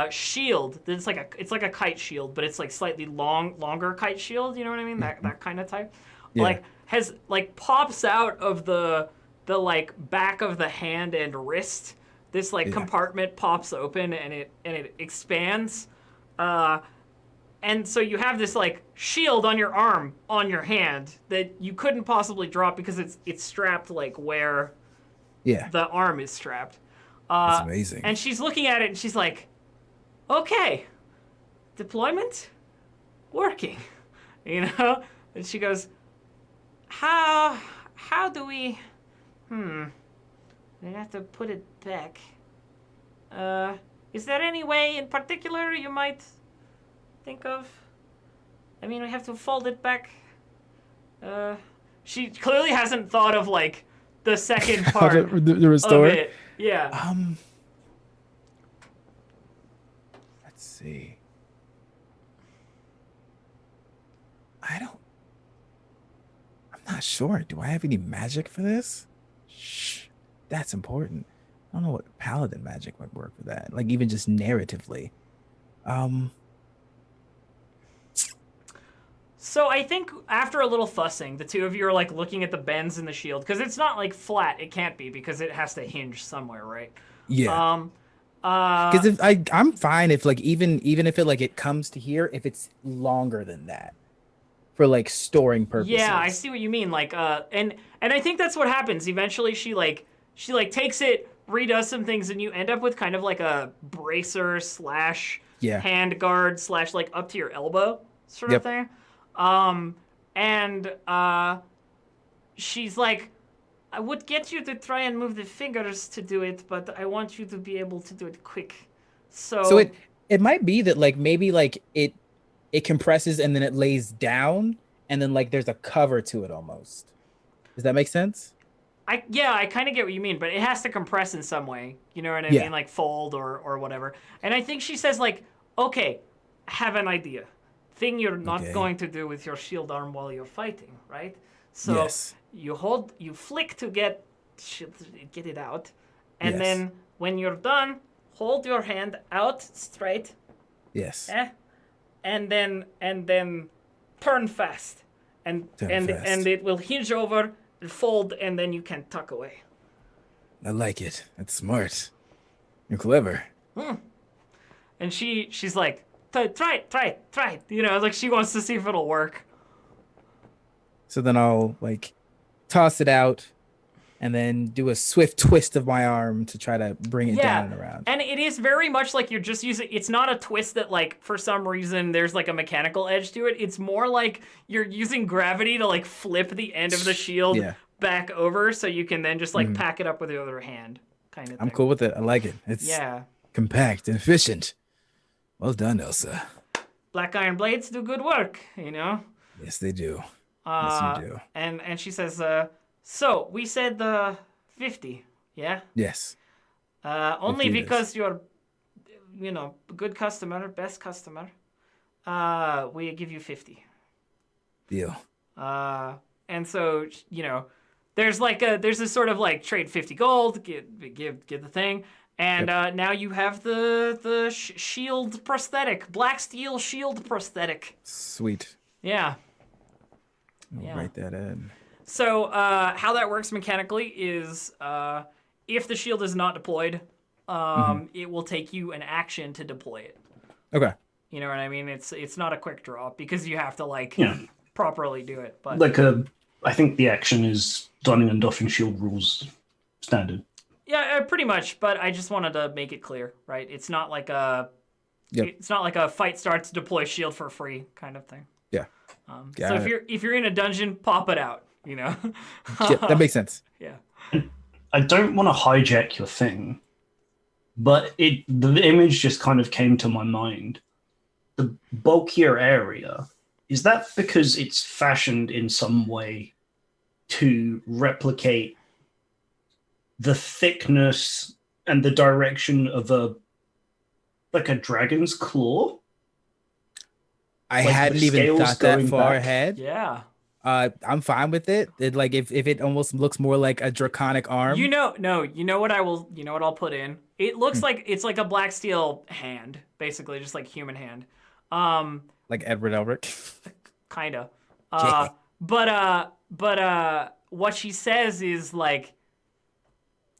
shield. It's like a kite shield, but it's like slightly longer kite shield, you know what I mean? That kind of type. Yeah. Like has like pops out of the like back of the hand and wrist. This like compartment pops open and it expands, and so you have this like shield on your arm on your hand that you couldn't possibly drop because it's strapped like where the arm is strapped. That's amazing. And she's looking at it and she's like, okay, deployment working, you know. And she goes, how do we? I have to put it back. Is there any way in particular you might think of? I mean, we have to fold it back. She clearly hasn't thought of like the second part the restore. of it. Yeah. Let's see. I'm not sure. Do I have any magic for this? Shh. That's important. I don't know what paladin magic would work for that. Like even just narratively. So I think after a little fussing, the two of you are like looking at the bends in the shield because it's not like flat. It can't be because it has to hinge somewhere, right? Yeah. Because if I'm fine if like even if it like it comes to here if it's longer than that for like storing purposes. Yeah, I see what you mean. Like and I think that's what happens. Eventually she takes it, redoes some things, and you end up with kind of like a bracer / hand guard / like up to your elbow sort of thing. And she's like, I would get you to try and move the fingers to do it, but I want you to be able to do it quick. So it might be that like maybe like it compresses and then it lays down and then like there's a cover to it almost. Does that make sense? I kind of get what you mean, but it has to compress in some way. You know what I mean? Like fold or whatever. And I think she says like, okay, have an idea. Thing you're not going to do with your shield arm while you're fighting, right? So you flick to get it out, and then when you're done, hold your hand out straight. Yes. And then turn fast, and it will hinge over, fold, and then you can tuck away. I like it. That's smart. You're clever. And she's like, try it. You know, like she wants to see if it'll work. So then I'll like toss it out and then do a swift twist of my arm to try to bring it down and around. And it is very much like you're just using, it's not a twist that like for some reason there's like a mechanical edge to it. It's more like you're using gravity to like flip the end of the shield back over so you can then just like pack it up with your other hand kind of thing. I'm cool with it. I like it. It's compact and efficient. Well done, Elsa. Black Iron Blades do good work, you know? Yes, they do. Yes, you do. And she says, so we said the 50, yeah? Yes. Only because you're, you know, good customer, best customer. We give you 50. Deal. And so, you know, there's this sort of like trade 50 gold, give the thing. And now you have the shield prosthetic, black steel shield prosthetic. Sweet. Yeah. I'll write that in. So how that works mechanically is if the shield is not deployed, it will take you an action to deploy it. Okay. You know what I mean? It's not a quick draw because you have to like properly do it. But like I think the action is donning and doffing shield rules standard. Yeah, pretty much. But I just wanted to make it clear, right? It's not like it's not like a fight starts, deploy shield for free kind of thing. Yeah. So if you're in a dungeon, pop it out. You know. Yeah, that makes sense. Yeah. I don't want to hijack your thing, but the image just kind of came to my mind. The bulkier area, is that because it's fashioned in some way to replicate the thickness and the direction of a dragon's claw? I hadn't even thought that far back. ahead. Yeah. I'm fine with it. Like if it almost looks more like a draconic arm. You know what I'll put in? It looks like it's like a black steel hand, basically, just like human hand. Like Edward Elric. Kinda. But what she says is like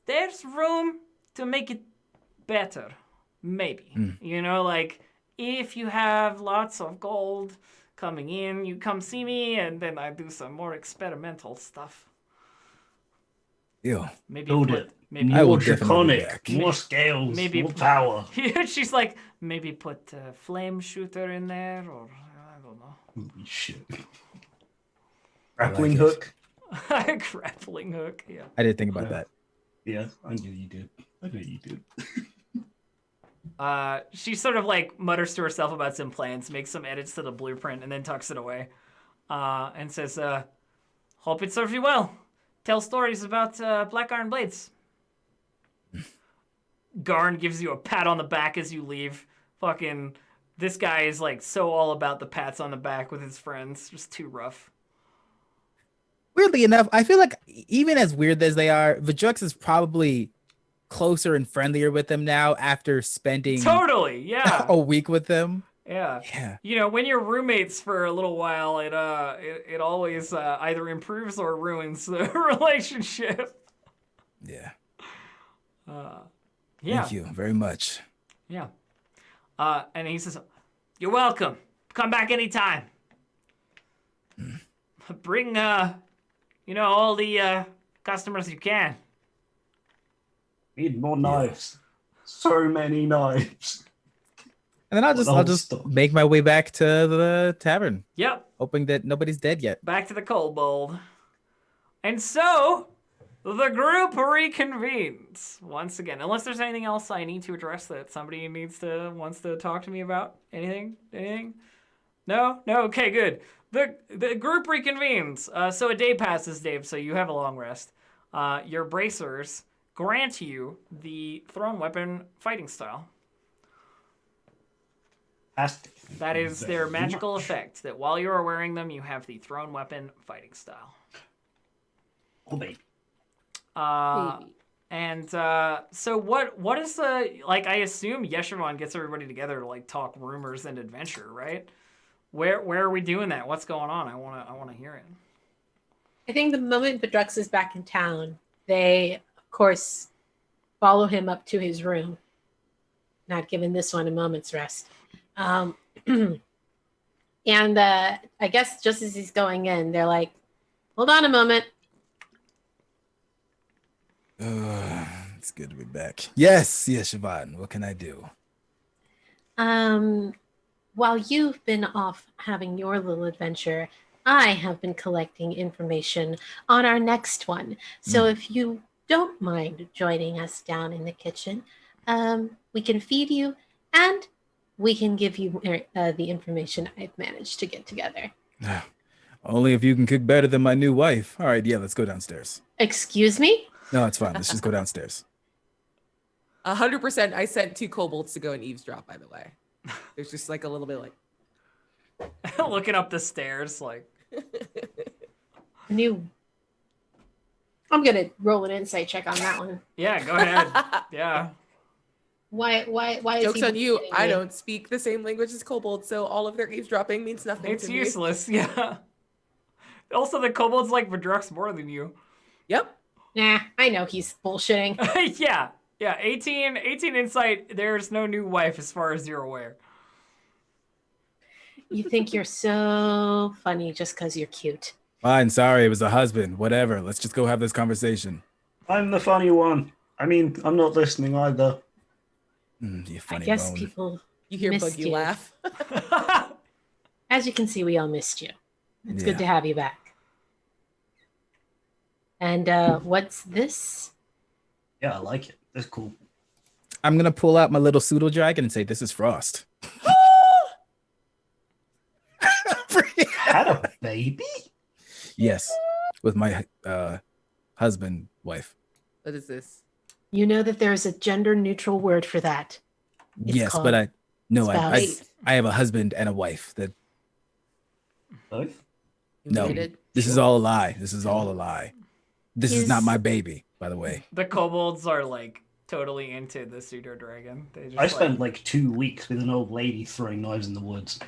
there's room to make it better. Maybe. You know, like if you have lots of gold coming in, you come see me, and then I do some more experimental stuff. Ew. Maybe build it. Maybe more draconic, more scales, maybe more power. She's like, maybe put a flame shooter in there, or I don't know. Holy shit. Grappling hook. Grappling hook. Yeah. I didn't think about that. Yeah, I knew you did. She sort of like mutters to herself about some plans, makes some edits to the blueprint, and then tucks it away. And says, hope it serves you well. Tell stories about Black Iron Blades. Garn gives you a pat on the back as you leave. Fucking, this guy is like so all about the pats on the back with his friends. Just too rough. Weirdly enough, I feel like even as weird as they are, Vajux is probably closer and friendlier with them now after spending a week with them. Yeah. You know, when you're roommates for a little while, it always either improves or ruins the relationship. Yeah. Yeah. Thank you very much. Yeah. And he says, "You're welcome. Come back anytime. Bring all the customers you can. Need more knives. So many knives." And then I'll just make my way back to the tavern. Yep. Hoping that nobody's dead yet. Back to the kobold. And so the group reconvenes once again. Unless there's anything else I need to address that somebody wants to talk to me about. Anything? No? Okay, good. The group reconvenes. So a day passes, Dave, so you have a long rest. Your bracers grant you the thrown weapon fighting style. That is their magical effect, that while you are wearing them, you have the thrown weapon fighting style. Oh, baby. And so what is the, like, I assume Yeshivon gets everybody together to like talk rumors and adventure, right? Where are we doing that? What's going on? I wanna hear it. I think the moment Bedrux is back in town, they of course follow him up to his room, not giving this one a moment's rest. And I guess just as he's going in, they're like, Hold on a moment. It's good to be back. Yes, Siobhan. What can I do? While you've been off having your little adventure, I have been collecting information on our next one. So if you don't mind joining us down in the kitchen, we can feed you and we can give you the information I've managed to get together. Only if you can cook better than my new wife. All right, yeah, let's go downstairs. Excuse me? No, it's fine. Let's just go downstairs. 100%. I sent 2 kobolds to go and eavesdrop, by the way. There's just like a little bit like Looking up the stairs, like. I'm gonna roll an insight check on that one. Yeah, go ahead. Yeah. Why is joke's he on you. kidding I me? don't speak the same language as kobolds, so all of their eavesdropping means nothing It's to me. useless, yeah. Also, the kobolds like Vidrux more than you. Yep. Nah, I know he's bullshitting. Yeah. 18 insight. There's no new wife as far as you're aware. You think you're so funny just because you're cute. Fine, sorry, it was a husband. Whatever. Let's just go have this conversation. I'm the funny one. I mean, I'm not listening either. You I funny guess bone. people, You hear Missed Buggy you. laugh. as you can see, we all missed you. It's good Yeah. to have you back. And what's this? Yeah, I like it. That's cool. I'm gonna pull out my little pseudo dragon and say, "This is Frost." Had a baby? Yes, with my husband, wife. What is this? You know that there's a gender neutral word for that. It's Yes, called but I spouse. have a husband and a wife. That Both? You No. mated? this is all a lie. This is all a lie. This is not Is- my baby, by the way. The kobolds are like totally into the pseudo dragon. They just I spent like 2 weeks with an old lady throwing knives in the woods.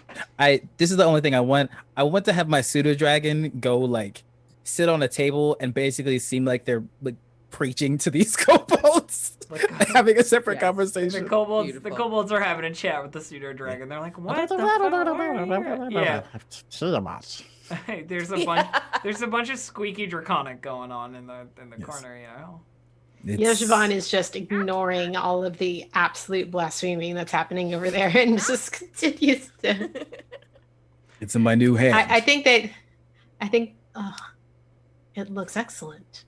This is the only thing I want. I want to have my pseudo dragon go like sit on a table and basically seem like they're like preaching to these kobolds, Like, having a separate Yes. the conversation. kobolds are having a chat with the pseudo dragon. They're like, what the fuck? Yeah. Hey, there's a bunch of squeaky draconic going on in the Yes. corner, yeah. Yoshivon is just ignoring all of the absolute blaspheming that's happening over there and just continues to. It's in my new hand. I think it looks excellent.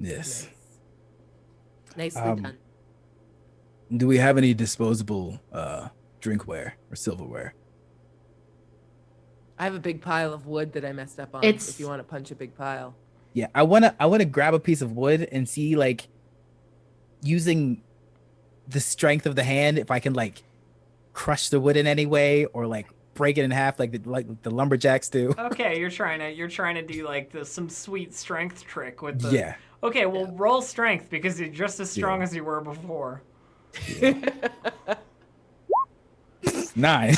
Yes. Nicely Um, done. Do we have any disposable drinkware or silverware? I have a big pile of wood that I messed up on. It's- If you want to punch a big pile. Yeah, I wanna grab a piece of wood and see like using the strength of the hand if I can like crush the wood in any way or like break it in half like the lumberjacks do. Okay, you're trying to do like some sweet strength trick with the. Yeah. Okay, well, roll strength because you're just as strong Yeah. as you were before. 9.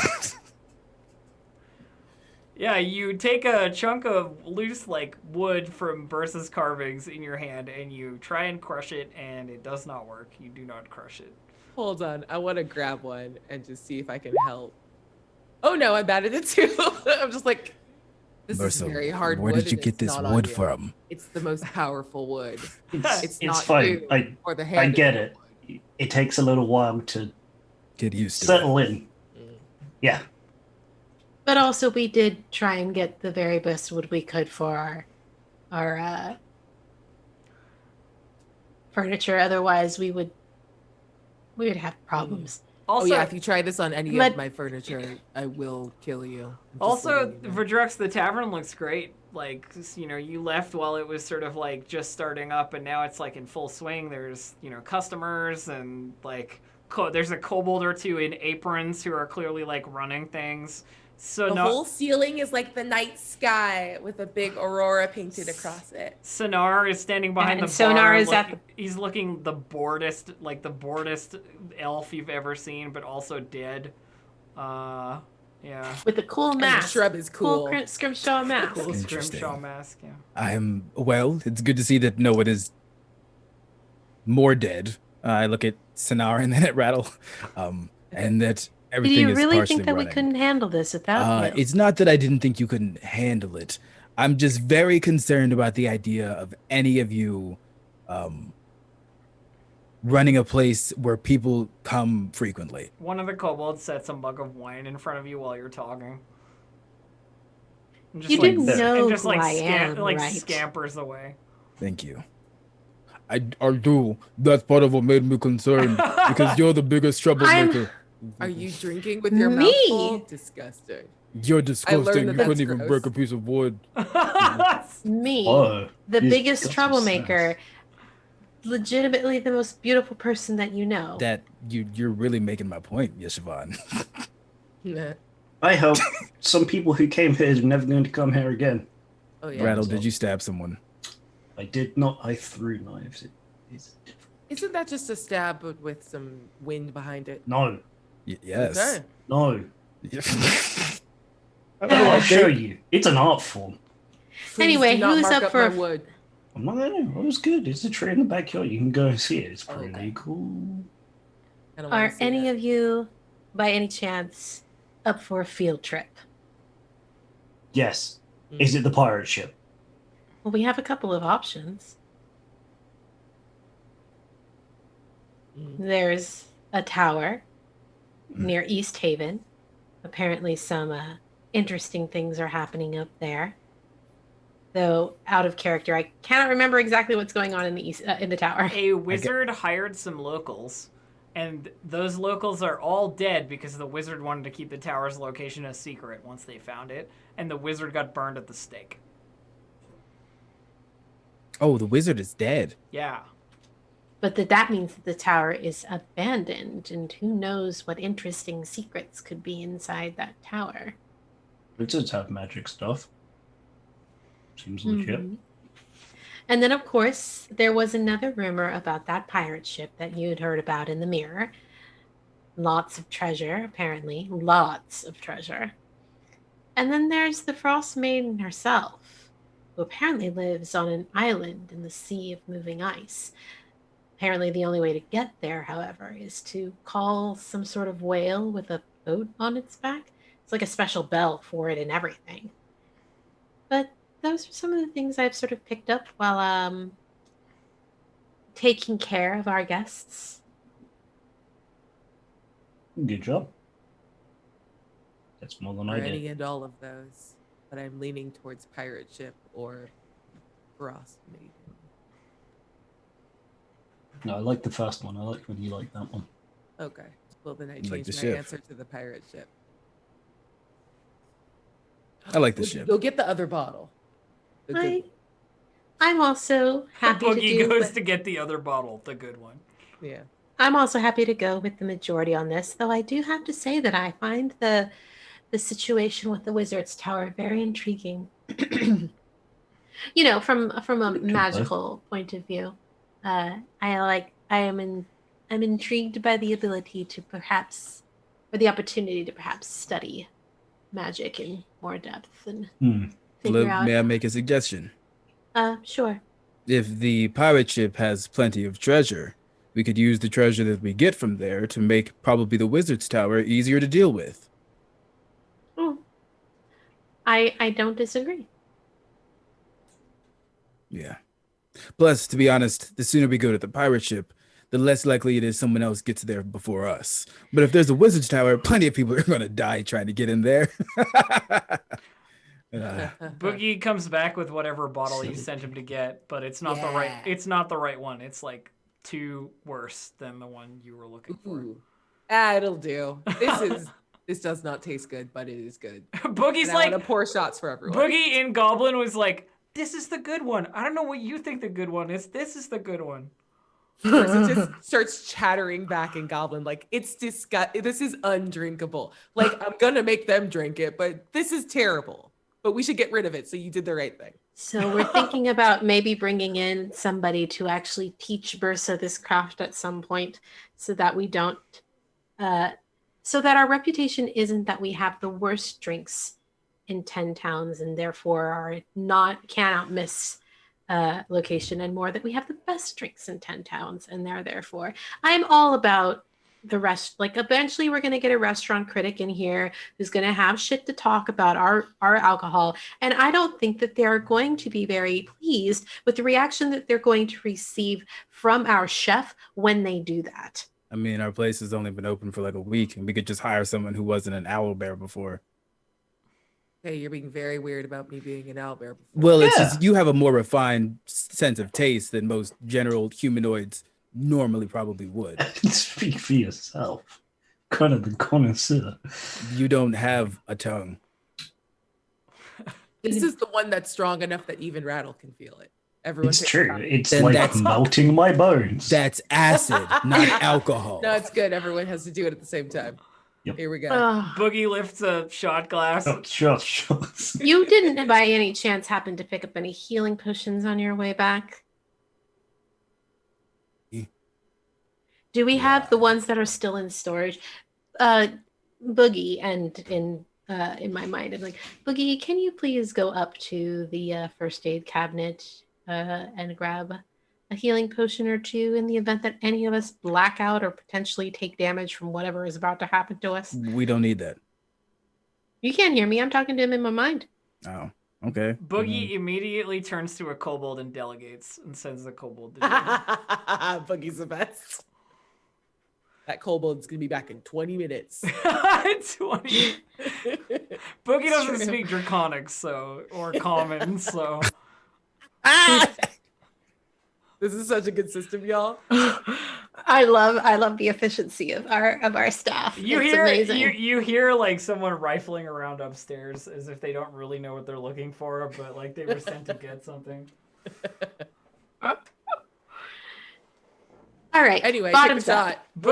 Yeah, you take a chunk of loose like wood from Bursa's carvings in your hand and you try and crush it and it does not work. You do not crush it. Hold on. I want to grab one and just see if I can help. Oh no, I'm bad at it too. I'm just like, this is Bursa, very hard where wood did you and get it's this not on wood you. from? It's the most powerful wood. It's It's not fine. you or the I hand. get it. It takes a little while to Get used to it. settle in. Yeah. But also, we did try and get the very best wood we could for our furniture. Otherwise, we would have problems. Also, Oh yeah, if you try this on any But- of my furniture, I will kill you. I'm just also, letting you know. Verdrux, the tavern looks great. Like, you know, you left while it was sort of like just starting up, and now it's like in full swing. There's, you know, customers and like there's a kobold or two in aprons who are clearly like running things. So The whole ceiling is like the night sky with a big aurora painted across it. Sonar is standing behind And the Sonar bar. is at He's looking the boredest elf you've ever seen, but also dead. Yeah. With the cool And the mask. shrub is cool. Scrimshaw mask. Cool Interesting. Scrimshaw mask, yeah. It's good to see that no one is more dead. I look at Sonar and then at Rattle, and that Do everything you is really partially think that we running. couldn't handle this without you? It's not that I didn't think you couldn't handle it. I'm just very concerned about the idea of any of you running a place where people come frequently. One of the kobolds sets a mug of wine in front of you while you're talking. And just You like, do there. know and just who like, I am, right? scampers away. Thank you. I do. That's part of what made me concerned because you're the biggest troublemaker. Are you drinking with your mouth Me? full? Disgusting. You're disgusting. that You that's couldn't even gross. break a piece of wood. Me, Oh, the you biggest got some troublemaker, legitimately the most beautiful person that you know. That you're really making my point, Yeshavan. Nah. I hope some people who came here are never going to come here again. Oh yeah. Rattle, did you stab someone? I did not. I threw knives. It's different. Isn't that just a stab but with some wind behind it? No, Yes. Okay. no. I don't know, I'll I show think- you. It's an art form. Please Anyway, do not who's mark up my for- wood? I'm not gonna. It was good. It's a tree in the backyard. You can go and see it. It's Oh, pretty okay. cool. I don't wanna Are see any that. of you, by any chance, up for a field trip? Yes. Is it the pirate ship? Well, we have a couple of options. Mm. There's a tower near East Haven. Apparently, some interesting things are happening up there. Though out of character, I cannot remember exactly what's going on in the in the tower. A wizard hired some locals, and those locals are all dead because the wizard wanted to keep the tower's location a secret once they found it, and the wizard got burned at the stake. Oh, the wizard is dead. Yeah. But that means that the tower is abandoned, and who knows what interesting secrets could be inside that tower. Wizards have magic stuff. Seems legit. Mhm. And then, of course, there was another rumor about that pirate ship that you'd heard about in the mirror. Lots of treasure, apparently. Lots of treasure. And then there's the Frostmaiden herself, who apparently lives on an island in the sea of moving ice. Apparently, the only way to get there, however, is to call some sort of whale with a boat on its back. It's like a special bell for it and everything. But those are some of the things I've sort of picked up while taking care of our guests. Good job. That's more than Or I any did. and all of those, but I'm leaning towards pirate ship or Frostmaiden. No, I like the first one. I like when you like that one. Okay. Well, then I You like changed the my ship. answer to the pirate ship. I like the Would ship. Go get the other bottle. The good I'm also happy to Boogie do. goes to get the other bottle, the good one. one. Yeah. I'm also happy to go with the majority on this, though I do have to say that I find the situation with the Wizard's Tower very intriguing. You know, from a magical point of view, I'm intrigued by the ability to perhaps, or the opportunity to perhaps study magic in more depth and figure out. May I make a suggestion? Sure. If the pirate ship has plenty of treasure, we could use the treasure that we get from there to make probably the wizard's tower easier to deal with. Oh, I don't disagree. Yeah. Plus, to be honest, the sooner we go to the pirate ship, the less likely it is someone else gets there before us. But if there's a wizard's tower, plenty of people are going to die trying to get in there. Boogie comes back with whatever bottle you Silly sent him to get, but it's not the right. Yeah. It's not the right one. It's like 2 worse than the one you were looking for. Ooh. It'll do. This does not taste good, but it is good. Boogie's And I like want to pour shots for everyone. Boogie in Goblin was like, "This is the good one. I don't know what you think the good one is. This is the good one." Person just starts chattering back in Goblin like it's this is undrinkable. Like I'm gonna make them drink it, but this is terrible. But we should get rid of it. So you did the right thing. So we're thinking about maybe bringing in somebody to actually teach Bursa this craft at some point, so that we don't, so that our reputation isn't that we have the worst drinks in 10 towns and therefore are cannot miss location, and more that we have the best drinks in 10 towns and they're therefore. I'm all about the rest, like eventually we're going to get a restaurant critic in here who's going to have shit to talk about our alcohol, and I don't think that they're going to be very pleased with the reaction that they're going to receive from our chef when they do that. I mean, our place has only been open for like a week, and we could just hire someone who wasn't an owlbear before. Hey, you're being very weird about me being an owlbear. Well, it's Yeah. just you have a more refined sense of taste than most general humanoids normally probably would. Speak for yourself. Kind of the connoisseur. You don't have a tongue. This is the one that's strong enough that even Rattle can feel it. Everyone It's picks true. up. It's Then like that's- melting my bones. That's acid, not alcohol. No, it's good. Everyone has to do it at the same time. Yep. Here we go. Ugh. Boogie lifts a shot glass. Oh, shots. You didn't by any chance happen to pick up any healing potions on your way back? Yeah. Do we have the ones that are still in storage? Boogie, and in my mind, I'm like, Boogie, can you please go up to the first aid cabinet and grab a healing potion or two in the event that any of us black out or potentially take damage from whatever is about to happen to us? We don't need that. You can't hear me. I'm talking to him in my mind. Oh, okay. Boogie immediately turns to a kobold and delegates and sends the kobold to do it. Boogie's the best. That kobold's gonna be back in 20 minutes. 20. Boogie doesn't True. speak Draconic, so or Common, so This is such a good system, y'all. I love the efficiency of our staff. you It's hear amazing. you hear like someone rifling around upstairs as if they don't really know what they're looking for, but like they were sent to get something. All right. Anyway, bottoms take a up.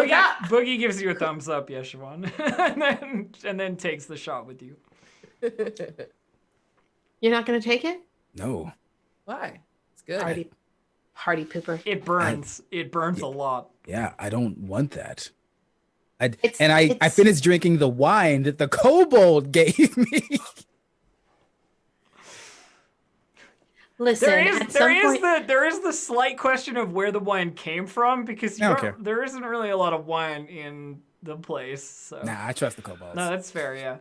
shot. Boogie gives you a thumbs up, yes, Siobhan, and then takes the shot with you. You're not going to take it? No. Why? It's good. Party pooper. It burns. It burns a lot. Yeah, I don't want that. I It's- finished drinking the wine that the kobold gave me. Listen, There is the slight question of where the wine came from because you I don't don't- care. there isn't really a lot of wine in the place. So Nah, I trust the kobolds. no, that's fair. Yeah,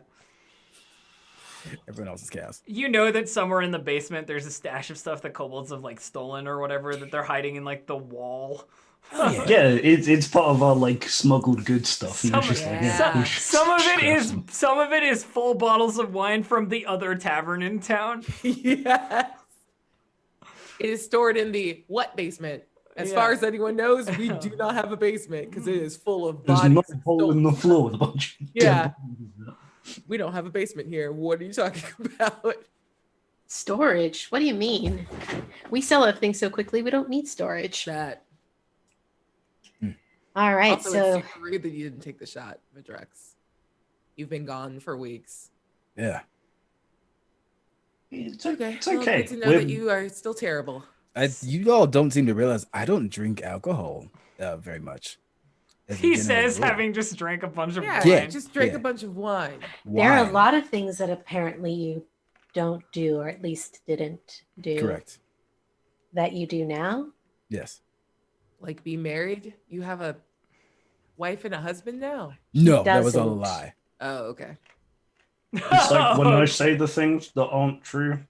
Everyone else is chaos. you know that somewhere in the basement there's a stash of stuff that kobolds have like stolen or whatever that they're hiding in like the wall. Oh, yeah. Yeah, it's part of our like smuggled good stuff. Some, Just like, yeah. we should some of it share is some. some of it is full bottles of wine from the other tavern in town. Yes. It is stored in the what basement? As Yeah. far as anyone knows, we do not have a basement because it is full of There's bodies. no and hole in stolen the floor with a bunch of Yeah. dead bodies. We don't have a basement here. What are you talking about? storage. What do you mean? We sell everything so quickly, we don't need storage. That. All right, Also, so it's super rude that you didn't take the shot, Vidrex. You've been gone for weeks. Yeah. It's Okay. It's Well, okay. good to know that you are still terrible. You all don't seem to realize I don't drink alcohol very much. as a He general says, rule. having just drank a bunch of Yeah, wine. Yeah. just drank Yeah. a bunch of wine. there are a Wine. lot of things that apparently you don't do, or at least didn't do, Correct. that you do now. Yes. Like be married. You have a wife and a husband now. No, that was a doesn't. lie. Oh, okay. It's like when I say the things that aren't true,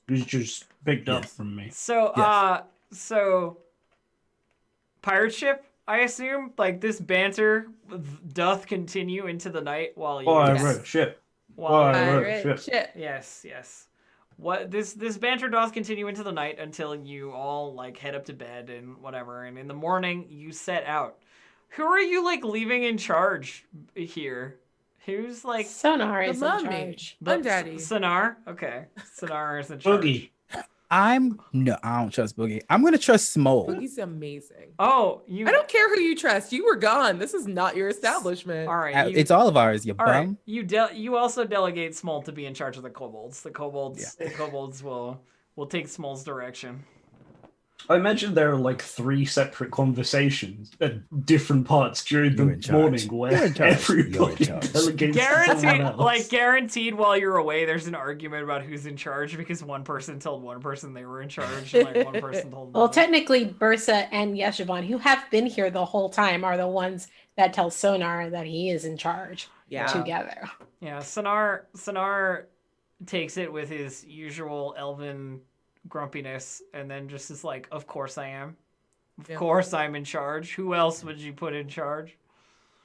it's just picked up Yes. from me. So, Yes. so pirate ship, I assume, like this banter doth continue into the night while you. Pirate ship. while- Pirate Pirate ship. ship. Yes, yes. What this banter doth continue into the night until you all like head up to bed and whatever, and in the morning you set out. Who are you like leaving in charge here? Who's like Sonar The is in mummy. charge. I'm daddy. Sonar? Okay, Sonar is in charge. Boogie. I don't trust Boogie. I'm gonna trust Smole. Boogie's amazing. Oh, you. I don't care who you trust. You were gone. This is not your establishment. All right. You, It's all of ours, you all right. bum. You also delegate Small to be in charge of the kobolds. The kobolds Yeah. will take Small's direction. I imagine there are like 3 separate conversations at different parts during You're the in charge. morning where You're in charge. everybody You're in charge. delegates to someone Guaranteed, else. like guaranteed, while you're away, there's an argument about who's in charge because one person told one person they were in charge, and like one person told. Well, another. technically, Bursa and Yeshivan, who have been here the whole time, are the ones that tell Sonar that he is in charge Yeah. together. Yeah, Sonar takes it with his usual elven grumpiness, and then just is like, "Of course I am. Of Yeah. course I'm in charge. Who else would you put in charge?"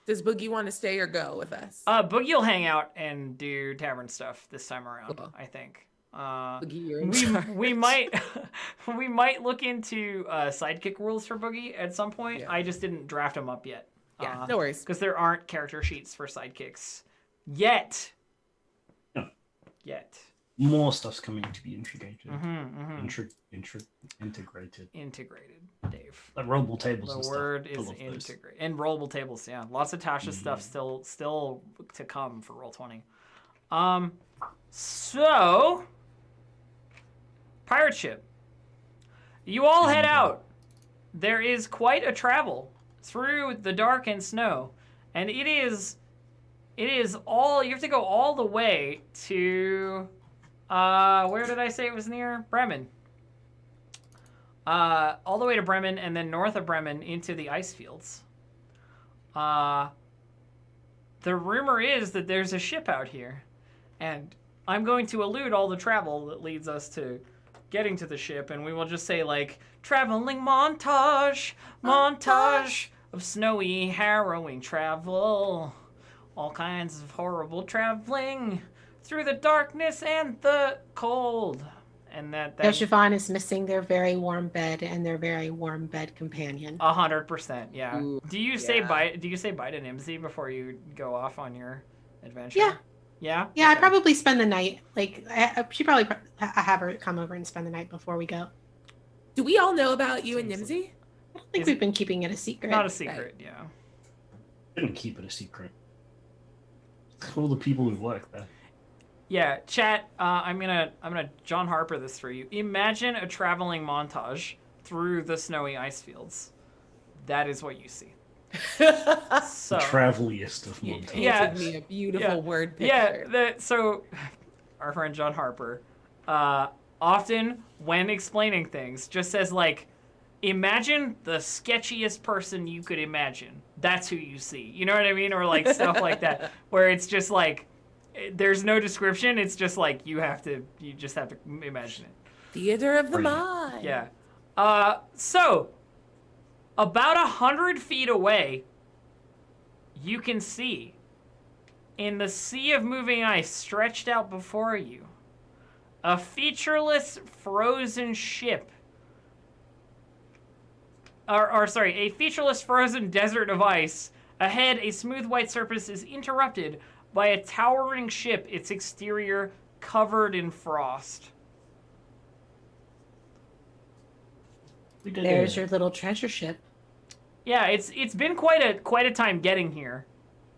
Does Boogie want to stay or go with us? Boogie will hang out and do tavern stuff this time around. Cool. I think. Boogie, you're in we charge. might we might look into sidekick rules for Boogie at some point. Yeah. I just didn't draft them up yet. Yeah, no worries. Because there aren't character sheets for sidekicks yet. No. Yet. More stuff's coming to be integrated. Mm-hmm. Integrated. Integrated, Dave. Like rollable tables and The stuff. word I is love those. integrate. And rollable tables, yeah. Lots of Tasha stuff still to come for Roll20. So pirate ship. You all head out. There is quite a travel through the dark and snow. And it is all, you have to go all the way to where did I say it was near? Bremen. All the way to Bremen, and then north of Bremen into the ice fields. The rumor is that there's a ship out here, and I'm going to elude all the travel that leads us to getting to the ship, and we will just say, like, traveling montage of snowy, harrowing travel, all kinds of horrible traveling through the darkness and the cold. And that Yeshivan is missing their very warm bed and their very warm bed companion. 100%, yeah. Ooh, do you say yeah. bye? Do you say bye to Nimsy before you go off on your adventure? Yeah. Yeah. Yeah, I Okay. probably spend the night. Like, she probably have her come over and spend the night before we go. Do we all know about you and Seems Nimsy? I don't think Is we've it- been keeping it a secret. Not a secret, yeah. Didn't keep it a secret. All the people who work there. Yeah, chat. I'm gonna John Harper this for you. Imagine a traveling montage through the snowy ice fields. That is what you see. So The traveliest of You monsters. painted Yeah. me a beautiful Yeah. word yeah. picture. So our friend John Harper, often when explaining things, just says like, imagine the sketchiest person you could imagine. That's who you see. You know what I mean? Or like stuff like that, where it's just like, there's no description. It's just like you just have to imagine it. Theater of the Brilliant. mind. Yeah. So about 100 feet away, you can see in the sea of moving ice stretched out before you, a featureless frozen ship. A featureless frozen desert of ice. Ahead, a smooth white surface is interrupted by a towering ship, its exterior covered in frost. We did There's it. your little treasure ship. Yeah, it's been quite a time getting here.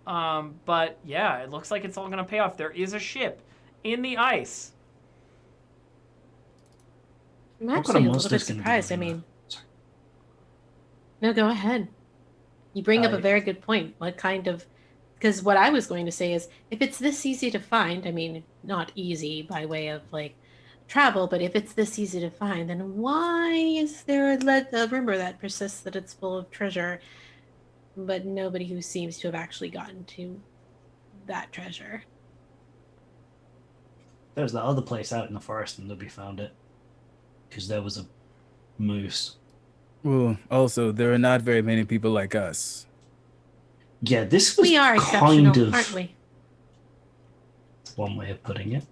But yeah, it looks like it's all gonna pay off. There is a ship in the ice. I'm What kind actually of a little monster's bit gonna be surprised. I living mean, there? Sorry. no, go ahead. You bring up a I- very good point. What kind of, because what I was going to say is, if it's this easy to find, I mean, not easy by way of like travel, but if it's this easy to find, then why is there a rumor that persists that it's full of treasure, but nobody who seems to have actually gotten to that treasure? There's that other place out in the forest and nobody found it. Because there was a moose. Well, also, there are not very many people like us. Yeah, this was We are kind exceptional, of aren't we? one way of putting it.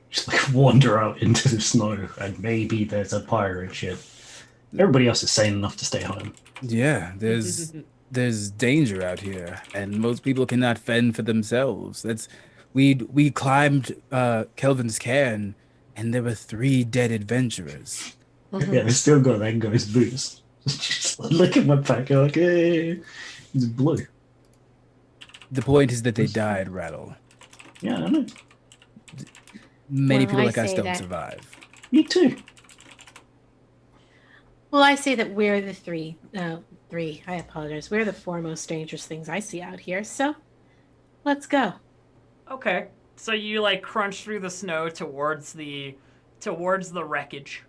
Just like wander out into the snow and maybe there's a pirate ship. Everybody else is sane enough to stay home. Yeah, there's danger out here, and most people cannot fend for themselves. We climbed Kelvin's cairn, and there were 3 dead adventurers. Mhm. Yeah, I still got Engo's boots. Just look at my pack, like, hey, it's blue. The point is that they died, Rattle. Yeah, I know. Many Well, people I like us say don't that- survive. Me too. Well, I say that we're the three. I apologize. We're the four most dangerous things I see out here. So let's go. Okay. So you like crunch through the snow towards the wreckage.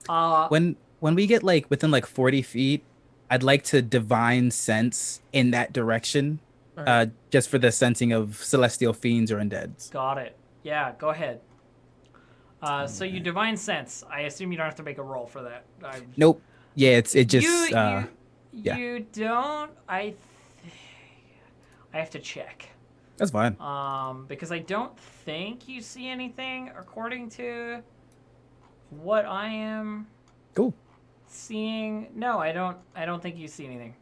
Uh, When we get like within like 40 feet, I'd like to divine sense in that direction, All right. just for the sensing of celestial fiends or undeads. got it. Yeah, go ahead. So you divine sense. I assume you don't have to make a roll for that. Nope. Yeah, it just You yeah. you don't. I have to check. That's fine. Because I don't think you see anything according to what I am Cool. seeing. No, I don't. I don't think you see anything.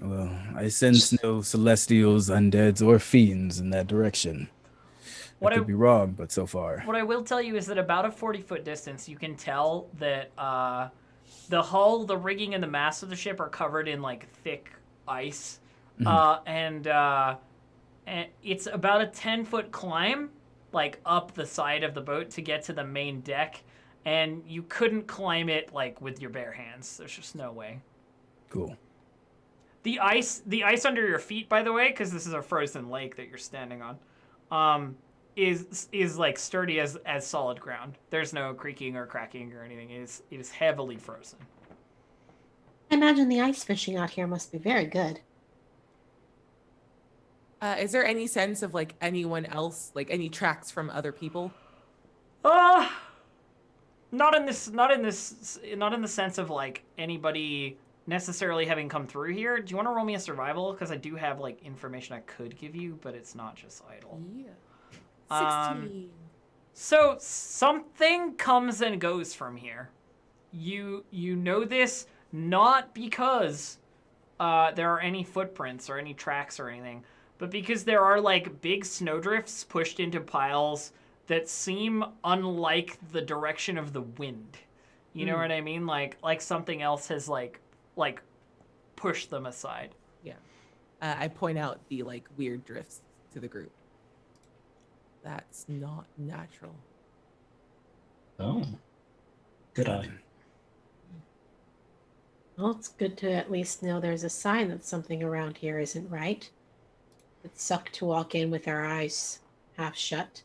Well, I sense no celestials, undeads, or fiends in that direction. What I could be wrong, but so far. What I will tell you is that about a 40-foot distance, you can tell that the hull, the rigging, and the mast of the ship are covered in like thick ice, and it's about a 10-foot climb, like up the side of the boat to get to the main deck, and you couldn't climb it like with your bare hands. There's just no way. Cool. The ice under your feet, by the way, because this is a frozen lake that you're standing on, is like sturdy as solid ground. There's no creaking or cracking or anything. It is heavily frozen. I imagine the ice fishing out here must be very good. Is there any sense of like anyone else, like any tracks from other people? Not in the sense of like anybody necessarily having come through here. Do you want to roll me a survival? Because I do have like information I could give you, but it's not just idle. Yeah. 16. So something comes and goes from here. You know this not because there are any footprints or any tracks or anything, but because there are like big snowdrifts pushed into piles that seem unlike the direction of the wind. You know what I mean? Like something else has like pushed them aside. Yeah. I point out the like weird drifts to the group. That's not natural. Oh, good eye. Well, it's good to at least know there's a sign that something around here isn't right. It sucked to walk in with our eyes half shut.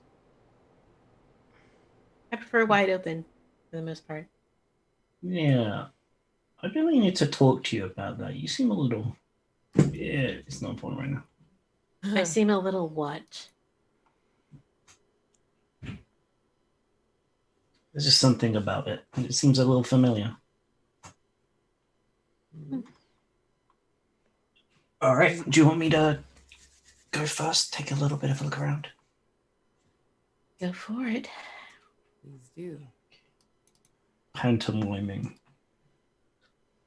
I prefer wide open for the most part. Yeah, I really need to talk to you about that. You seem a little. Yeah, it's not important right now. I seem a little what? There's just something about it. It seems a little familiar. All right. Do you want me to go first? Take a little bit of a look around. Go for it. Please do. Pantomiming.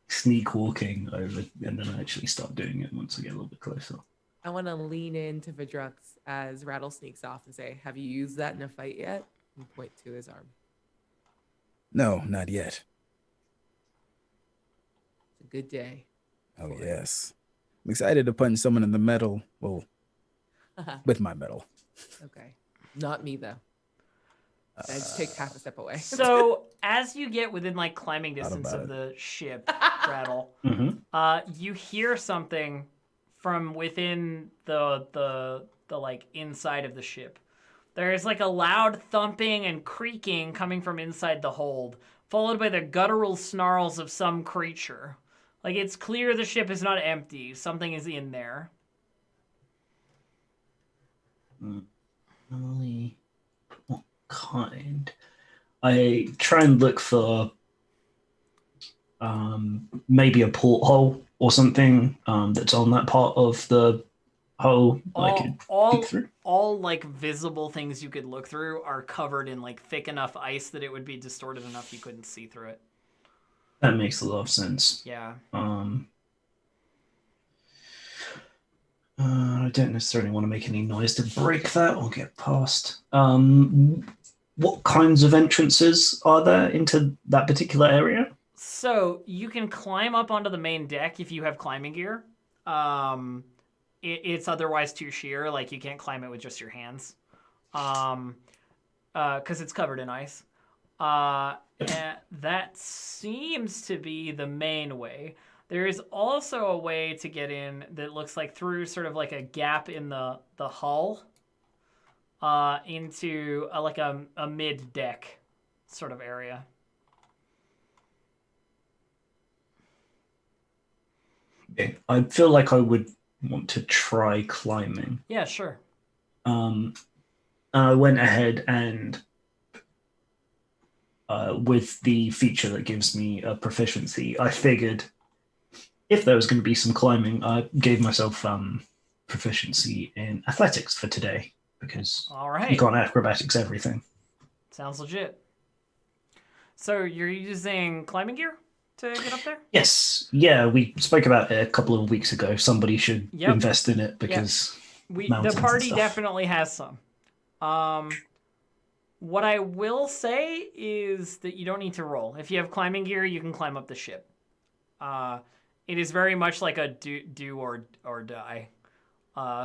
Sneak walking over, and then I actually start doing it once I get a little bit closer. I want to lean into Vidrux as Rattle sneaks off and say, "Have you used that in a fight yet?" And point to his arm. No, not yet. It's a good day. Oh, yes. I'm excited to punch someone in the metal. Well, with my metal. Okay. Not me, though. I just take half a step away. So as you get within like climbing distance about of the ship, Rattle, Mm-hmm. you hear something from within the like inside of the ship. There's like a loud thumping and creaking coming from inside the hold, followed by the guttural snarls of some creature. Like it's clear the ship is not empty. Something is in there. Normally, what kind? I try and look for maybe a porthole or something that's on that part of the hull. I could peek through. All like visible things you could look through are covered in like thick enough ice that it would be distorted enough you couldn't see through it. That makes a lot of sense. Yeah. I don't necessarily want to make any noise to break that or get past. What kinds of entrances are there into that particular area? So you can climb up onto the main deck if you have climbing gear. It's otherwise too sheer, like you can't climb it with just your hands, because it's covered in ice. And that seems to be the main way. There is also a way to get in that looks like through sort of like a gap in the hull into like a mid deck sort of area. Okay. I feel like I would want to try climbing. Yeah, sure. I went ahead and with the feature that gives me a proficiency, I figured if there was going to be some climbing, I gave myself proficiency in athletics for today because All right. you can't acrobatics everything. Sounds legit. So you're using climbing gear to get up there? Yes, yeah, we spoke about it a couple of weeks ago. Somebody should Yep. invest in it because The mountains and party stuff. definitely has some. What I will say is that you don't need to roll. If you have climbing gear, you can climb up the ship. It is very much like a do or die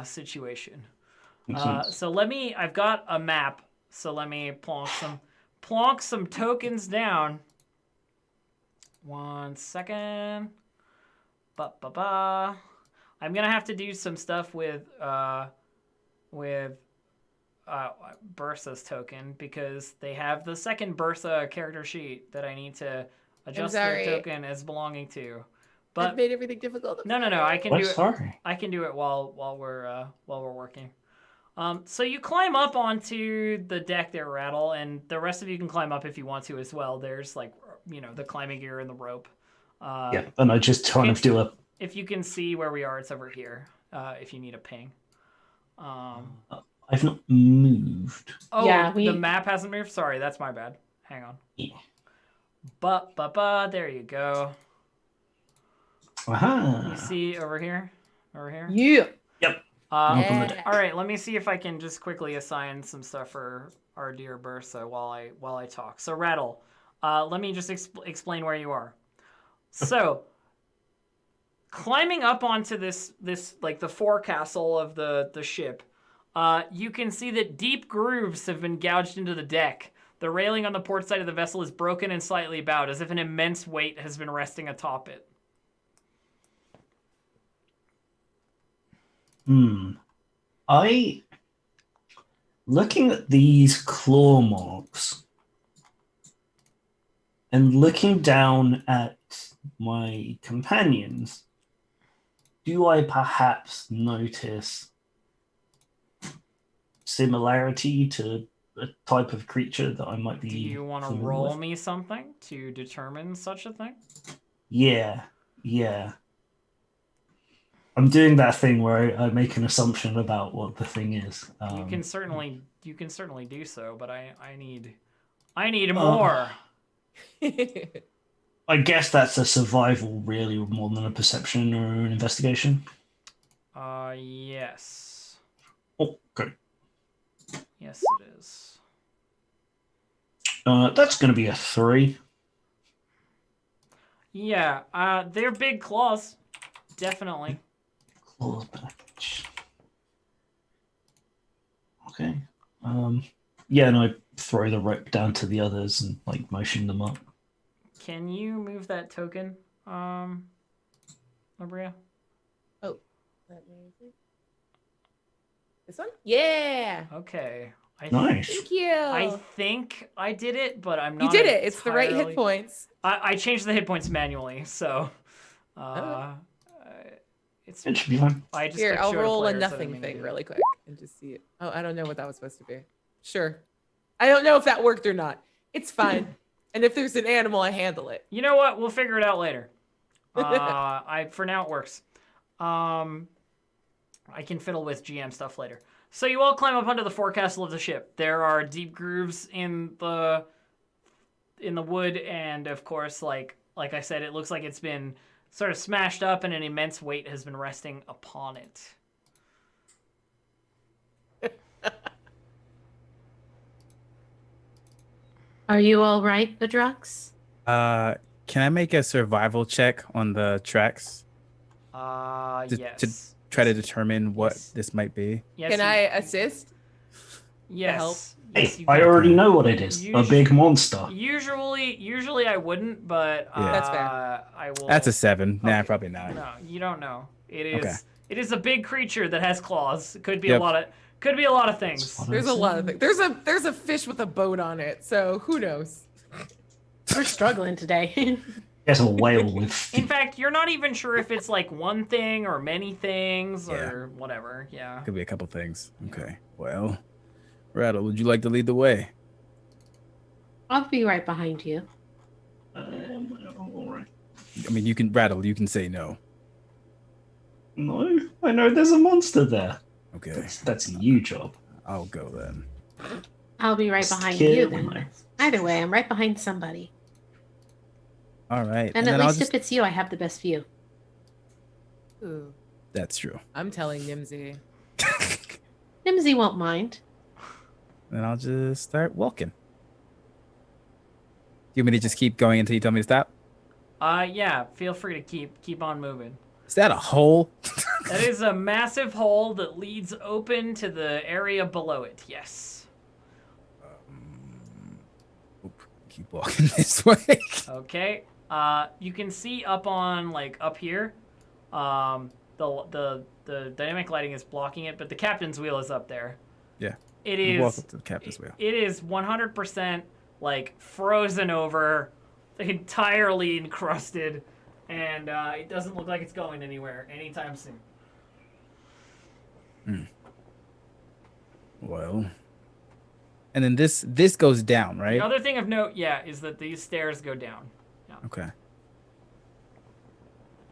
situation. Makes sense. So I've got a map. So let me plonk some tokens down. 1 second. I'm gonna have to do some stuff with Bursa's token because they have the second Bursa character sheet that I need to adjust their sorry. token as belonging to. That But made everything difficult. no, I can I'm do it. sorry. I can do it while we're working. So you climb up onto the deck there, Rattle, and the rest of you can climb up if you want to as well. There's like the climbing gear and the rope. Yeah, and I just kind of do a. If you can see where we are, it's over here. If you need a ping. I've not moved. Oh, Yeah, the map hasn't moved. Sorry, that's my bad. Hang on. Yeah. There you go. Aha. You see over here? Over here? Yeah. Yep. All Yeah. right, let me see if I can just quickly assign some stuff for our dear Bursa while I talk. So Rattle, let me just explain where you are. So, climbing up onto this like the forecastle of the ship, you can see that deep grooves have been gouged into the deck. The railing on the port side of the vessel is broken and slightly bowed, as if an immense weight has been resting atop it. Looking at these claw marks and looking down at my companions, do I perhaps notice similarity to a type of creature that I might be? Do you want to familiar roll with? me something to determine such a thing? Yeah. I'm doing that thing where I make an assumption about what the thing is. You can certainly do so, but I need more. I guess that's a survival, really, more than a perception or an investigation. Yes. Oh, okay. Yes, it is. That's going to be a 3. Yeah, they're big claws. Definitely. Claws patch. Okay. Yeah, and I throw the rope down to the others and like motion them up. Can you move that token, Labria? Oh, let me see. This one? Yeah. Okay. Nice. Thank you. I think I did it, but I'm not. You did it. It's the right entirely- hit points. I changed the hit points manually, so it's. It should be fine. I just Here, clicked I'll show to roll a players, I didn't nothing mean to thing do it. really quick and just see it. Oh, I don't know what that was supposed to be. Sure. I don't know if that worked or not. It's fine. And if there's an animal, I handle it. You know what? We'll figure it out later. For now it works. I can fiddle with GM stuff later. So you all climb up onto the forecastle of the ship. There are deep grooves in the wood, and of course, like I said, it looks like it's been sort of smashed up, and an immense weight has been resting upon it. Are you all right, Bedrux? Can I make a survival check on the tracks to Yes. try to determine what Yes. this might be? Yes, Can you- I assist? Yes. help? Yes, you I can. already know what it is. A big monster. Usually I wouldn't, but Yeah. That's fair. I will. That's a 7. Nah, Okay. probably not. No, you don't know. It is. Okay. It is a big creature that has claws. It could be Yep. Could be a lot of things. There's a lot of things. There's a fish with a boat on it, so who knows? We're struggling today. There's a whale with. In fact, you're not even sure if it's like one thing or many things Yeah. or whatever. Yeah. Could be a couple things. Okay. Well, Rattle, would you like to lead the way? I'll be right behind you. All right. I mean, you can Rattle. You can say no. No, I know there's a monster there. Okay. That's you job. I'll go then. I'll be right behind Scared you when then. Either way, I'm right behind somebody. All right. And then at I'll least just... if it's you, I have the best view. Ooh, That's true. I'm telling Nimsy. Nimsy won't mind. Then I'll just start walking. You want me to just keep going until you tell me to stop? Yeah. Feel free to keep on moving. Is that a hole? That is a massive hole that leads open to the area below it. Yes. Keep walking this way. Okay. You can see up on like up here. The dynamic lighting is blocking it, but the captain's wheel is up there. Yeah. It Walk is. up to the captain's wheel. It is 100% like frozen over, entirely encrusted, and it doesn't look like it's going anywhere anytime soon. Well. And then this goes down, right? The other thing of note, is that these stairs go down. Okay.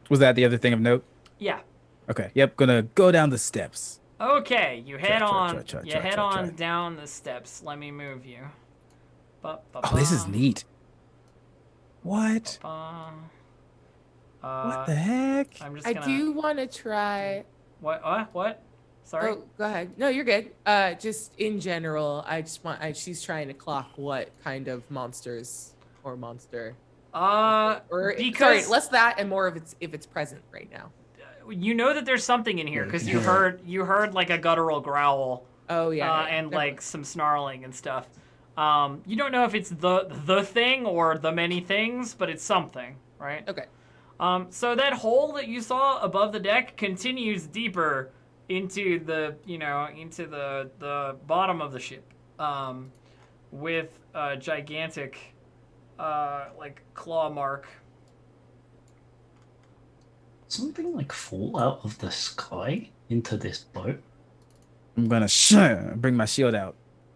Was that the other thing of note? Yeah. Okay. Yep. Gonna go down the steps. Okay, you head on. try. Down the steps. Let me move you. Oh, this is neat. What? What the heck? I'm just I gonna. do want to try. What? Sorry. Oh, go ahead. No, you're good. Just in general, I just want. She's trying to clock what kind of monsters or monster. Or because sorry, less that and more of if it's present right now. you know that there's something in here because you heard like a guttural growl. Oh yeah. And like some snarling and stuff. You don't know if it's the thing or the many things, but it's something, right? Okay. So that hole that you saw above the deck continues deeper into the the bottom of the ship, with a gigantic like claw mark. Something like fall out of the sky into this boat. I'm gonna bring my shield out.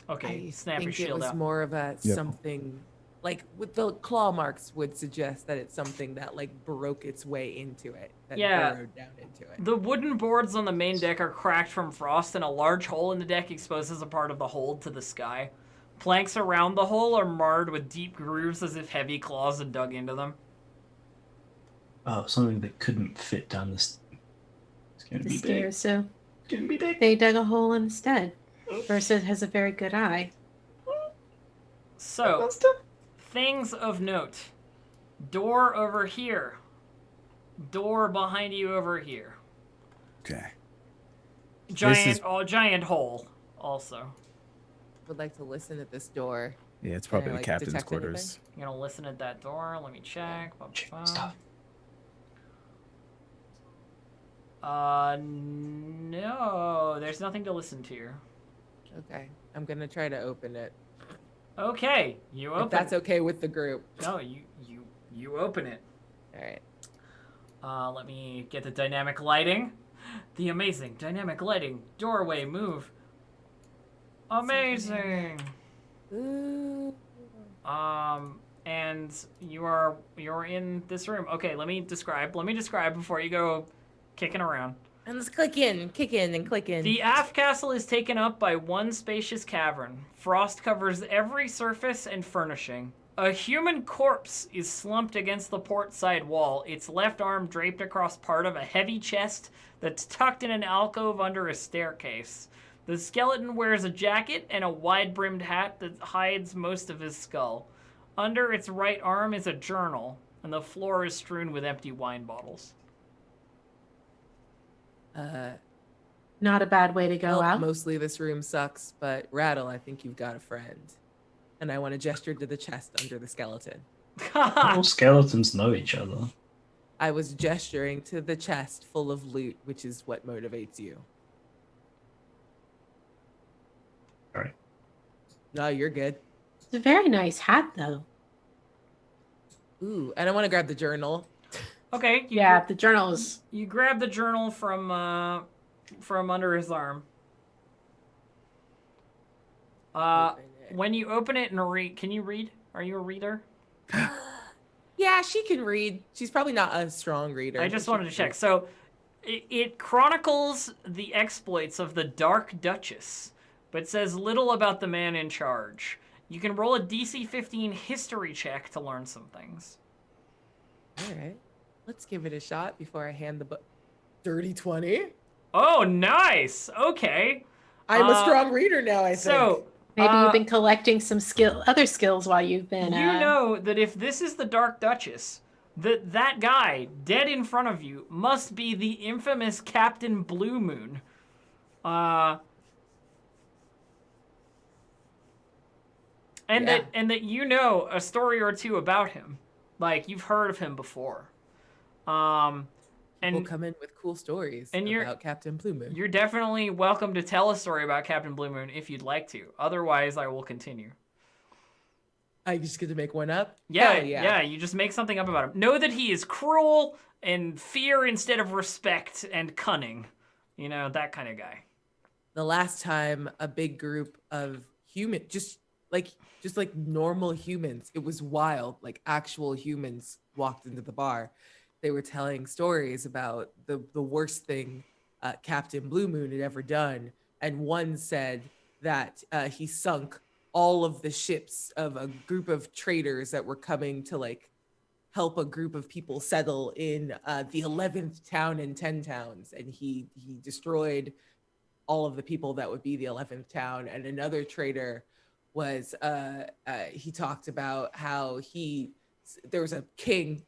Okay, I snap your think it shield was out. more of a Yep. something like with the claw marks would suggest that it's something that like broke its way into it, that Yeah. burrowed down into it. The wooden boards on the main deck are cracked from frost, and a large hole in the deck exposes a part of the hold to the sky. Planks around the hole are marred with deep grooves as if heavy claws had dug into them. Oh, something that couldn't fit down this. It's going to The be big. stairs, so It's going to be big. they dug a hole instead. Versa has a very good eye. So, things of note. Door over here. Door behind you over here. Okay. Giant hole also. Would like to listen at this door. Yeah, it's probably Can I, the like, captain's detect quarters. You're gonna listen at that door. Let me check. Stop. No, there's nothing to listen to. Okay, I'm gonna try to open it. Okay, you open. If that's okay with the group. No, you open it. All right. Let me get the dynamic lighting. The amazing dynamic lighting. Doorway move. Amazing. Ooh. And you're in this room. Okay, let me describe before you go kicking around. And let's kick in, and click in. The aft castle is taken up by one spacious cavern. Frost covers every surface and furnishing. A human corpse is slumped against the port side wall, its left arm draped across part of a heavy chest that's tucked in an alcove under a staircase. The skeleton wears a jacket and a wide-brimmed hat that hides most of his skull. Under its right arm is a journal, and the floor is strewn with empty wine bottles. Not a bad way to go Well, out. mostly this room sucks, but Rattle, I think you've got a friend. And I want to gesture to the chest under the skeleton. All skeletons know each other. I was gesturing to the chest full of loot, which is what motivates you. All right. No, you're good. It's a very nice hat, though. Ooh, and I want to grab the journal. Okay. Yeah, the journal is. You grab the journal from under his arm. Open it. When you open it and read, can you read? Are you a reader? Yeah, she can read. She's probably not a strong reader. I but just she wanted can to check. read. So, it chronicles the exploits of the Dark Duchess, but says little about the man in charge. You can roll a DC 15 history check to learn some things. All right. Let's give it a shot before I hand the book. Dirty 20. Oh, nice. Okay. I'm a strong reader now, I think. So, Maybe you've been collecting some other skills while you've been. you know that if this is the Dark Duchess, that guy dead in front of you must be the infamous Captain Blue Moon. And Yeah. that you know a story or two about him, like you've heard of him before. People And come in with cool stories and you're- about Captain Blue Moon. you're definitely welcome to tell a story about Captain Blue Moon if you'd like to. Otherwise, I will continue. I just get to make one up? Yeah, Hell yeah, you just make something up about him. Know that he is cruel and fear instead of respect and cunning. You know, that kind of guy. The last time a big group of just like normal humans, it was wild, like actual humans walked into the bar. They were telling stories about the worst thing Captain Blue Moon had ever done. And one said that he sunk all of the ships of a group of traders that were coming to like help a group of people settle in the 11th town in 10 towns. And he destroyed all of the people that would be the 11th town. And another trader was, he talked about how there was a king,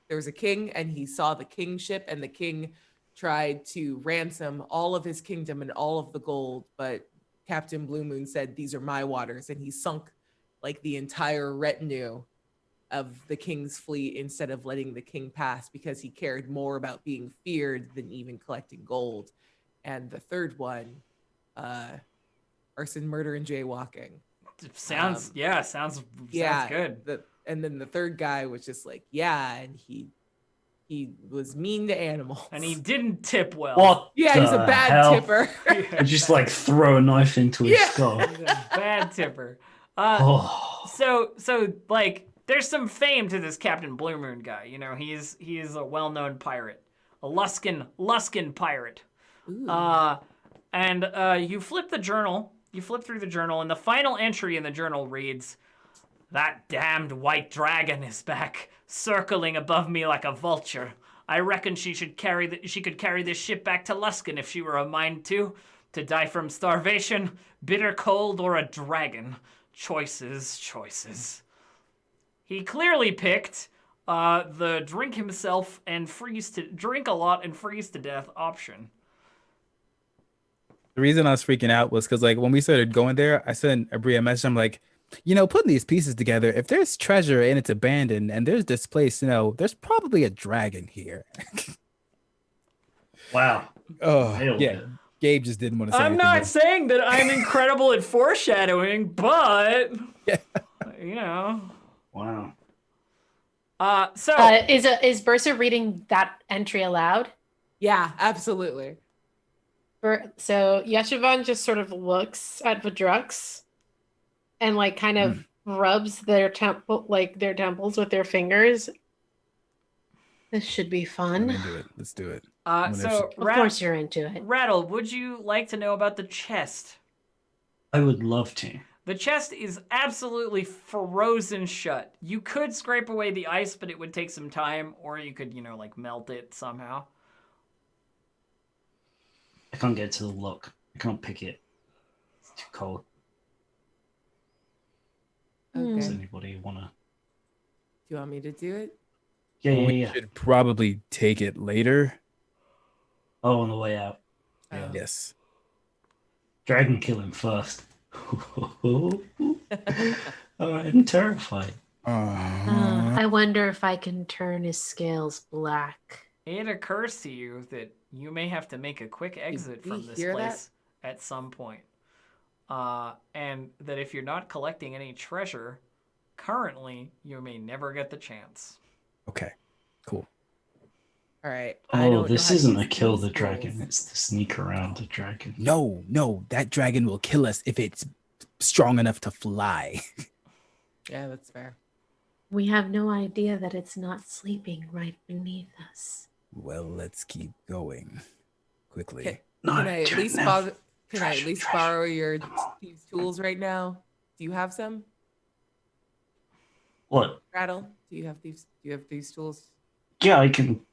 there was a king and he saw the kingship and the king tried to ransom all of his kingdom and all of the gold. But Captain Blue Moon said, "These are my waters." And he sunk like the entire retinue of the king's fleet instead of letting the king pass because he cared more about being feared than even collecting gold. And the third one, arson, murder, and jaywalking. Sounds good. And then the third guy was just like, yeah, and he was mean to animals. And he didn't tip well. What? Yeah, he's a the bad hell? tipper. I just like throw a knife into his Yeah. skull. He's a bad tipper. Oh. So like there's some fame to this Captain Blue Moon guy. You know, he is a well-known pirate, a Luskin pirate. Ooh. And you flip the journal. You flip through the journal, and the final entry in the journal reads, "That damned white dragon is back, circling above me like a vulture. I reckon she could carry this ship back to Luskin if she were a mind to die from starvation, bitter cold, or a dragon. Choices. He clearly picked the drink himself and drink a lot and freeze to death option. The reason I was freaking out was because like when we started going there, I sent Abri a message. I'm like, putting these pieces together, if there's treasure and it's abandoned and there's displaced, there's probably a dragon here. Wow. Oh, Nailed yeah. it. Gabe just didn't want to say I'm anything not else. saying that I'm incredible at foreshadowing, but Wow. So Is Bursa reading that entry aloud? Yeah, absolutely. So Yeshivan just sort of looks at Vadrux and like kind of rubs their temples with their fingers. This should be I'm fun. into it. Let's do it. so Of course you're into it. Rattle, would you like to know about the chest? I would love to. The chest is absolutely frozen shut. You could scrape away the ice, but it would take some time, or you could, melt it somehow. I can't get to the lock. I can't pick it. It's too cold. Does Okay. anybody wanna? Do you want me to do it? Yeah, We yeah. should probably take it later. Oh, on the way out. Oh. Yes. Dragon kill him first. Oh, I'm terrified. I wonder if I can turn his scales black. It occurs to you that you may have to make a quick exit we from this hear that? place at some point. And that if you're not collecting any treasure, currently, you may never get the chance. Okay. Cool. All right. Oh, this isn't a kill the dragon, it's to sneak around the dragon. No, that dragon will kill us if it's strong enough to fly. Yeah, that's fair. We have no idea that it's not sleeping right beneath us. Well, let's keep going quickly. Okay. No, Can I at do it least now. Treasure. Borrow your thieves' tools right now? Do you have some? What? Rattle? Do you have thieves' tools? Yeah, I can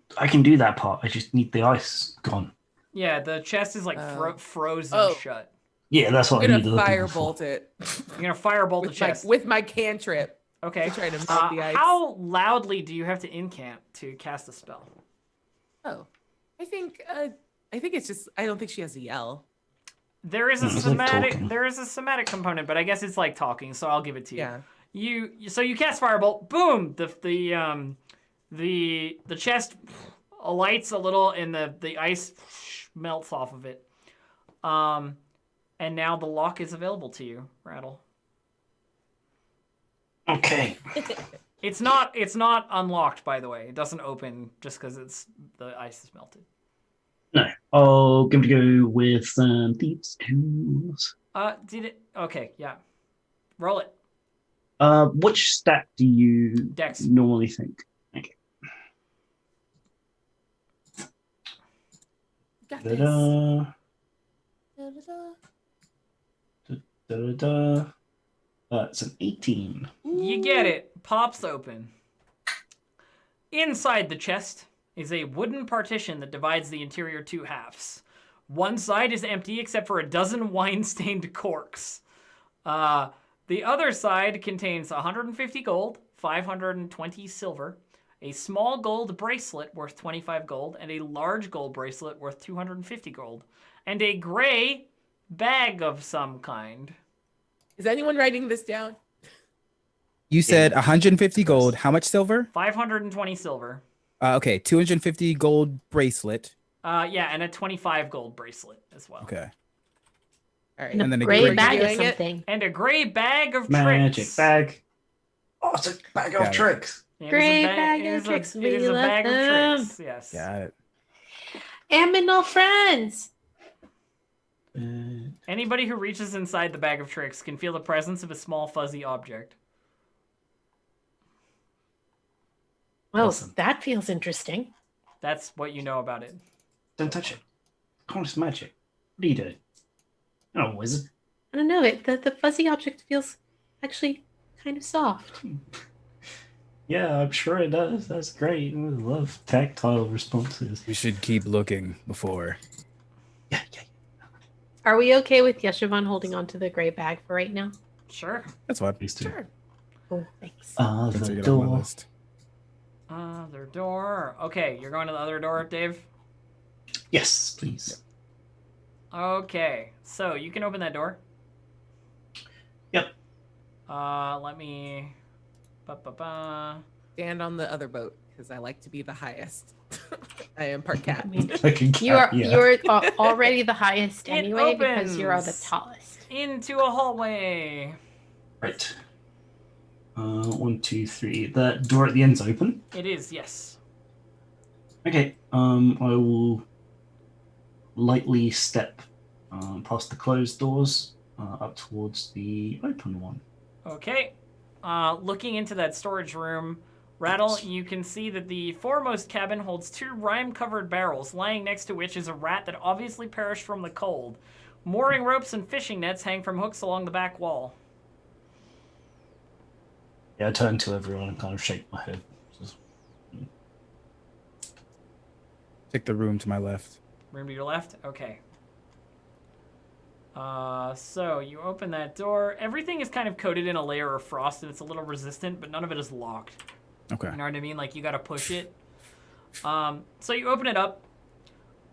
do that part. I just need the ice gone. Yeah, the chest is like frozen Oh. shut. Yeah, that's what I I'm need to gonna look for. firebolt it You're gonna firebolt the chest. with my cantrip. Okay. to try to melt the ice. How loudly do you have to incant to cast a spell? Oh, I think it's just I don't think she has to yell. There is a It's like talking. there is a somatic component, but I guess it's like talking, so I'll give it to you. Yeah. So you cast firebolt, boom, the chest alights a little and the ice melts off of it. And now the lock is available to you, Rattle. Okay. It's not unlocked, by the way. It doesn't open just because the ice is melted. No. I'll give it a go with thieves' tools. Did it? Okay, yeah. Roll it. Which stat do you Dex. normally think? Okay. Got this. Da-da. Da-da-da. Da-da-da. It's an 18. You get it. Pops open. Inside the chest is a wooden partition that divides the interior two halves. One side is empty except for a dozen wine-stained corks. The other side contains 150 gold, 520 silver, a small gold bracelet worth 25 gold, and a large gold bracelet worth 250 gold, and a gray bag of some kind. Is anyone writing this down? You said 150 gold. How much silver? 520 silver. Okay, 250 gold bracelet. Yeah, and a 25 gold bracelet as well. Okay. All right. And, And then a a gray gray bag of doing it. something. And a gray bag of Magic tricks. bag. Oh, it's a bag Got of it. tricks. It is a Gray ba- bag it of is a- tricks, It we is a love bag of them. tricks. Yes. Got it. Aminal friends. Anybody who reaches inside the bag of tricks can feel the presence of a small fuzzy object. Well, Awesome. that feels interesting. That's what you know about it. Don't touch it. Come on, it's magic. What are you doing? You're not a wizard. I don't know. The fuzzy object feels actually kind of soft. Yeah, I'm sure it does. That's great. I love tactile responses. We should keep looking before. Yeah. Are we okay with Yeshivan holding on to the gray bag for right now? Sure. That's what. Please do. Sure. Oh, thanks. Let's The take it off my door. list. Other door. Okay, you're going to the other door, Dave? Yes, please. Okay, so you can open that door. Yep. Let me... Ba-ba-ba. Stand on the other boat because I like to be the highest. I am part cat. I mean, Like a cat, yeah. you're already the highest It anyway because you're the opens. tallest. Into a hallway. Right. 1, 2, 3. The door at the end's open. It is, yes. Okay. I will lightly step past the closed doors up towards the open one. Okay. Looking into that storage room, Rattle, you can see that the foremost cabin holds 2 rime-covered barrels, lying next to which is a rat that obviously perished from the cold. Mooring ropes and fishing nets hang from hooks along the back wall. Yeah, I turn to everyone and kind of shake my head. Take the room to my left. Room to your left? Okay. So you open that door. Everything is kind of coated in a layer of frost and it's a little resistant, but none of it is locked. Okay. You know what I mean? Like, you gotta push it. So you open it up.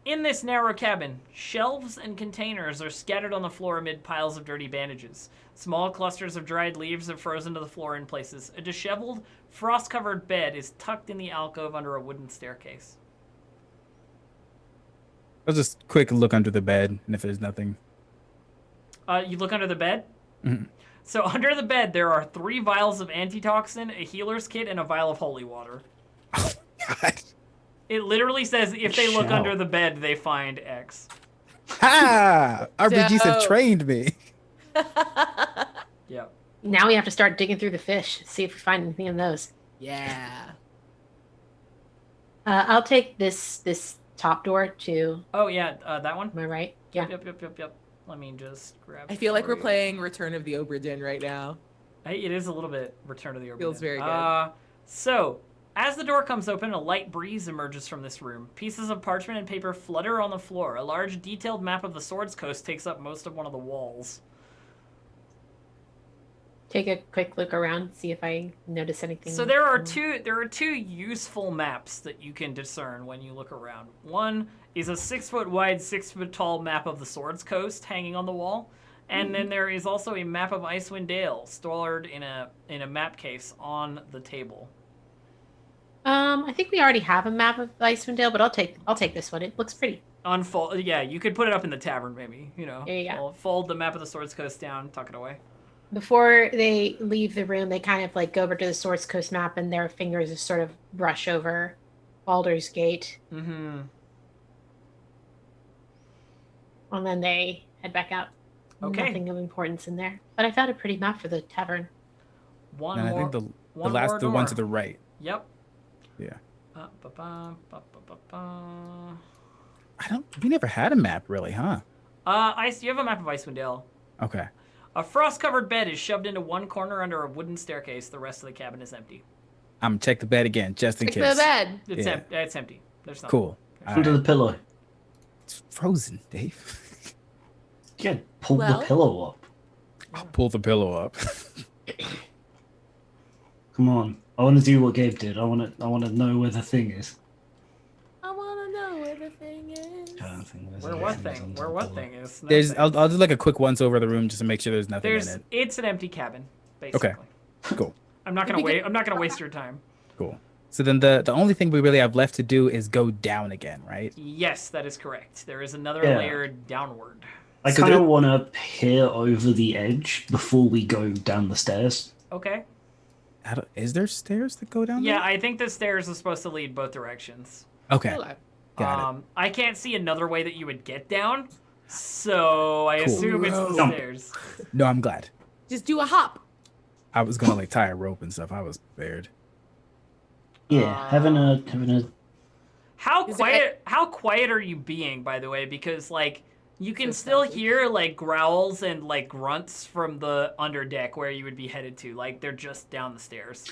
In this narrow cabin, shelves and containers are scattered on the floor amid piles of dirty bandages. Small clusters of dried leaves are frozen to the floor in places. A disheveled, frost-covered bed is tucked in the alcove under a wooden staircase. I'll just quick look under the bed, and if there's nothing. You look under the bed? Mhm. So under the bed, there are 3 vials of antitoxin, a healer's kit, and a vial of holy water. Oh, God. It literally says if they look Shell. under the bed, they find X. Ha! RPGs have Dope. trained me. Yep. Now we have to start digging through the fish, see if we find anything in those. Yeah. I'll take this top door to Oh, yeah, that one? my right. Yeah. Yep. Let me just grab I feel like we're for you. playing Return of the Obra Dinn right now. Hey, it is a little bit Return of the Obra Feels Dinn. very good. So, as the door comes open, a light breeze emerges from this room. Pieces of parchment and paper flutter on the floor. A large, detailed map of the Swords Coast takes up most of one of the walls. Take a quick look around, see if I notice anything. So there are two useful maps that you can discern when you look around. One is a 6-foot wide, 6-foot tall map of the Swords Coast hanging on the wall, and then there is also a map of Icewind Dale stored in a map case on the table. I think we already have a map of Icewind Dale, but I'll take this one. It looks pretty. Unfold, yeah, you could put it up in the tavern, maybe. You know, There you go. fold the map of the Swords Coast down, tuck it away. Before they leave the room, they kind of like go over to the Swords Coast map, and their fingers just sort of brush over Baldur's Gate, Mm-hmm. and then they head back out. Okay. Nothing of importance in there, but I found a pretty map for the tavern. One And I more. think the one last, more the one door. to the right. Yep. Yeah. Ba-ba-ba. We never had a map really, huh? You have a map of Icewind Dale. Okay. A frost-covered bed is shoved into one corner under a wooden staircase. The rest of the cabin is empty. I'm gonna check the bed again, just in Pick case. the bed. It's Yeah. it's empty. There's nothing. Cool. Under Alright. the pillow. It's frozen, Dave. Yeah, pull Well- the pillow up. I'll pull the pillow up. Come on. I want to do what Gabe did. I want to know where the thing is. I want to know where the thing is. Trying to think Where what thing? Where what thing is? There's. Nothing. I'll do like a quick once over the room just to make sure there's nothing in it. It's an empty cabin, basically. Cool. I'm not gonna wait. I'm not gonna waste your time. Cool. So then the only thing we really have left to do is go down again, right? Yes, that is correct. There is another Yeah. layer downward. I So kind of there- want to peer over the edge before we go down the stairs. Okay. Is there stairs that go down Yeah, there? I think the stairs are supposed to lead both directions. Okay. Hold on. Got it. I can't see another way that you would get down, so I Cool. assume it's the Jump. stairs. No, I'm glad. Just do a hop. I was gonna like tie a rope and stuff. I was prepared. Yeah, having a How Is quiet? How quiet are you being, by the way? Because like you can still hear like growls and like grunts from the underdeck where you would be headed to. Like they're just down the stairs.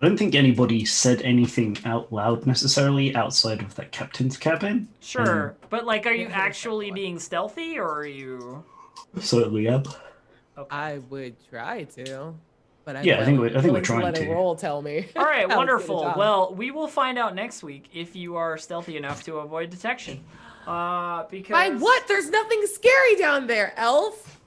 I don't think anybody said anything out loud necessarily outside of that captain's cabin. Sure, but like, are you Yeah, actually definitely. being stealthy or are you? Certainly, yeah. Okay. I would try to, but I'm Yeah, I think we're willing to trying let a to. roll tell me. All right, how to get a wonderful. job. Well, we will find out next week if you are stealthy enough to avoid detection. Because By what? There's nothing scary down there, elf.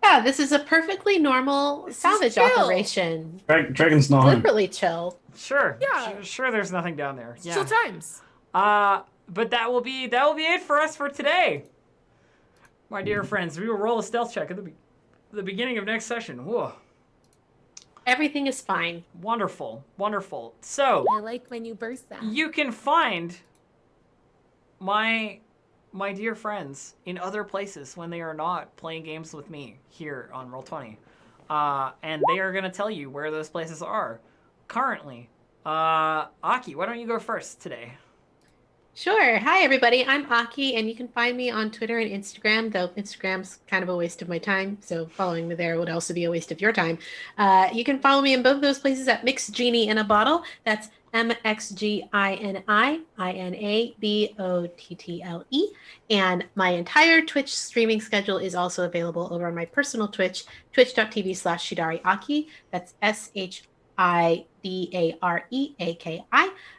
Yeah, this is a perfectly normal This is salvage chill. operation. Dragon's not home. Deliberately chill. Sure, Yeah. sure. There's nothing down there. Chill Yeah. times. But that will be it for us for today, my dear friends. We will roll a stealth check at the beginning of next session. Whoa, Everything is fine. wonderful, wonderful. So I like when you burst that. you can find my dear friends in other places when they are not playing games with me here on Roll20, and they are going to tell you where those places are currently. Aki, why don't you go first today? Sure. Hi, everybody. I'm Aki, and you can find me on Twitter and Instagram, though Instagram's kind of a waste of my time, so following me there would also be a waste of your time. You can follow me in both of those places at Mix Genie in a Bottle. That's MXGINIINABOTTLE. And my entire Twitch streaming schedule is also available over on my personal Twitch, twitch.tv/ShidariAki. That's SHIDARI DAREAKI.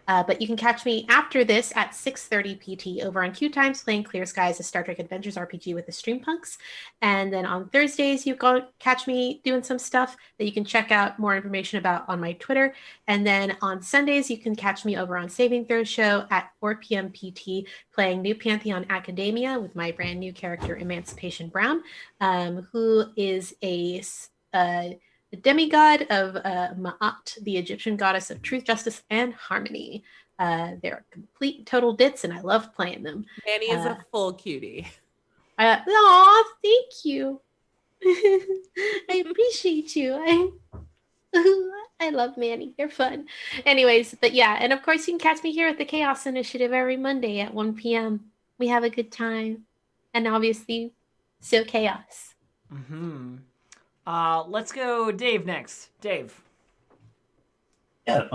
But you can catch me after this at 6:30 PT over on Q Times playing Clear Skies, a Star Trek Adventures RPG with the Streampunks. And then on Thursdays, you go catch me doing some stuff that you can check out more information about on my Twitter. And then on Sundays, you can catch me over on Saving Throw Show at 4 p.m. PT playing New Pantheon Academia with my brand new character, Emancipation Brown, who is a demigod of Ma'at, the Egyptian goddess of truth, justice, and harmony. They're complete total dits, and I love playing them. Manny is a full cutie. Aw, thank you. I appreciate you. I love Manny. They're fun. Anyways, but yeah, and of course you can catch me here at the Chaos Initiative every Monday at 1 p.m. We have a good time. And obviously, so chaos. Let's go Dave next. Dave. Yeah,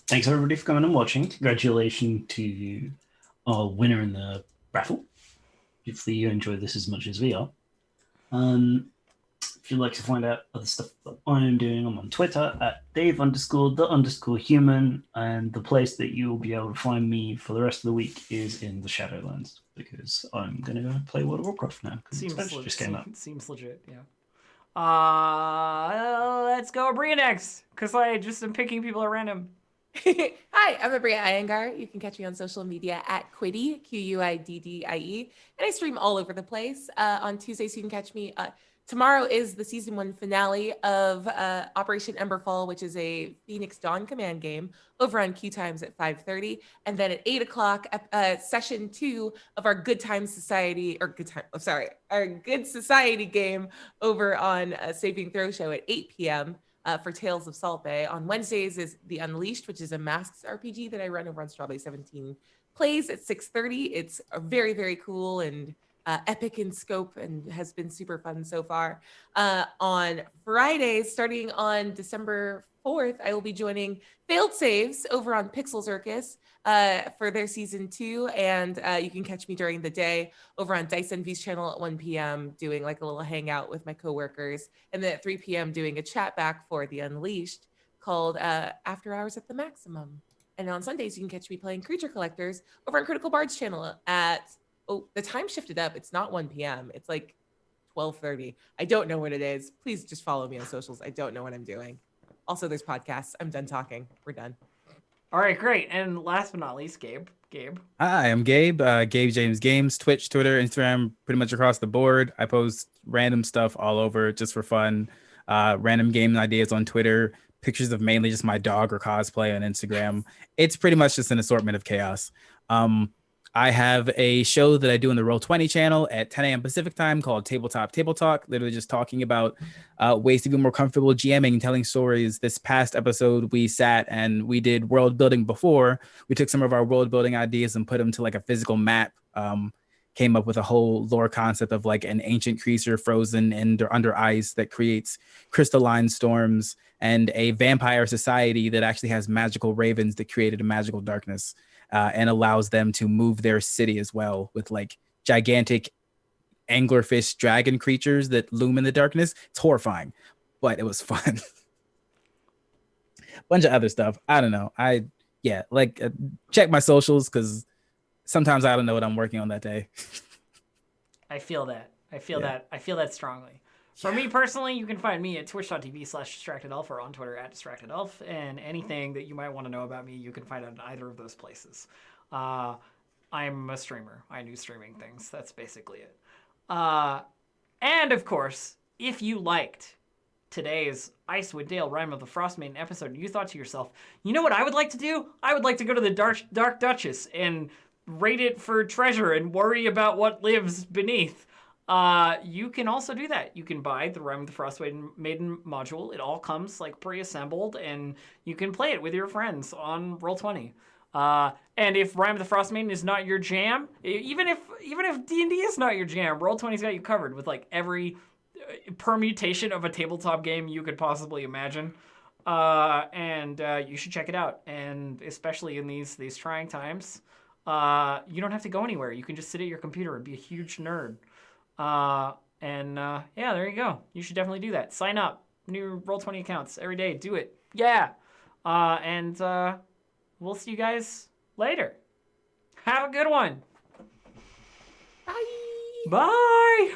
thanks everybody for coming and watching. Congratulations to our winner in the raffle. Hopefully you enjoy this as much as we are. If you'd like to find out other stuff that I am doing, I'm on Twitter at Dave_the_human, and the place that you will be able to find me for the rest of the week is in the Shadowlands, because I'm going to go play World of Warcraft now. Just came out. Seems legit, yeah. Let's go Bria next, because I just am picking people at random. Hi, I'm Abria Iyengar. You can catch me on social media at Quiddy, Quiddie, and I stream all over the place. On Tuesdays, you can catch me. Tomorrow is the season 1 finale of Operation Emberfall, which is a Phoenix Dawn command game over on Q Times at 5:30, and then at 8 o'clock, session 2 of our Good Society game over on Saving Throw Show at 8 p.m. For Tales of Salt Bay. On Wednesdays is The Unleashed, which is a Masks RPG that I run over on Strawberry 17 Plays at 6:30. It's very, very cool and epic in scope and has been super fun so far. On Fridays, starting on December 4th, I will be joining Failed Saves over on Pixel Circus for their season 2. And you can catch me during the day over on Dice Envy's channel at 1 p.m. doing like a little hangout with my coworkers. And then at 3 p.m. doing a chat back for The Unleashed called After Hours at the Maximum. And on Sundays, you can catch me playing Creature Collectors over on Critical Bard's channel at the time shifted up. It's not 1 p.m. It's like 12:30. I don't know what it is. Please just follow me on socials. I don't know what I'm doing. Also, there's podcasts. I'm done talking. We're done. All right, great. And last but not least, Gabe. Hi, I'm Gabe. Gabe James Games, Twitch, Twitter, Instagram, pretty much across the board. I post random stuff all over just for fun. Random game ideas on Twitter, pictures of mainly just my dog or cosplay on Instagram. It's pretty much just an assortment of chaos. I have a show that I do on the Roll20 channel at 10 a.m. Pacific time called Tabletop Table Talk, literally just talking about ways to be more comfortable GMing and telling stories. This past episode, we sat and we did world building before. We took some of our world building ideas and put them to like a physical map. Came up with a whole lore concept of like an ancient creature frozen under ice that creates crystalline storms, and a vampire society that actually has magical ravens that created a magical darkness. And allows them to move their city as well with like gigantic anglerfish dragon creatures that loom in the darkness. It's horrifying, but it was fun. Bunch of other stuff. I don't know. Check my socials because sometimes I don't know what I'm working on that day. I feel that. I feel that strongly. For me personally, you can find me at twitch.tv/distractedelf or on Twitter at distractedelf, and anything that you might want to know about me, you can find out in either of those places. I'm a streamer. I do streaming things. That's basically it. And of course, if you liked today's Icewind Dale Rime of the Frostmaiden episode, you thought to yourself, you know what I would like to do? I would like to go to the Dark Duchess and raid it for treasure and worry about what lives beneath. You can also do that. You can buy the Rime of the Frostmaiden module. It all comes like pre-assembled, and you can play it with your friends on Roll20. And if Rime of the Frostmaiden is not your jam, even if D&D is not your jam, Roll20's got you covered with like every permutation of a tabletop game you could possibly imagine. And you should check it out. And especially in these trying times, you don't have to go anywhere. You can just sit at your computer and be a huge nerd. Yeah, there you go. You should definitely do that. Sign up. New Roll20 accounts every day. Do it. Yeah. And we'll see you guys later. Have a good one. Bye. Bye.